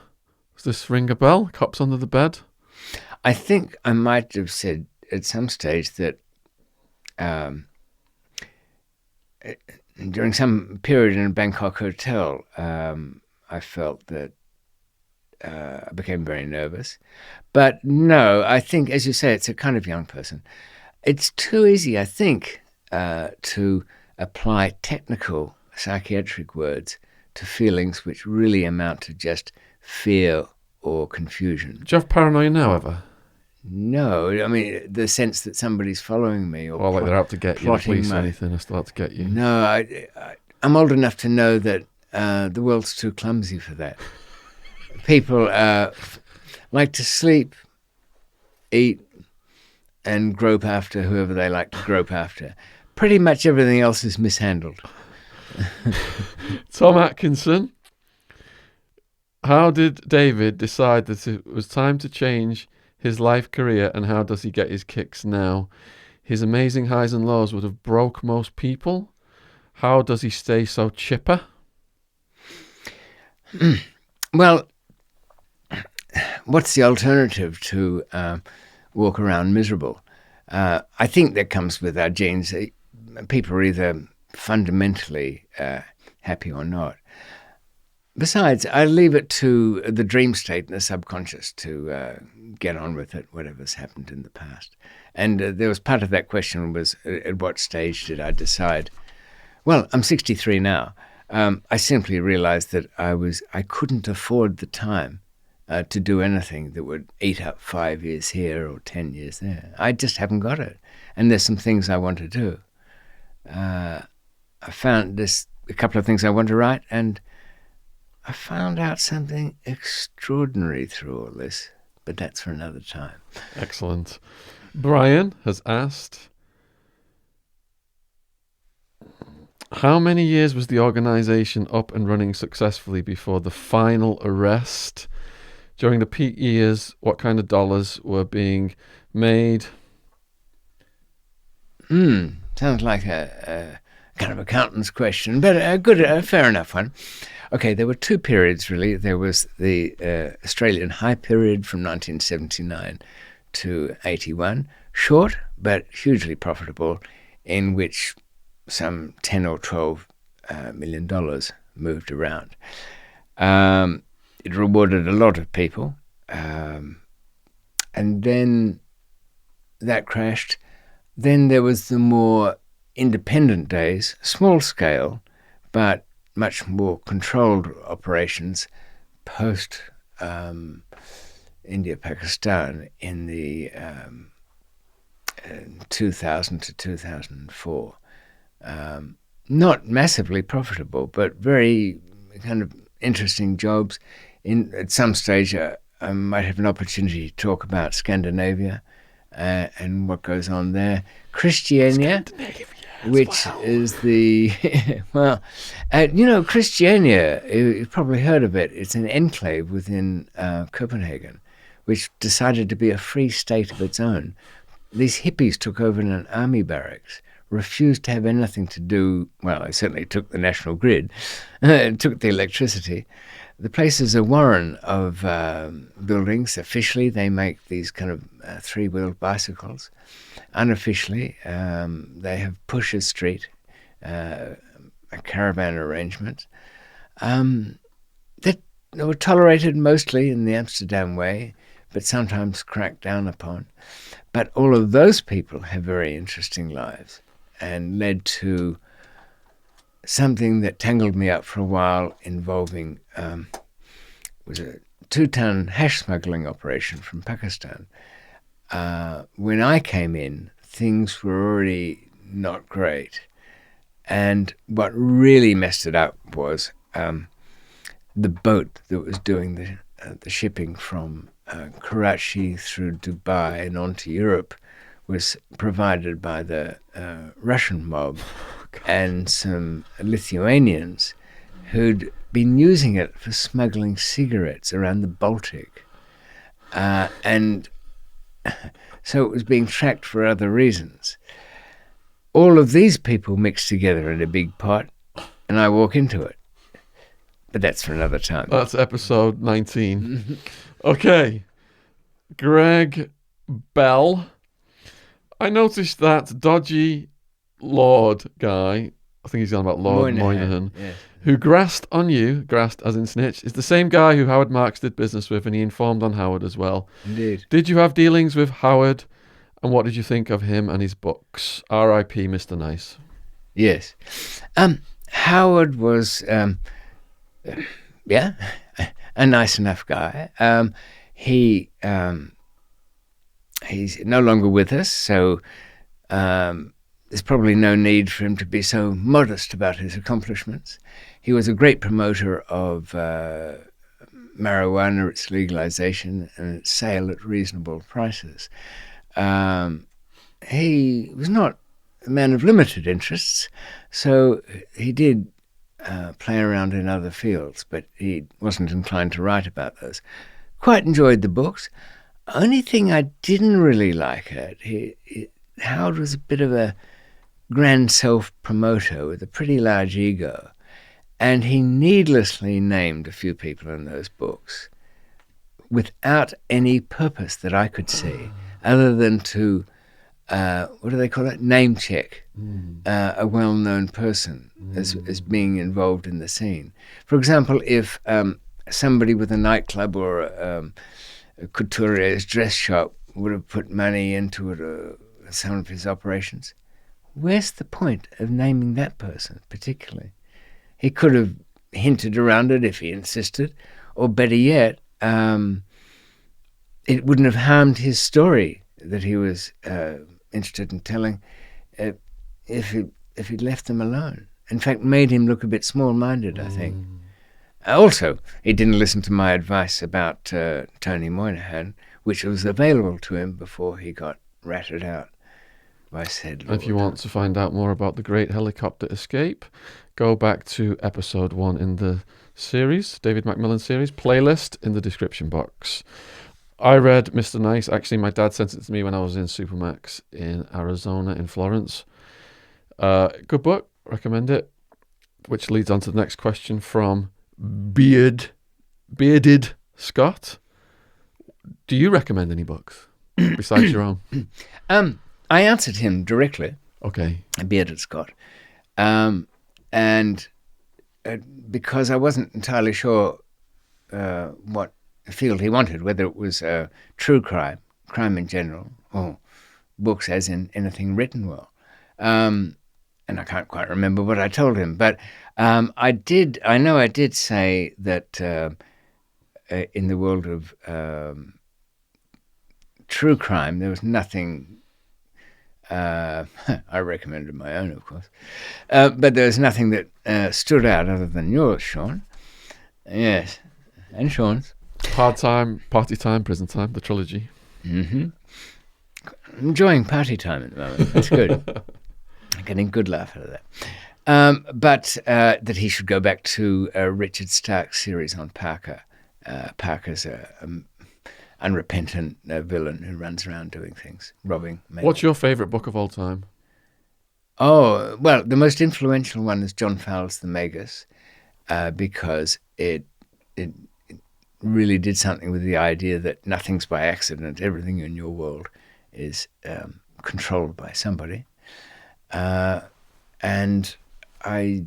Does this ring a bell? Cops under the bed? I think I might have said at some stage that during some period in a Bangkok hotel, I felt that I became very nervous. But no, I think, as you say, it's a kind of young person. It's too easy, I think, to apply technical psychiatric words to feelings which really amount to just fear or confusion. Do you have paranoia now, ever? No, I mean, the sense that somebody's following me or Like they're out to get you, the plotting police or anything are still out to get you. No, I'm old enough to know that the world's too clumsy for that. People like to sleep, eat, and grope after whoever they like to grope after. Pretty much everything else is mishandled. Tom Atkinson. How did David decide that it was time to change his life career, and how does he get his kicks now? His amazing highs and lows would have broke most people. How does he stay so chipper? Well, what's the alternative to walk around miserable? I think that comes with our genes. People are either fundamentally happy or not. Besides, I leave it to the dream state and the subconscious to get on with it, whatever's happened in the past. And there was part of that question was, at what stage did I decide? Well, I'm 63 now. I simply realized that I couldn't afford the time to do anything that would eat up 5 years here or 10 years there. I just haven't got it. And there's some things I want to do. I found a couple of things I want to write, and I found out something extraordinary through all this, but that's for another time. Excellent. Brian has asked, how many years was the organisation up and running successfully before the final arrest? During the peak years, what kind of dollars were being made? Sounds like a kind of accountant's question, but a good, fair enough one. Okay, there were two periods, really. There was the Australian high period from 1979 to 81, short but hugely profitable, in which some $10 or $12 million moved around. It rewarded a lot of people, and then that crashed. Then there was the more independent days, small scale, but much more controlled operations post India, Pakistan in the 2000 to 2004. Not massively profitable, but very kind of interesting jobs. At some stage, I might have an opportunity to talk about Scandinavia and what goes on there. Christiania, which is the Christiania. You've probably heard of it. It's an enclave within Copenhagen, which decided to be a free state of its own. These hippies took over in an army barracks, refused to have anything to do. Well, they certainly took the national grid, took the electricity. The place is a warren of buildings. Officially, they make these kind of three-wheeled bicycles. Unofficially, they have Pusher Street, a caravan arrangement. That they were tolerated mostly in the Amsterdam way, but sometimes cracked down upon. But all of those people have very interesting lives and led to something that tangled me up for a while involving was a 2-ton hash smuggling operation from Pakistan. When I came in, things were already not great. And what really messed it up was the boat that was doing the shipping from Karachi through Dubai and on to Europe was provided by the Russian mob and some Lithuanians who'd been using it for smuggling cigarettes around the Baltic. And so it was being tracked for other reasons. All of these people mixed together in a big pot, and I walk into it. But that's for another time. That's episode 19. Okay. Greg Bell. I noticed that dodgy Lord guy, I think he's on about Lord Moynihan, yes. who grassed on you, grassed as in snitch, is the same guy who Howard Marks did business with, and he informed on Howard as well. Indeed. Did you have dealings with Howard, and what did you think of him and his books? R.I.P. Mr. Nice. Yes. Howard was, a nice enough guy. He's no longer with us, so there's probably no need for him to be so modest about his accomplishments. He was a great promoter of marijuana, its legalization, and its sale at reasonable prices. He was not a man of limited interests, so he did play around in other fields, but he wasn't inclined to write about those. Quite enjoyed the books. Only thing I didn't really like Howard was a bit of a grand self-promoter with a pretty large ego, and he needlessly named a few people in those books without any purpose that I could see, other than to, what do they call it? Name check a well-known person as being involved in the scene. For example, if somebody with a nightclub or a couture's dress shop would have put money into it, some of his operations, where's the point of naming that person particularly? He could have hinted around it if he insisted, or better yet, it wouldn't have harmed his story that he was interested in telling if he'd left them alone. In fact, made him look a bit small-minded, I think. Also, he didn't listen to my advice about Tony Moynihan, which was available to him before he got ratted out by said Lord. If you want to find out more about the Great Helicopter Escape, go back to episode 1 in the series, David McMillan series, playlist in the description box. I read Mr. Nice. Actually, my dad sent it to me when I was in Supermax in Arizona, in Florence. Good book. Recommend it. Which leads on to the next question from Bearded Scott. Do you recommend any books besides your own? I answered him directly. Okay. Bearded Scott. And because I wasn't entirely sure what field he wanted, whether it was true crime in general, or books as in anything written well. and I can't quite remember what I told him, but I know I did say that in the world of true crime, there was nothing. I recommended my own, of course, but there was nothing that stood out other than yours, Shaun. Yes, and Shaun's. Hard Time, Party Time, Prison Time, the trilogy. Mm-hmm. Enjoying party time at the moment. That's good. Getting good laugh out of that. But that he should go back to Richard Stark's series on Parker. Parker's an unrepentant villain who runs around doing things, robbing. Maybe. What's your favourite book of all time? Oh, well, the most influential one is John Fowles' The Magus, because it really did something with the idea that nothing's by accident. Everything in your world is controlled by somebody. And I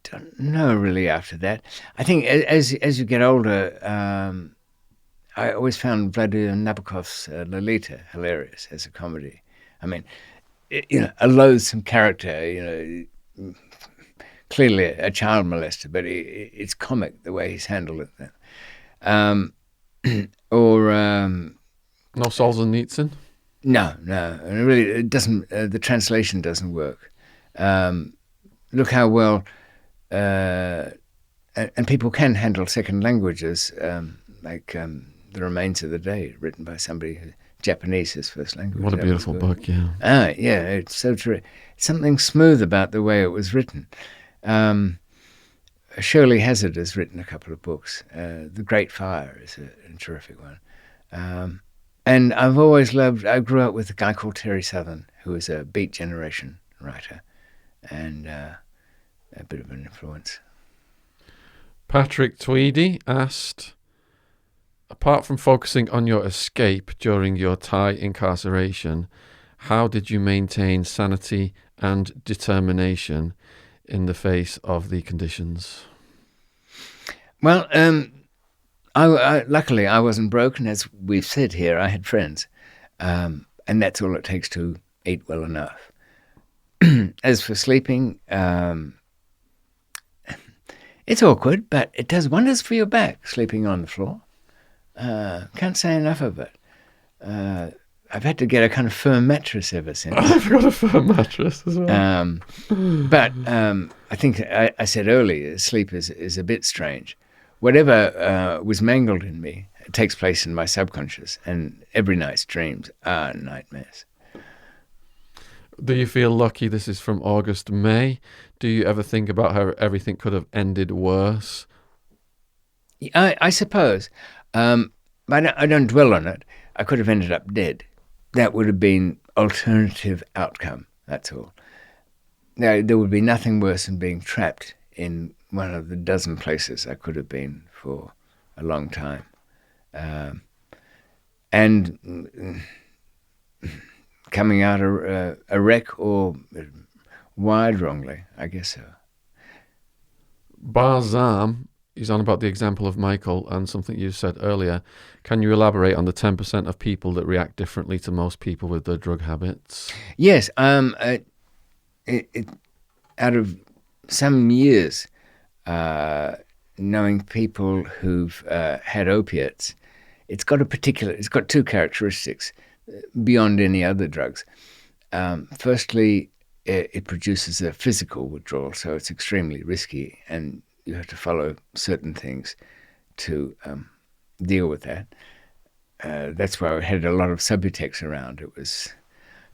don't know really after that. I think as you get older, I always found Vladimir Nabokov's Lolita hilarious as a comedy. I mean, a loathsome character, clearly a child molester, but it's comic the way he's handled it. No Solzhenitsyn? No, and really, it doesn't. The translation doesn't work. Look how well, and people can handle second languages, like The Remains of the Day, written by somebody who Japanese his first language. What a beautiful book, yeah. Yeah, it's so true. Something smooth about the way it was written. Shirley Hazard has written a couple of books. The Great Fire is a terrific one. And I've always I grew up with a guy called Terry Southern, who was a Beat Generation writer and a bit of an influence. Patrick Tweedy asked, apart from focusing on your escape during your Thai incarceration, how did you maintain sanity and determination in the face of the conditions? Well, luckily I wasn't broken. As we've said here, I had friends. And that's all it takes to eat well enough. As for sleeping, it's awkward, but it does wonders for your back, sleeping on the floor. Can't say enough of it. I've had to get a kind of firm mattress ever since. I've got a firm mattress as well. But I think I said earlier, sleep is a bit strange. Whatever was mangled in me takes place in my subconscious, and every night's dreams are nightmares. Do you feel lucky? This is from August May. Do you ever think about how everything could have ended worse? I suppose. But I don't dwell on it. I could have ended up dead. That would have been alternative outcome, that's all. There would be nothing worse than being trapped in one of the dozen places I could have been for a long time. And coming out a wreck or wired wrongly, I guess so. Barzam is on about the example of Michael and something you said earlier. Can you elaborate on the 10% of people that react differently to most people with their drug habits? Yes. Out of some years, knowing people who've had opiates, it's got two characteristics beyond any other drugs. Firstly, it produces a physical withdrawal, so it's extremely risky, and you have to follow certain things to deal with that. That's why we had a lot of Subutex around. It was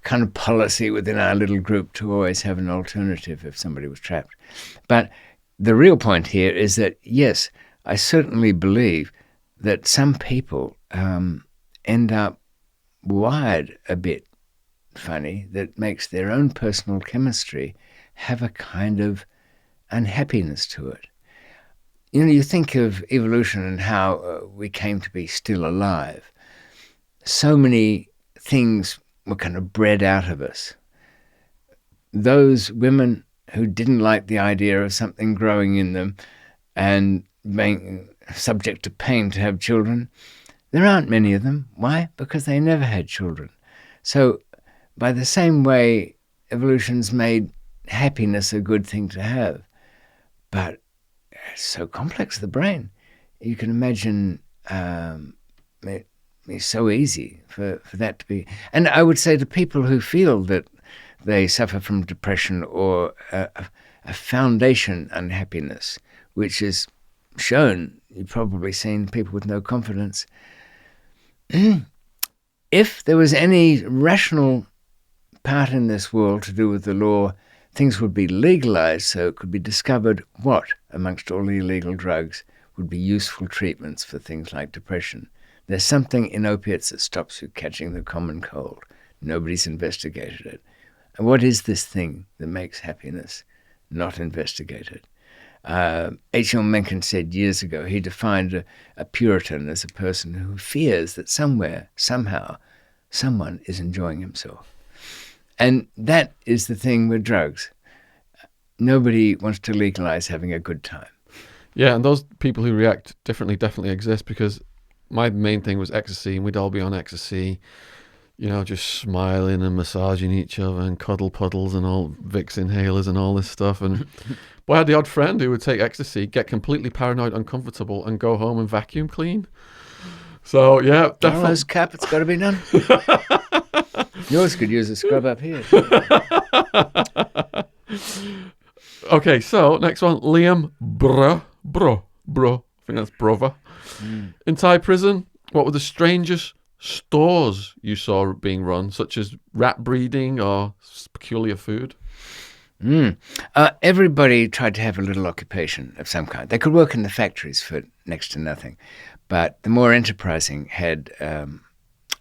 kind of policy within our little group to always have an alternative if somebody was trapped. But the real point here is that, yes, I certainly believe that some people end up wired a bit funny that makes their own personal chemistry have a kind of unhappiness to it. You think of evolution and how we came to be still alive. So many things were kind of bred out of us. Those women who didn't like the idea of something growing in them and being subject to pain to have children, there aren't many of them. Why? Because they never had children. So by the same way evolution's made happiness a good thing to have. But it's so complex, the brain. You can imagine it's so easy for that to be. And I would say to people who feel that they suffer from depression or a foundation unhappiness, which is shown, you've probably seen people with no confidence. If there was any rational part in this world to do with the law, things would be legalized so it could be discovered what, amongst all the illegal drugs, would be useful treatments for things like depression. There's something in opiates that stops you catching the common cold. Nobody's investigated it. And what is this thing that makes happiness not investigated? H.L. Mencken said years ago he defined a Puritan as a person who fears that somewhere, somehow, someone is enjoying himself. And that is the thing with drugs. Nobody wants to legalize having a good time. Yeah, and those people who react differently definitely exist, because my main thing was ecstasy, and we'd all be on ecstasy, just smiling and massaging each other and cuddle puddles and all Vicks inhalers and all this stuff. And but I had the odd friend who would take ecstasy, get completely paranoid, uncomfortable, and go home and vacuum clean. So, yeah, definitely. Those cap, it's got to be done. Yours could use a scrub up here. Okay, so next one, Liam Bro. I think that's brother. In Thai prison, what were the strangest stores you saw being run, such as rat breeding or peculiar food? Everybody tried to have a little occupation of some kind. They could work in the factories for next to nothing, but the more enterprising had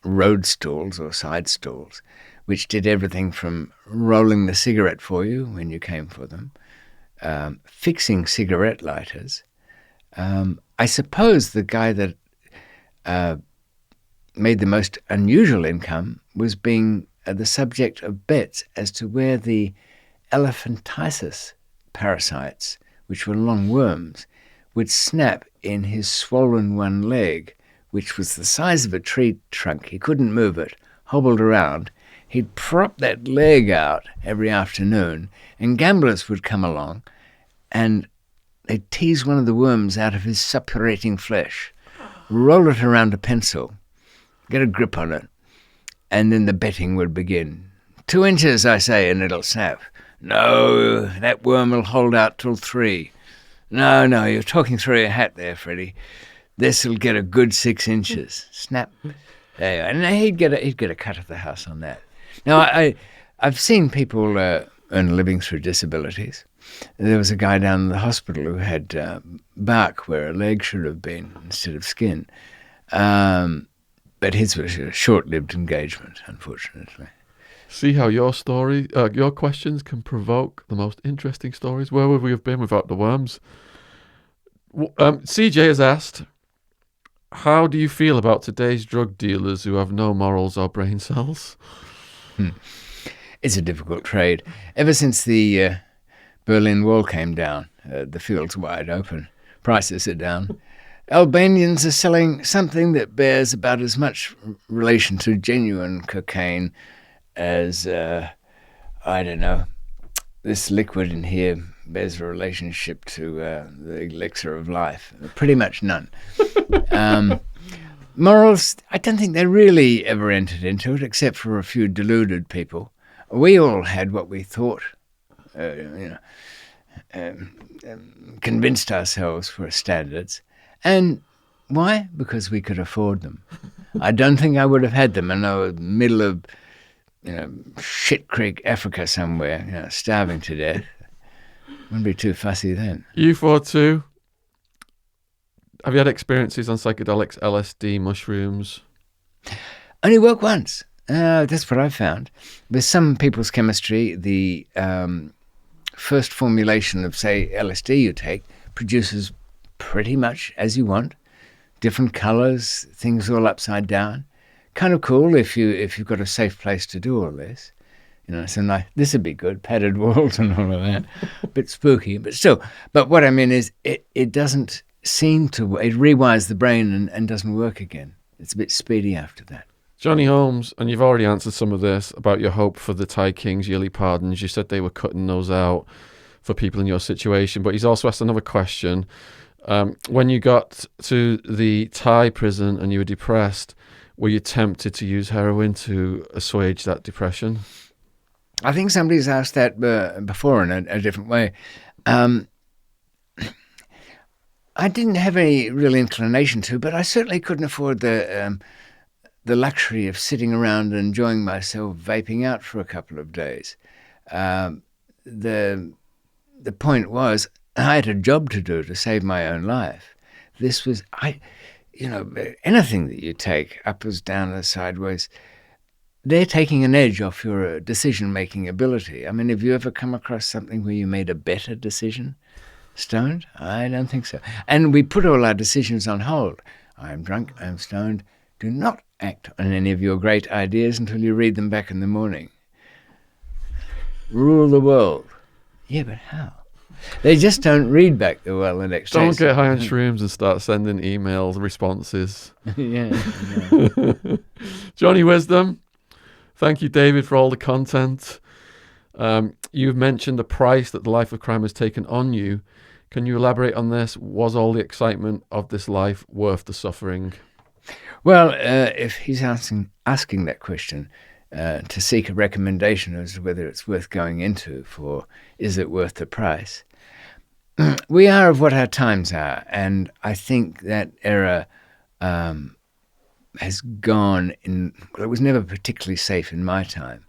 road stalls or side stalls, which did everything from rolling the cigarette for you when you came for them, fixing cigarette lighters. I suppose the guy that made the most unusual income was being the subject of bets as to where the elephantiasis parasites, which were long worms, would snap in his swollen one leg, which was the size of a tree trunk. He couldn't move it, hobbled around. He'd prop that leg out every afternoon, and gamblers would come along and they'd tease one of the worms out of his suppurating flesh, roll it around a pencil, get a grip on it, and then the betting would begin. 2 inches, I say, and it'll snap. No, that worm will hold out till 3. No, you're talking through your hat there, Freddie. This'll get a good 6 inches. Snap. There you go. And he'd get a cut of the house on that. Now, I've seen people earn a living through disabilities. There was a guy down in the hospital who had bark where a leg should have been instead of skin. But his was a short-lived engagement, unfortunately. See how your questions can provoke the most interesting stories. Where would we have been without the worms? CJ has asked, how do you feel about today's drug dealers who have no morals or brain cells? It's a difficult trade. Ever since the Berlin Wall came down, the field's wide open. Prices are down. Albanians are selling something that bears about as much relation to genuine cocaine as, this liquid in here bears a relationship to the elixir of life. Pretty much none. Morals, I don't think they really ever entered into it, except for a few deluded people. We all had what we thought, convinced ourselves were standards. And why? Because we could afford them. I don't think I would have had them in the middle of, Shit Creek, Africa somewhere, starving to death. Wouldn't be too fussy then. You thought too? Have you had experiences on psychedelics, LSD, mushrooms? Only work once. That's what I found. With some people's chemistry, the first formulation of, say, LSD you take produces pretty much as you want. Different colors, things all upside down. Kind of cool if you've got a safe place to do all this. So like, this would be good, padded walls and all of that. A bit spooky, but still. But what I mean is it doesn't seem to, it rewires the brain and doesn't work again. It's a bit speedy after that. Johnny Holmes, and you've already answered some of this about your hope for the Thai King's yearly pardons. You said they were cutting those out for people in your situation, but he's also asked another question. When you got to the Thai prison and you were depressed, were you tempted to use heroin to assuage that depression? I think somebody's asked that before in a different way. I didn't have any real inclination to, but I certainly couldn't afford the luxury of sitting around and enjoying myself vaping out for a couple of days. The point was, I had a job to do to save my own life. This was, anything that you take, uppers, downers, sideways, they're taking an edge off your decision-making ability. I mean, have you ever come across something where you made a better decision stoned? I don't think so. And we put all our decisions on hold. I'm drunk, I'm stoned. Do not act on any of your great ideas until you read them back in the morning. Rule the world. Yeah, but how? They just don't read back well the next day. Don't get high on shrooms and start sending emails, responses. Yeah. Johnny Wisdom, thank you, David, for all the content. You've mentioned the price that the life of crime has taken on you. Can you elaborate on this? Was all the excitement of this life worth the suffering? Well, if he's asking that question to seek a recommendation as to whether it's worth going into for, is it worth the price? We are of what our times are, and I think that era has gone in. Well, it was never particularly safe in my time,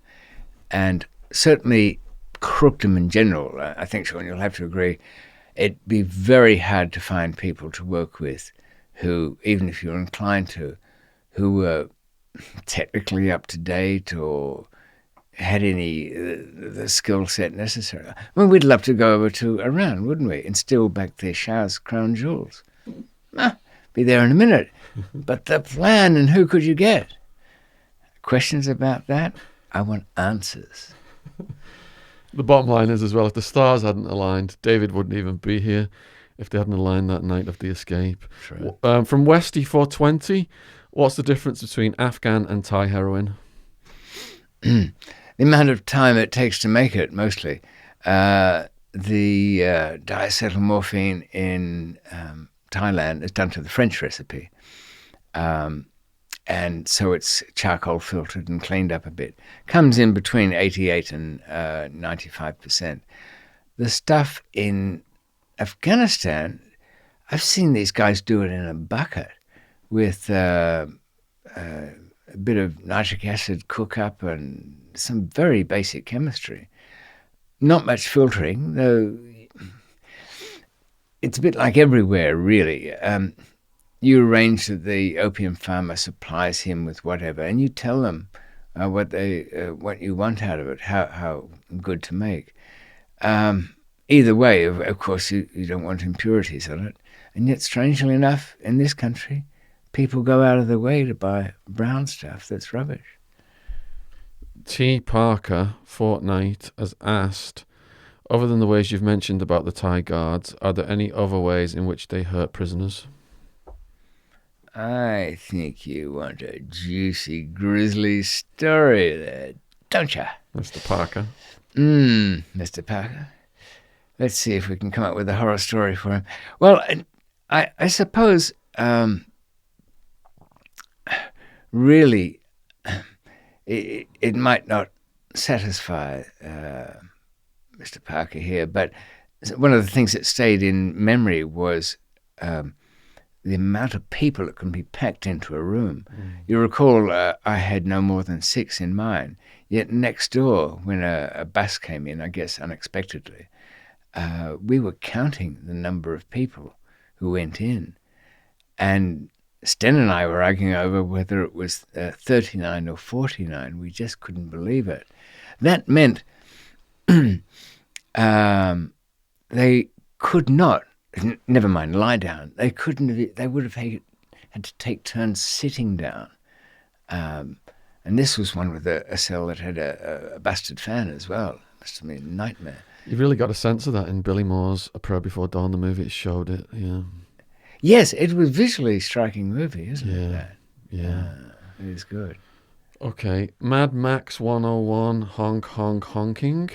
and certainly crookdom in general. I think, Shaun, you'll have to agree. It'd be very hard to find people to work with who, even if you're inclined to, who were technically up to date or had any the skill set necessary. I mean, we'd love to go over to Iran, wouldn't we, and steal back their Shah's crown jewels. Be there in a minute. But the plan, and who could you get? Questions about that? I want answers. The bottom line is, as well, if the stars hadn't aligned, David wouldn't even be here if they hadn't aligned that night of the escape. True. From Westy 420, what's the difference between Afghan and Thai heroin? The amount of time it takes to make it, mostly. The diacetylmorphine in Thailand is done to the French recipe. And so it's charcoal filtered and cleaned up a bit. Comes in between 88 and 95%. The stuff in Afghanistan, I've seen these guys do it in a bucket with a bit of nitric acid cook-up and some very basic chemistry. Not much filtering, though it's a bit like everywhere, really. You arrange that the opium farmer supplies him with whatever, and you tell them what you want out of it, how good to make. Either way, of course, you don't want impurities on it. And yet, strangely enough, in this country, people go out of their way to buy brown stuff that's rubbish. T. Parker, Fortnite, has asked, other than the ways you've mentioned about the Thai guards, are there any other ways in which they hurt prisoners? I think you want a juicy, grisly story there, don't you? Mr. Parker. Mr. Parker. Let's see if we can come up with a horror story for him. Well, I suppose really it might not satisfy Mr. Parker here, but one of the things that stayed in memory was the amount of people that can be packed into a room. You recall I had no more than 6 in mine, yet next door, when a bus came in, I guess unexpectedly, we were counting the number of people who went in. And Sten and I were arguing over whether it was 39 or 49. We just couldn't believe it. That meant they could not, never mind lie down, they would have had to take turns sitting down. And this was one with a cell that had a busted fan as well. Must have been a nightmare. You really got a sense of that in Billy Moore's A Prayer Before Dawn, the movie. It showed it, yeah. Yes, it was a visually striking movie, isn't it? Yeah. It is good. Okay. Mad Max 101, honk, honk, honking.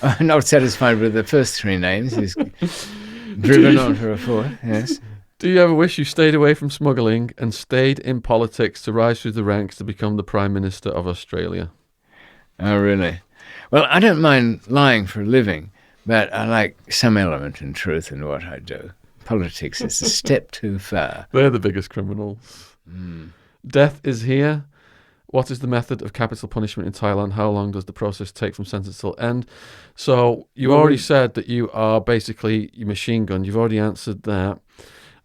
I'm not satisfied with the first three names. He's driven on for a fourth, yes. Do you ever wish you stayed away from smuggling and stayed in politics to rise through the ranks to become the Prime Minister of Australia? Oh, really? Well, I don't mind lying for a living, but I like some element in truth in what I do. Politics is a step too far. They're the biggest criminals. Death is here. What is the method of capital punishment in Thailand? How long does the process take from sentence till end? So you already said that you are basically machine gunned. You've already answered that.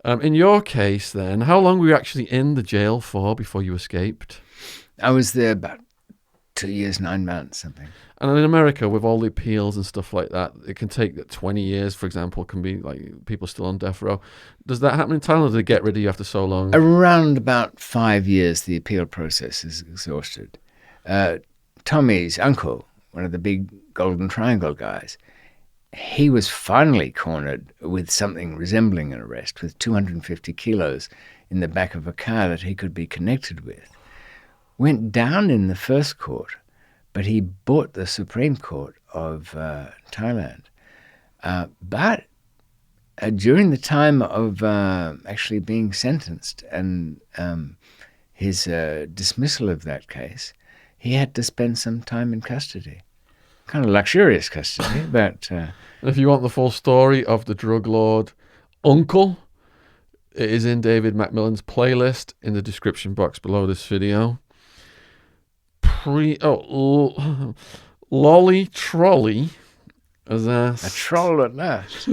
In your case, then, how long were you actually in the jail for before you escaped? I was there about 2 years, 9 months, something. And in America, with all the appeals and stuff like that, it can take 20 years, for example, can be like people still on death row. Does that happen in Thailand, or do they get rid of you after so long? Around about 5 years, the appeal process is exhausted. Tommy's uncle, one of the big Golden Triangle guys, he was finally cornered with something resembling an arrest, with 250 kilos in the back of a car that he could be connected with. Went down in the first court, but he bought the Supreme Court of Thailand. But during the time of actually being sentenced and his dismissal of that case, he had to spend some time in custody. Kind of luxurious custody, but... And if you want the full story of the drug lord uncle, it is in David McMillan's playlist in the description box below this video. Lolly Trolley has asked... A troll at last.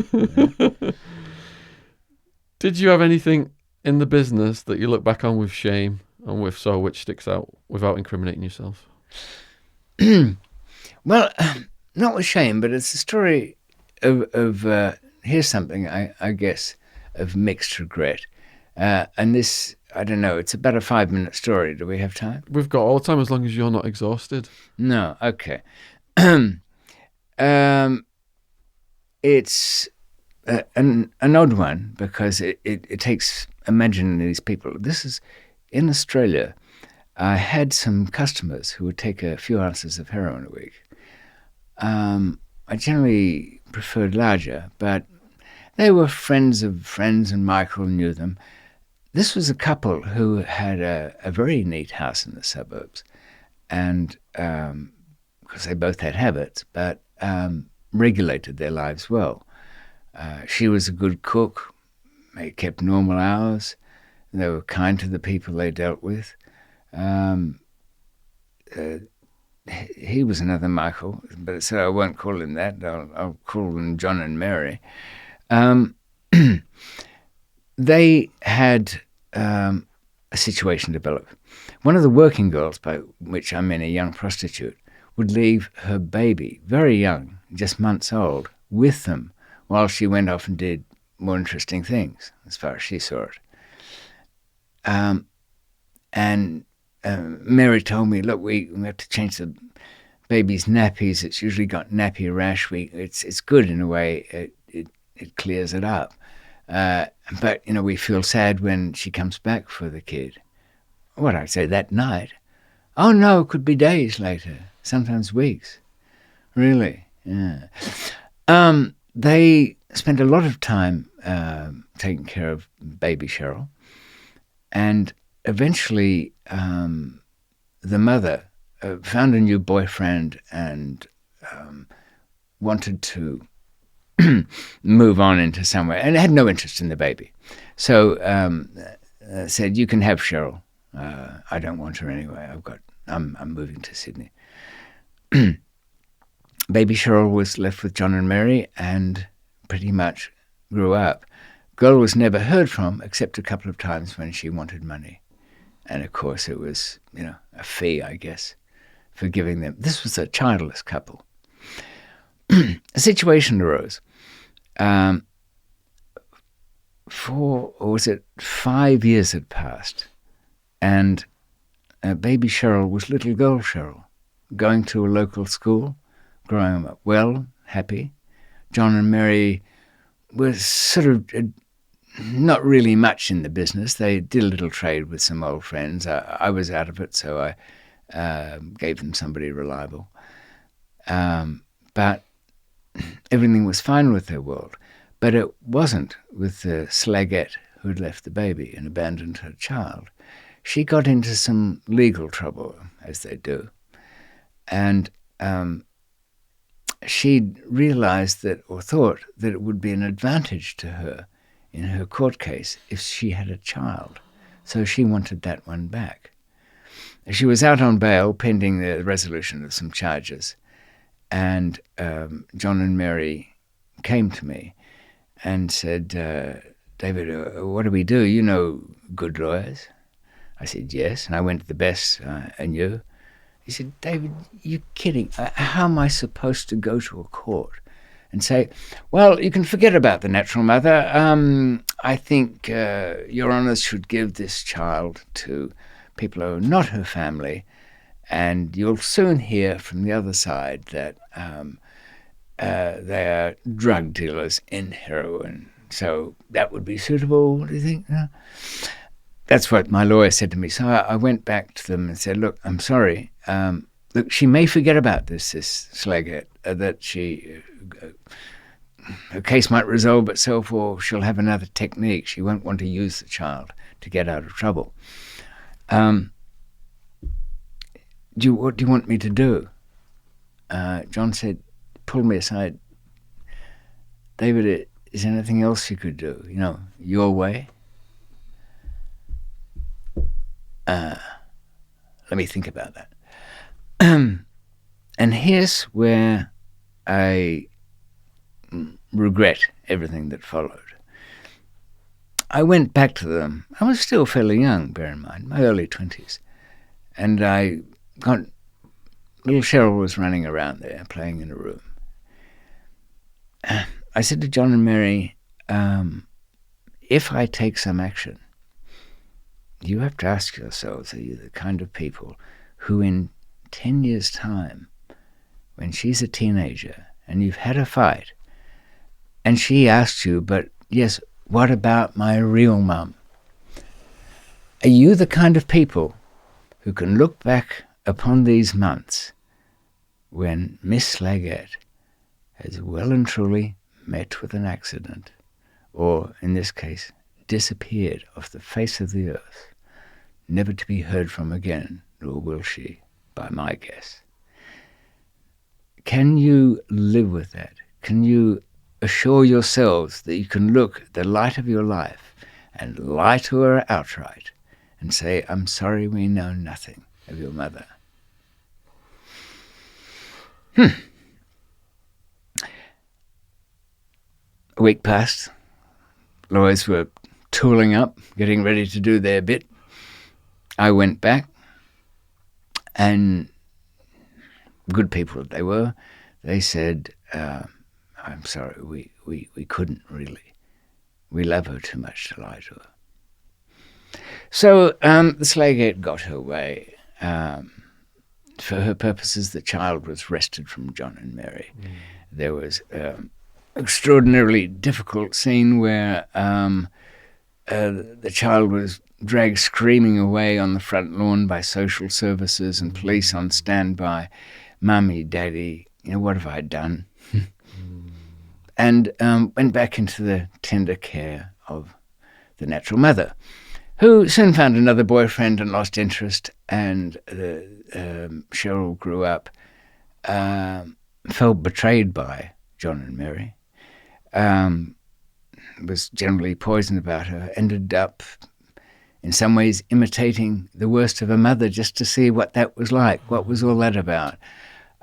Did you have anything in the business that you look back on with shame, and with so which sticks out without incriminating yourself? Well, not with shame, but it's a story of here's something, I guess, of mixed regret. And this, I don't know, it's about a 5-minute story. Do we have time? We've got all the time, as long as you're not exhausted. No, okay. It's an odd one because it takes imagining these people. This is in Australia. I had some customers who would take a few ounces of heroin a week. I generally preferred larger, but they were friends of friends, and Michael knew them. This was a couple who had a very neat house in the suburbs, and because they both had habits, but regulated their lives well. She was a good cook. They kept normal hours. They were kind to the people they dealt with. He was another Michael, but so I won't call him that. I'll call them John and Mary. They had a situation develop. One of the working girls, by which I mean a young prostitute, would leave her baby, very young, just months old, with them while she went off and did more interesting things, as far as she saw it. And Mary told me, look, we have to change the baby's nappies. It's usually got nappy rash. It's good in a way. It clears it up. But, we feel sad when she comes back for the kid. What I'd say that night. Oh, no, it could be days later, sometimes weeks. Really, yeah. They spent a lot of time taking care of baby Cheryl. And eventually, the mother found a new boyfriend and wanted to move on into somewhere, and had no interest in the baby. So said, "You can have Cheryl. I don't want her anyway. I'm moving to Sydney." Baby Cheryl was left with John and Mary, and pretty much grew up. Girl was never heard from, except a couple of times when she wanted money. And of course it was, a fee, I guess, for giving them. This was a childless couple. A situation arose. 5 years had passed, and baby Cheryl was little girl Cheryl, going to a local school, growing up well, happy. John and Mary were sort of not really much in the business. They did a little trade with some old friends. I was out of it, so I gave them somebody reliable. But everything was fine with their world. But it wasn't with the slagette who had left the baby and abandoned her child. She got into some legal trouble, as they do. And she'd realized that, or thought that it would be an advantage to her in her court case if she had a child. So she wanted that one back. She was out on bail pending the resolution of some charges. And John and Mary came to me and said, David, what do we do? You know good lawyers. I said, yes. And I went to the best I knew. He said, David, you're kidding. How am I supposed to go to a court and say, well, you can forget about the natural mother. I think Your Honours should give this child to people who are not her family, and you'll soon hear from the other side that they are drug dealers in heroin. So that would be suitable, do you think? That's what my lawyer said to me. So I went back to them and said, look, I'm sorry. Look, she may forget about this slagette, that her case might resolve itself, or she'll have another technique. She won't want to use the child to get out of trouble. What do you want me to do? John said, pulled me aside. David, is there anything else you could do? You know, your way? Let me think about that. And here's where I regret everything that followed. I went back to them. I was still fairly young, bear in mind, my early 20s. And little Cheryl was running around there, playing in a room. I said to John and Mary, if I take some action, you have to ask yourselves, are you the kind of people who in 10 years' time, when she's a teenager and you've had a fight, and she asks you, but yes, what about my real mum? Are you the kind of people who can look back upon these months when Miss Slagette has well and truly met with an accident, or in this case, disappeared off the face of the earth, never to be heard from again, nor will she, by my guess? Can you live with that? Can you assure yourselves that you can look at the light of your life and lie to her outright and say, I'm sorry, we know nothing of your mother? A week passed. Lawyers were tooling up, getting ready to do their bit. I went back, and good people they were. They said, I'm sorry, we couldn't really. We love her too much to lie to her. So the Slagette got her way. For her purposes, the child was wrested from John and Mary. There was extraordinarily difficult scene where the child was dragged screaming away on the front lawn by social services and police on standby. Mummy, Daddy, what have I done? And went back into the tender care of the natural mother, who soon found another boyfriend and lost interest, and Cheryl grew up, felt betrayed by John and Mary, was generally poisoned about her, ended up in some ways imitating the worst of her mother just to see what that was like, what was all that about.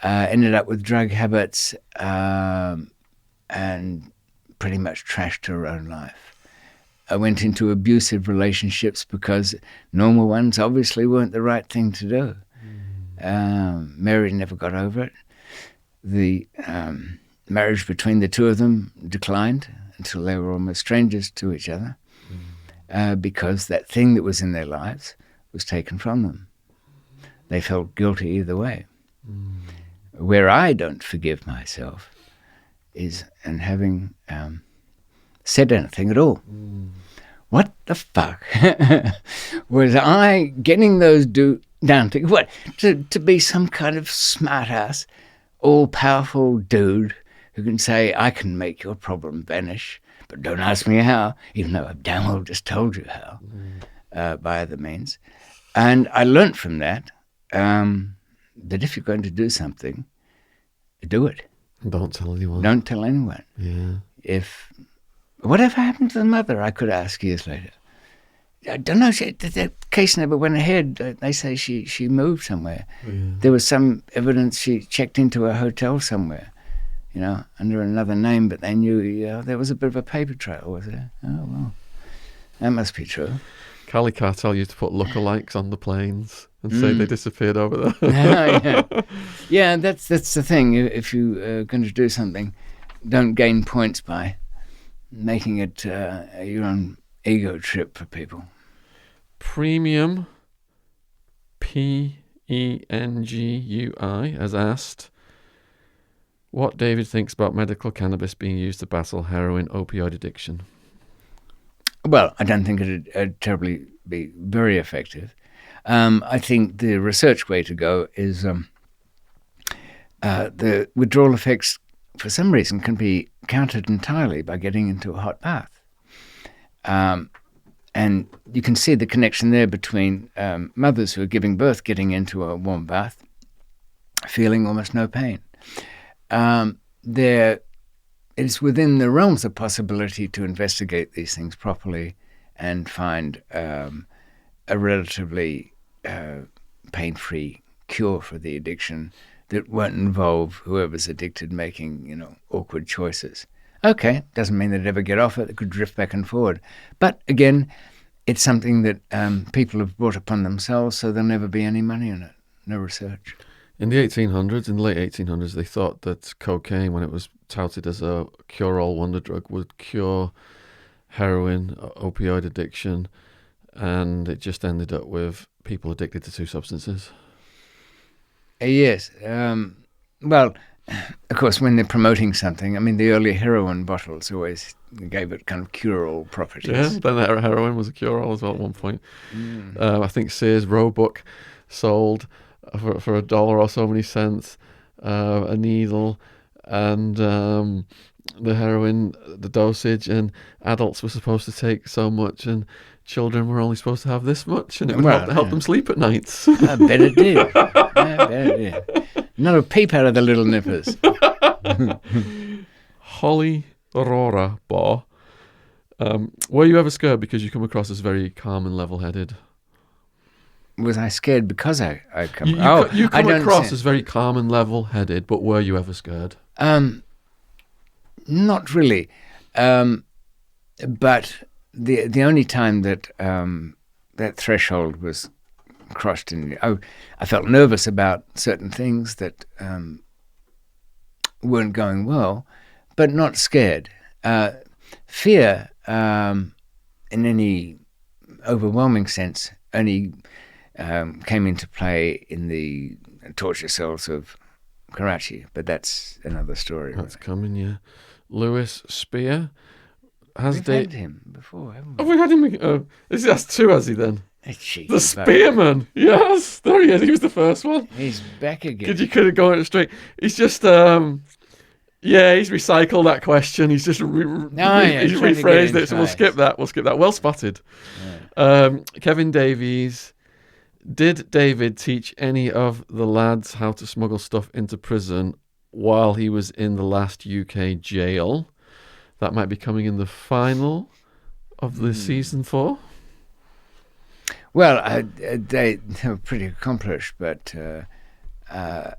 Ended up with drug habits and pretty much trashed her own life. I went into abusive relationships because normal ones obviously weren't the right thing to do. Mary never got over it. The marriage between the two of them declined until they were almost strangers to each other because that thing that was in their lives was taken from them. They felt guilty either way. Where I don't forgive myself is in having said anything at all. What the fuck was I getting those down to? What, to be some kind of smartass, all-powerful dude who can say, I can make your problem vanish, but don't ask me how, even though I've damn well just told you how, by other means. And I learnt from that that if you're going to do something, do it. Don't tell anyone. Don't tell anyone. Yeah. Whatever happened to the mother, I could ask years later. I don't know. The case never went ahead. They say she moved somewhere. Yeah. There was some evidence she checked into a hotel somewhere, under another name, but they knew there was a bit of a paper trail, was there? Oh, well, that must be true. Cali Cartel used to put lookalikes on the planes and say they disappeared over there. Yeah, that's the thing. If you're going to do something, don't gain points by making it your own ego trip for people. Premium PENGUI has asked what David thinks about medical cannabis being used to battle heroin opioid addiction. Well, I don't think it'd terribly be very effective. I think the research way to go is the withdrawal effects, for some reason, can be countered entirely by getting into a hot bath. And you can see the connection there between mothers who are giving birth getting into a warm bath, feeling almost no pain. It's within the realms of possibility to investigate these things properly and find a relatively pain-free cure for the addiction that won't involve whoever's addicted making, awkward choices. Okay, doesn't mean they'd ever get off it. It could drift back and forward. But again, it's something that people have brought upon themselves, so there'll never be any money in it. No research. In the late 1800s, they thought that cocaine, when it was touted as a cure-all wonder drug, would cure heroin, opioid addiction, and it just ended up with people addicted to two substances. Yes. Well, of course, when they're promoting something, the early heroin bottles always gave it kind of cure-all properties. Yeah, then heroin was a cure-all as well at one point. I think Sears Roebuck sold for $1 or so many cents a needle, and the heroin, the dosage, and adults were supposed to take so much, and children were only supposed to have this much, and it would help them sleep at nights. I bet it did. Not a peep out of the little nippers. Holly Aurora Bar. Were you ever scared because you come across as very calm and level-headed? Was I scared because I come? You come across as very calm and level-headed, but were you ever scared? Not really. But the only time that that threshold was crossed I felt nervous about certain things that weren't going well, but not scared. Fear, in any overwhelming sense, only came into play in the torture cells of Karachi, but that's another story. That's coming, yeah. Lewis Spear. We've had him before, haven't we? Have we had him? That's two, has he then? The Spearman. Yes, there he is. He was the first one. He's back again. You could have gone straight. He's just, he's recycled that question. He's just he's rephrased it. So we'll skip that. Well spotted. Yeah. Kevin Davies. Did David teach any of the lads how to smuggle stuff into prison while he was in the last UK jail? That might be coming in the final of the season 4. Well, they were pretty accomplished, but I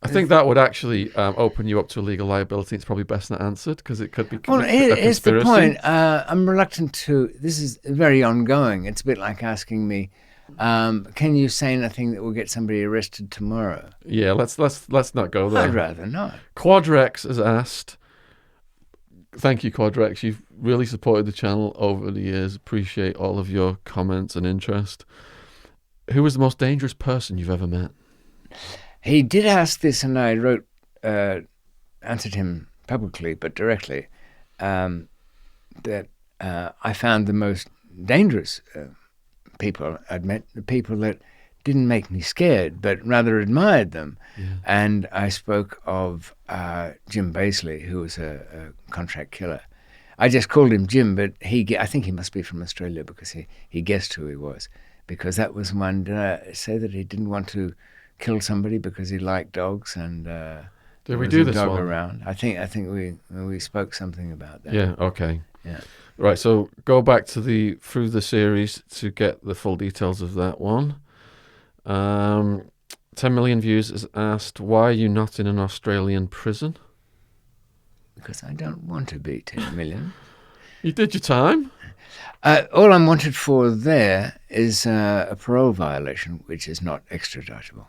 think that would actually open you up to legal liability. It's probably best not answered because it could be. Well, here's the point. I'm reluctant to. This is very ongoing. It's a bit like asking me, can you say anything that will get somebody arrested tomorrow? Yeah, let's not go there. I'd rather not. Quadrex has asked. Thank you, Quadrex. You've really supported the channel over the years. Appreciate all of your comments and interest. Who was the most dangerous person you've ever met? He did ask this, and I answered him publicly, but directly. that I found the most dangerous people I'd met, the people that didn't make me scared, but rather admired them. Yeah. And I spoke of Jim Baisley, who was a contract killer. I just called him Jim, but I think he must be from Australia because he guessed who he was. Because that was one, did I say that he didn't want to kill somebody because he liked dogs and did we do this dog one? around? I think we spoke something about that. Yeah, okay. Yeah. Right, so go back to through the series to get the full details of that one. 10 million views has asked, why are you not in an Australian prison? Because I don't want to be 10 million. You did your time. All I'm wanted for there is a parole violation, which is not extraditable.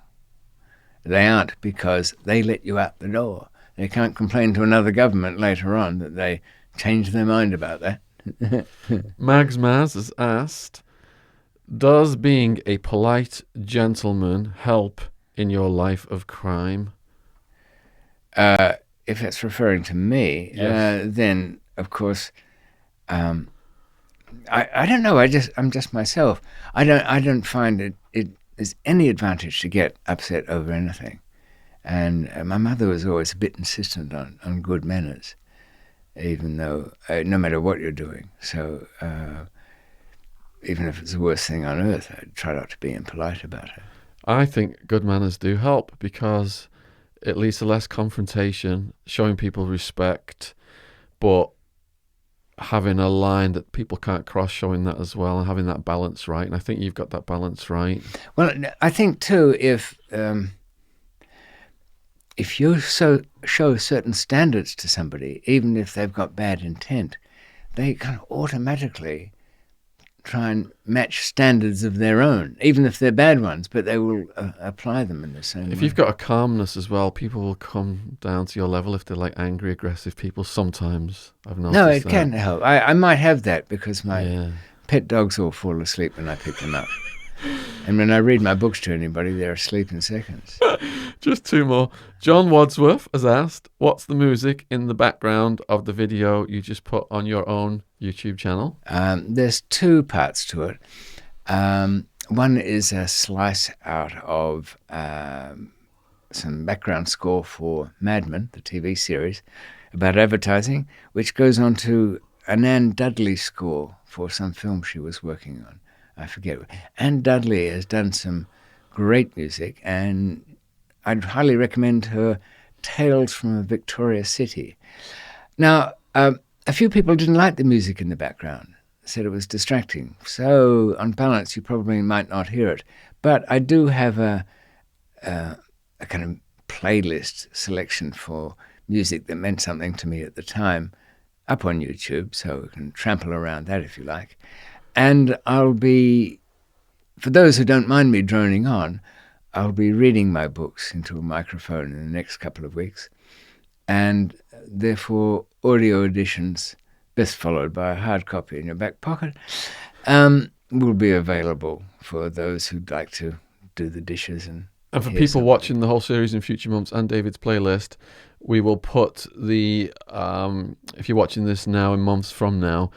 They aren't because they let you out the door. They can't complain to another government later on that they changed their mind about that. Mags Maz has asked, does being a polite gentleman help in your life of crime? If it's referring to me, Yes. then of course, I don't know. I'm just myself. I don't find it is any advantage to get upset over anything. And my mother was always a bit insistent on good manners, even though no matter what you're doing. So even if it's the worst thing on earth, I try not to be impolite about it. I think good manners do help because it leads to less confrontation, showing people respect, but having a line that people can't cross, showing that as well, and having that balance right. And I think you've got that balance right. Well, I think too, if you show certain standards to somebody, even if they've got bad intent, they kind of automatically try and match standards of their own, even if they're bad ones, but they will apply them in the same way. If you've got a calmness as well, people will come down to your level if they're like angry, aggressive people sometimes. I've noticed No, it that. can help. I might have that because my Yeah. pet dogs all fall asleep when I pick them up. And when I read my books to anybody, they're asleep in seconds. Just two more. John Wadsworth has asked, what's the music in the background of the video you just put on your own YouTube channel? There's two parts to it. One is a slice out of some background score for Mad Men, the TV series, about advertising, which goes on to an Anne Dudley score for some film she was working on. I forget. Anne Dudley has done some great music, and I'd highly recommend her Tales from a Victorious City. Now, a few people didn't like the music in the background, said it was distracting. So, on balance, you probably might not hear it. But I do have a kind of playlist selection for music that meant something to me at the time up on YouTube, so you can trample around that if you like. And I'll be, for those who don't mind me droning on, I'll be reading my books into a microphone in the next couple of weeks. And therefore, audio editions, best followed by a hard copy in your back pocket, will be available for those who'd like to do the dishes. And for hear people something. watching the whole series in future months and David's playlist, we will put the, if you're watching this now in months from now,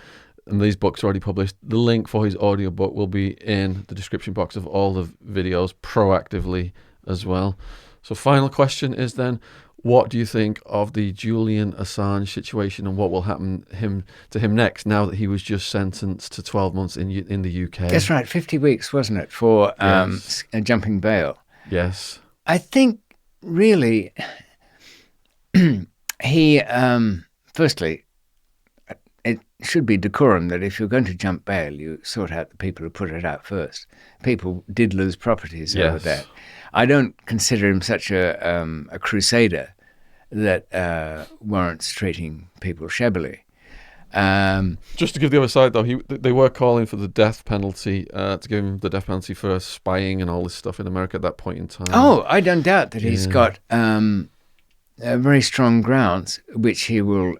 and these books are already published, the link for his audiobook will be in the description box of all the videos proactively as well. So final question is then, what do you think of the Julian Assange situation and what will happen to him next now that he was just sentenced to 12 months in the UK? That's right, 50 weeks, wasn't it, for Yes. a jumping bail? Yes. I think really he, firstly, it should be decorum that if you're going to jump bail, you sort out the people who put it out first. People did lose properties over Yes. that. I don't consider him such a crusader that warrants treating people shabbily. Just to give the other side, though, they were calling for the death penalty, to give him the death penalty for spying and all this stuff in America at that point in time. Oh, I don't doubt that he's Yeah. got very strong grounds, which he will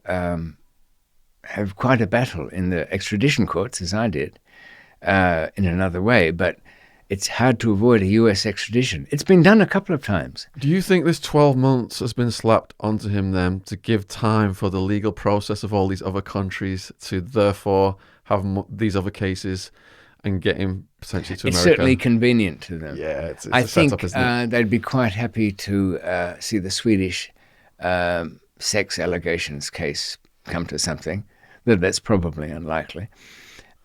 have quite a battle in the extradition courts, as I did, in another way. But it's hard to avoid a US extradition. It's been done a couple of times. Do you think this 12 months has been slapped onto him then to give time for the legal process of all these other countries to therefore have these other cases and get him potentially to It's America? certainly convenient to them. Yeah, it's I a think setup, isn't it? they'd be quite happy to see the Swedish sex allegations case come to something. That's probably unlikely.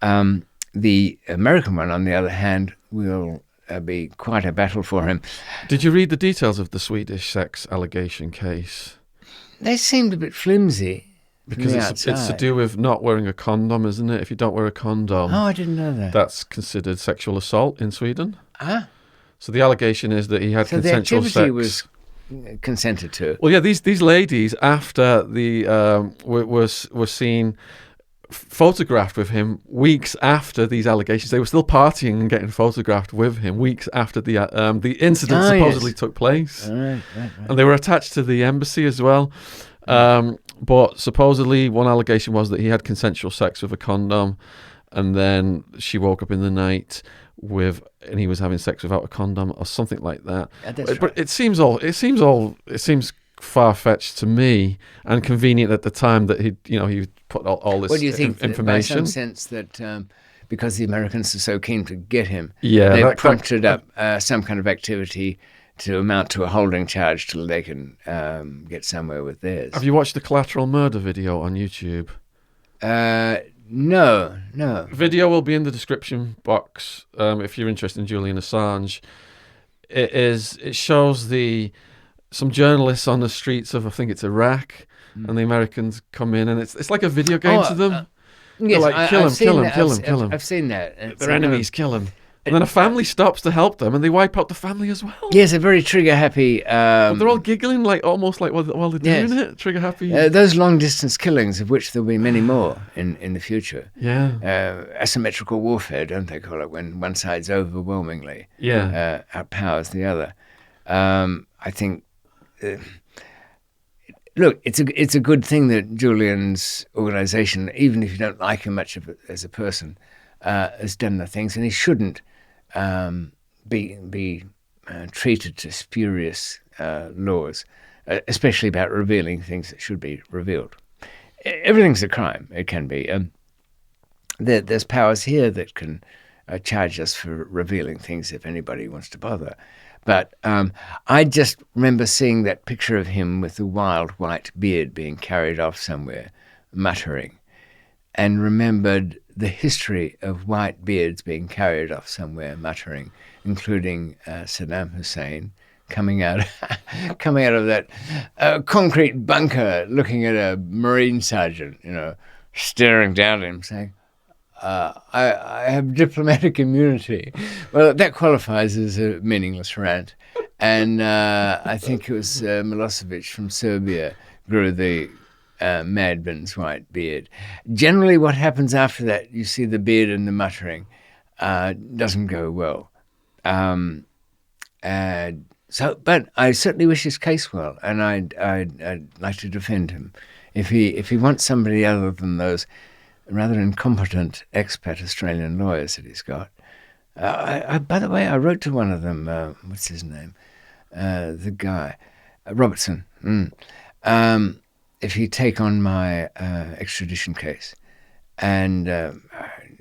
The American one, on the other hand, will be quite a battle for him. Did you read the details of the Swedish sex allegation case? They seemed a bit flimsy. Because it's to do with not wearing a condom, isn't it? If you don't wear a condom, Oh, I didn't know that. that's considered sexual assault in Sweden. Ah, So the allegation is that he had so the consensual activity sex. was consented to. Well, yeah, these ladies after the were seen photographed with him weeks after these allegations. They were still partying and getting photographed with him weeks after the incident supposedly yes. took place, Right. and they were attached to the embassy as well. But supposedly one allegation was that he had consensual sex with a condom, and then she woke up in the night and he was having sex without a condom or something like that. That's But it seems far-fetched to me, and convenient at the time that he put all this What do you think? information. By some sense that because the Americans are so keen to get him, Yeah, they prompted up some kind of activity to amount to a holding charge till they can get somewhere with theirs. Have you watched the Collateral Murder video on YouTube? No. Video will be in the description box if you're interested in Julian Assange. It shows some journalists on the streets of, I think it's Iraq, and the Americans come in, and it's like a video game to them. Yes, like, kill him. I've seen that. It's Their enemies, kill him. And then a family stops to help them, and they wipe out the family as well. Yes, a very trigger-happy... But they're all giggling, almost like while they're Yes. doing it. Trigger-happy. those long-distance killings, of which there'll be many more in the future. Yeah. Asymmetrical warfare, don't they call it, when one side's overwhelmingly outpowers the other. I think... look, it's a good thing that Julian's organisation, even if you don't like him much as a person, has done the things, and he shouldn't be treated to spurious laws, especially about revealing things that should be revealed. Everything's a crime. It can be. There's powers here that can charge us for revealing things if anybody wants to bother. But I just remember seeing that picture of him with the wild white beard being carried off somewhere, muttering, and remembered the history of white beards being carried off somewhere, muttering, including Saddam Hussein coming out of that concrete bunker, looking at a Marine sergeant, staring down at him, saying, I have diplomatic immunity. Well, that qualifies as a meaningless rant. And I think it was Milosevic from Serbia grew the madman's white beard. Generally, what happens after that, you see the beard and the muttering, doesn't go well. But I certainly wish his case well, and I'd like to defend him. If he wants somebody other than those rather incompetent expat Australian lawyers that he's got. By the way, I wrote to one of them. What's his name? The guy, Robertson. If he'd take on my extradition case, and I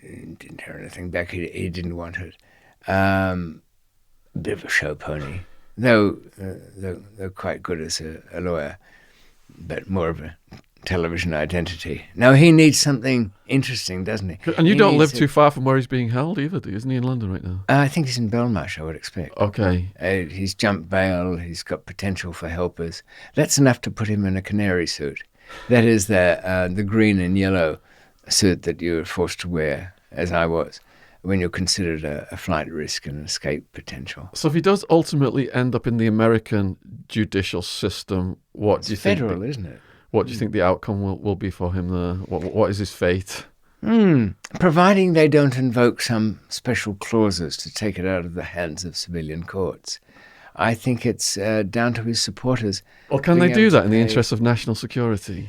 didn't hear anything back. He didn't want it. A bit of a show pony, though quite good as a lawyer, but more of a television identity. Now, he needs something interesting, doesn't he? And you He don't needs live too far from where he's being held either, do you? Isn't he in London right now? I think he's in Belmarsh, I would expect. Okay. He's jumped bail. He's got potential for helpers. That's enough to put him in a canary suit. That is the green and yellow suit that you were forced to wear, as I was, when you're considered a flight risk and escape potential. So if he does ultimately end up in the American judicial system, what do you think? Federal, isn't it? What do you think the outcome will be for him there? What is his fate? Providing they don't invoke some special clauses to take it out of the hands of civilian courts. I think it's down to his supporters. Well, can they do that in the interest of national security?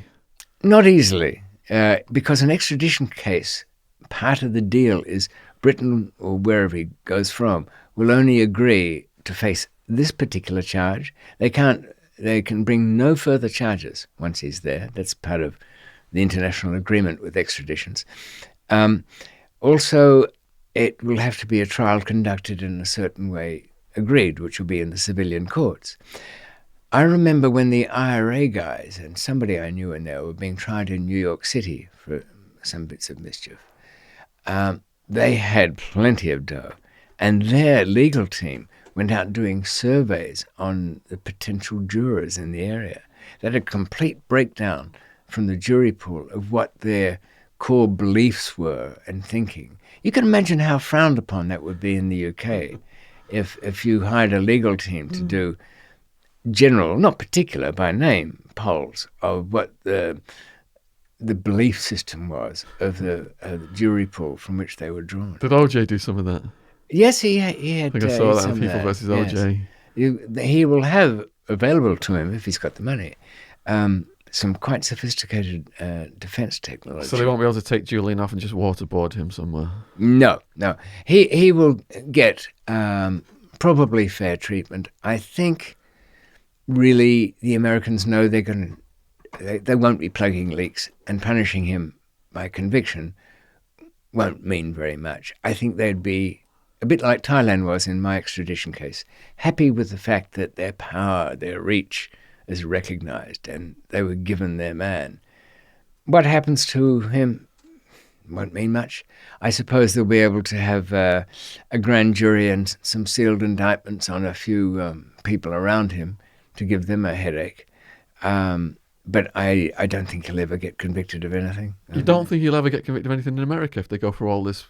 Not easily, because an extradition case, part of the deal is Britain, or wherever he goes from, will only agree to face this particular charge. They can bring no further charges once he's there. That's part of the international agreement with extraditions. Also, it will have to be a trial conducted in a certain way agreed, which will be in the civilian courts. I remember when the IRA guys and somebody I knew in there were being tried in New York City for some bits of mischief. They had plenty of dough, and their legal team went out doing surveys on the potential jurors in the area. They had a complete breakdown from the jury pool of what their core beliefs were and thinking. You can imagine how frowned upon that would be in the UK if you hired a legal team to do general, not particular by name, polls of what the belief system was of the jury pool from which they were drawn. Did OJ do some of that? Yes, he had. I think I saw that in People versus OJ. He will have available to him, if he's got the money, some quite sophisticated defense technology. So they won't be able to take Julian off and just waterboard him somewhere? No. He will get probably fair treatment. I think really the Americans know they won't be plugging leaks, and punishing him by conviction won't mean very much. I think they'd be a bit like Thailand was in my extradition case, happy with the fact that their power, their reach is recognized and they were given their man. What happens to him won't mean much. I suppose they'll be able to have a grand jury and some sealed indictments on a few people around him to give them a headache. But I don't think he'll ever get convicted of anything. You don't think he'll ever get convicted of anything in America if they go through all this?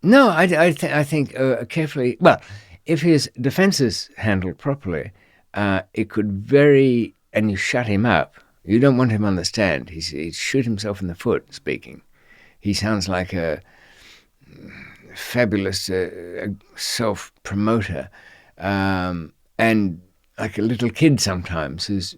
No, I think carefully. Well, if his defense is handled properly, it could and you shut him up. You don't want him on the stand. He'd shoot himself in the foot speaking. He sounds like a fabulous self-promoter, and like a little kid sometimes who's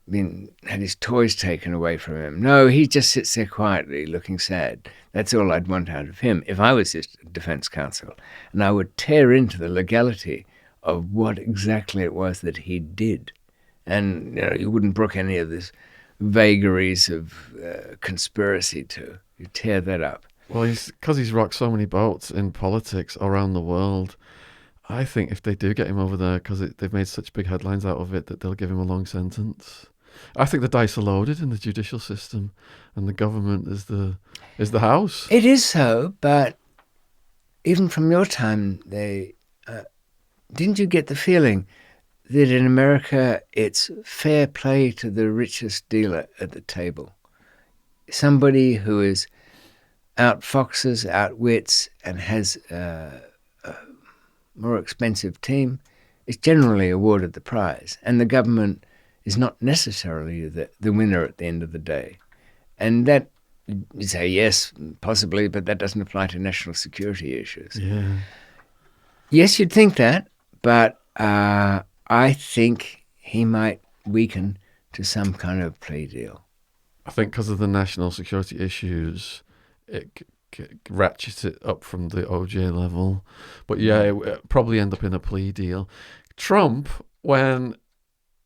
had his toys taken away from him. No, he just sits there quietly looking sad. That's all I'd want out of him if I was his defense counsel. And I would tear into the legality of what exactly it was that he did. And you wouldn't brook any of this vagaries of conspiracy to. You tear that up. Well, because he's rocked so many boats in politics around the world, I think if they do get him over there, because they've made such big headlines out of it, that they'll give him a long sentence. I think the dice are loaded in the judicial system, and the government is the house. It is so, but even from your time, didn't you get the feeling that in America it's fair play to the richest dealer at the table? Somebody who is outfoxes, outwits, and has a more expensive team is generally awarded the prize, and the government is not necessarily the winner at the end of the day. And that, you say, yes, possibly, but that doesn't apply to national security issues. Yeah. Yes, you'd think that, but I think he might weaken to some kind of plea deal. I think because of the national security issues, it ratchets it up from the OJ level. But yeah, it probably end up in a plea deal. Trump, when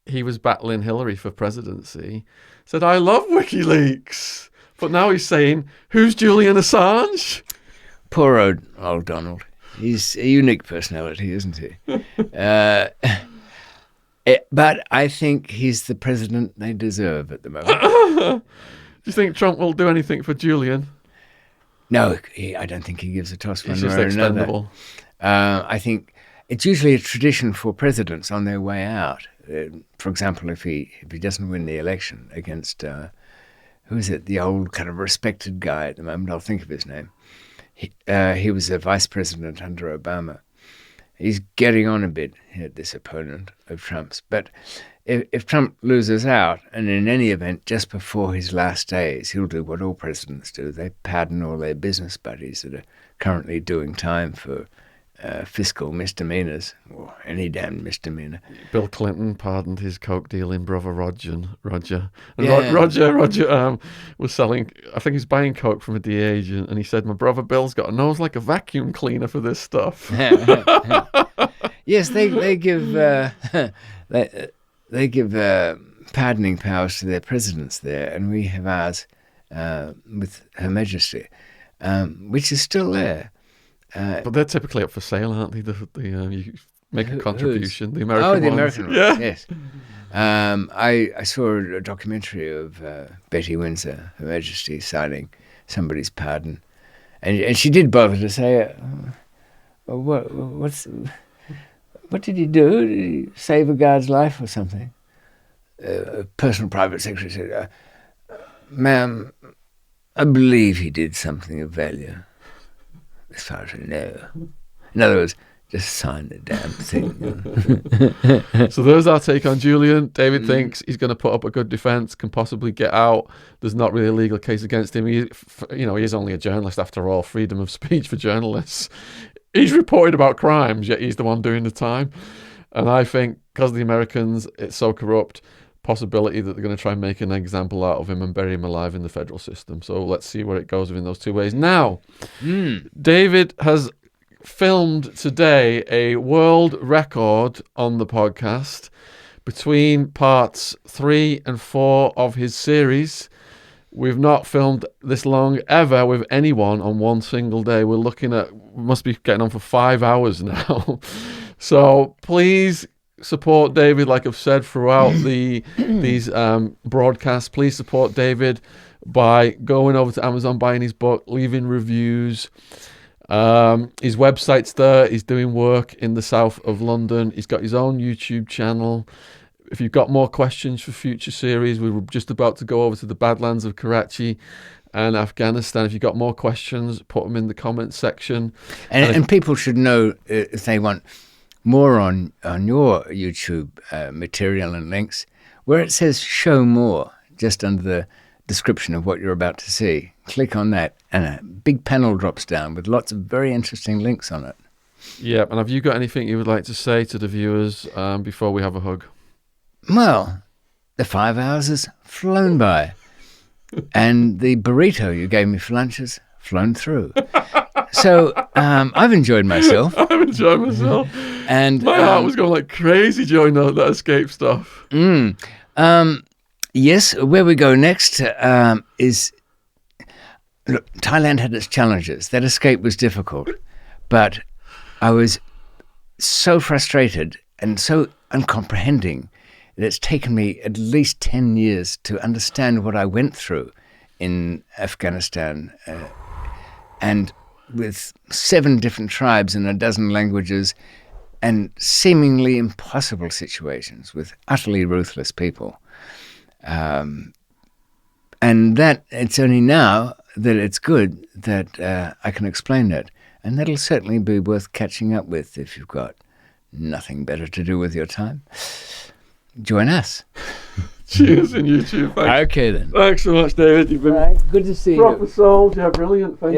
he was battling Hillary for presidency, said, "I love WikiLeaks." But now he's saying, "Who's Julian Assange?" Poor old Donald. He's a unique personality, isn't he? But I think he's the president they deserve at the moment. Do you think Trump will do anything for Julian? No, I don't think he gives a toss one He's way just or expendable. another. I think it's usually a tradition for presidents on their way out. For example, if he doesn't win the election against, who is it, the old kind of respected guy at the moment, I'll think of his name. He was a vice president under Obama. He's getting on a bit, this opponent of Trump's. But if Trump loses out, and in any event, just before his last days, he'll do what all presidents do. They pardon all their business buddies that are currently doing time for fiscal misdemeanors or any damn misdemeanor. Bill Clinton pardoned his coke dealing brother Roger. And Yeah. Roger was selling. I think he's buying coke from a DA agent, and he said, "My brother Bill's got a nose like a vacuum cleaner for this stuff." Yes, they give they give pardoning powers to their presidents there, and we have ours with Her Majesty, which is still there. But they're typically up for sale, aren't they? You make a contribution. The American Oh, the ones. American ones, Yeah. yes. I saw a documentary of Betty Windsor, Her Majesty, signing somebody's pardon, and she did bother to say, what did he do? Did he save a guard's life or something? A personal private secretary said, "Ma'am, I believe he did something of value, as far as I know." In other words, just sign the damn thing. So there's our take on Julian. David thinks he's going to put up a good defence, can possibly get out. There's not really a legal case against him. He is only a journalist after all. Freedom of speech for journalists. He's reported about crimes, yet he's the one doing the time. And I think because the Americans, it's so corrupt, possibility that they're going to try and make an example out of him and bury him alive in the federal system. So let's see where it goes in those two ways. Now, David has filmed today a world record on the podcast between parts 3 and 4 of his series. We've not filmed this long ever with anyone on one single day. We're looking at, we must be getting on for 5 hours now. So please support David, like I've said throughout these broadcasts. Please support David by going over to Amazon, buying his book, leaving reviews. His website's there. He's doing work in the south of London. He's got his own YouTube channel. If you've got more questions for future series, we were just about to go over to the Badlands of Karachi and Afghanistan. If you've got more questions, put them in the comments section. And people should know if they want more on your YouTube material and links, where it says show more, just under the description of what you're about to see. Click on that and a big panel drops down with lots of very interesting links on it. Yeah, and have you got anything you would like to say to the viewers before we have a hug? Well, the 5 hours has flown by, and the burrito you gave me for lunch has flown through. So I've enjoyed myself. I've enjoyed myself. And my heart was going like crazy during that escape stuff. Yes, where we go next is... Look, Thailand had its challenges. That escape was difficult. But I was so frustrated and so uncomprehending that it's taken me at least 10 years to understand what I went through in Afghanistan, and with 7 different tribes in a dozen languages and seemingly impossible situations with utterly ruthless people. And that it's only now that it's good that I can explain it. And that'll certainly be worth catching up with if you've got nothing better to do with your time. Join us. Cheers in YouTube. Thanks. Okay then. Thanks so much, David. You've been Good to see you. proper sold. Yeah, brilliant. Thank you.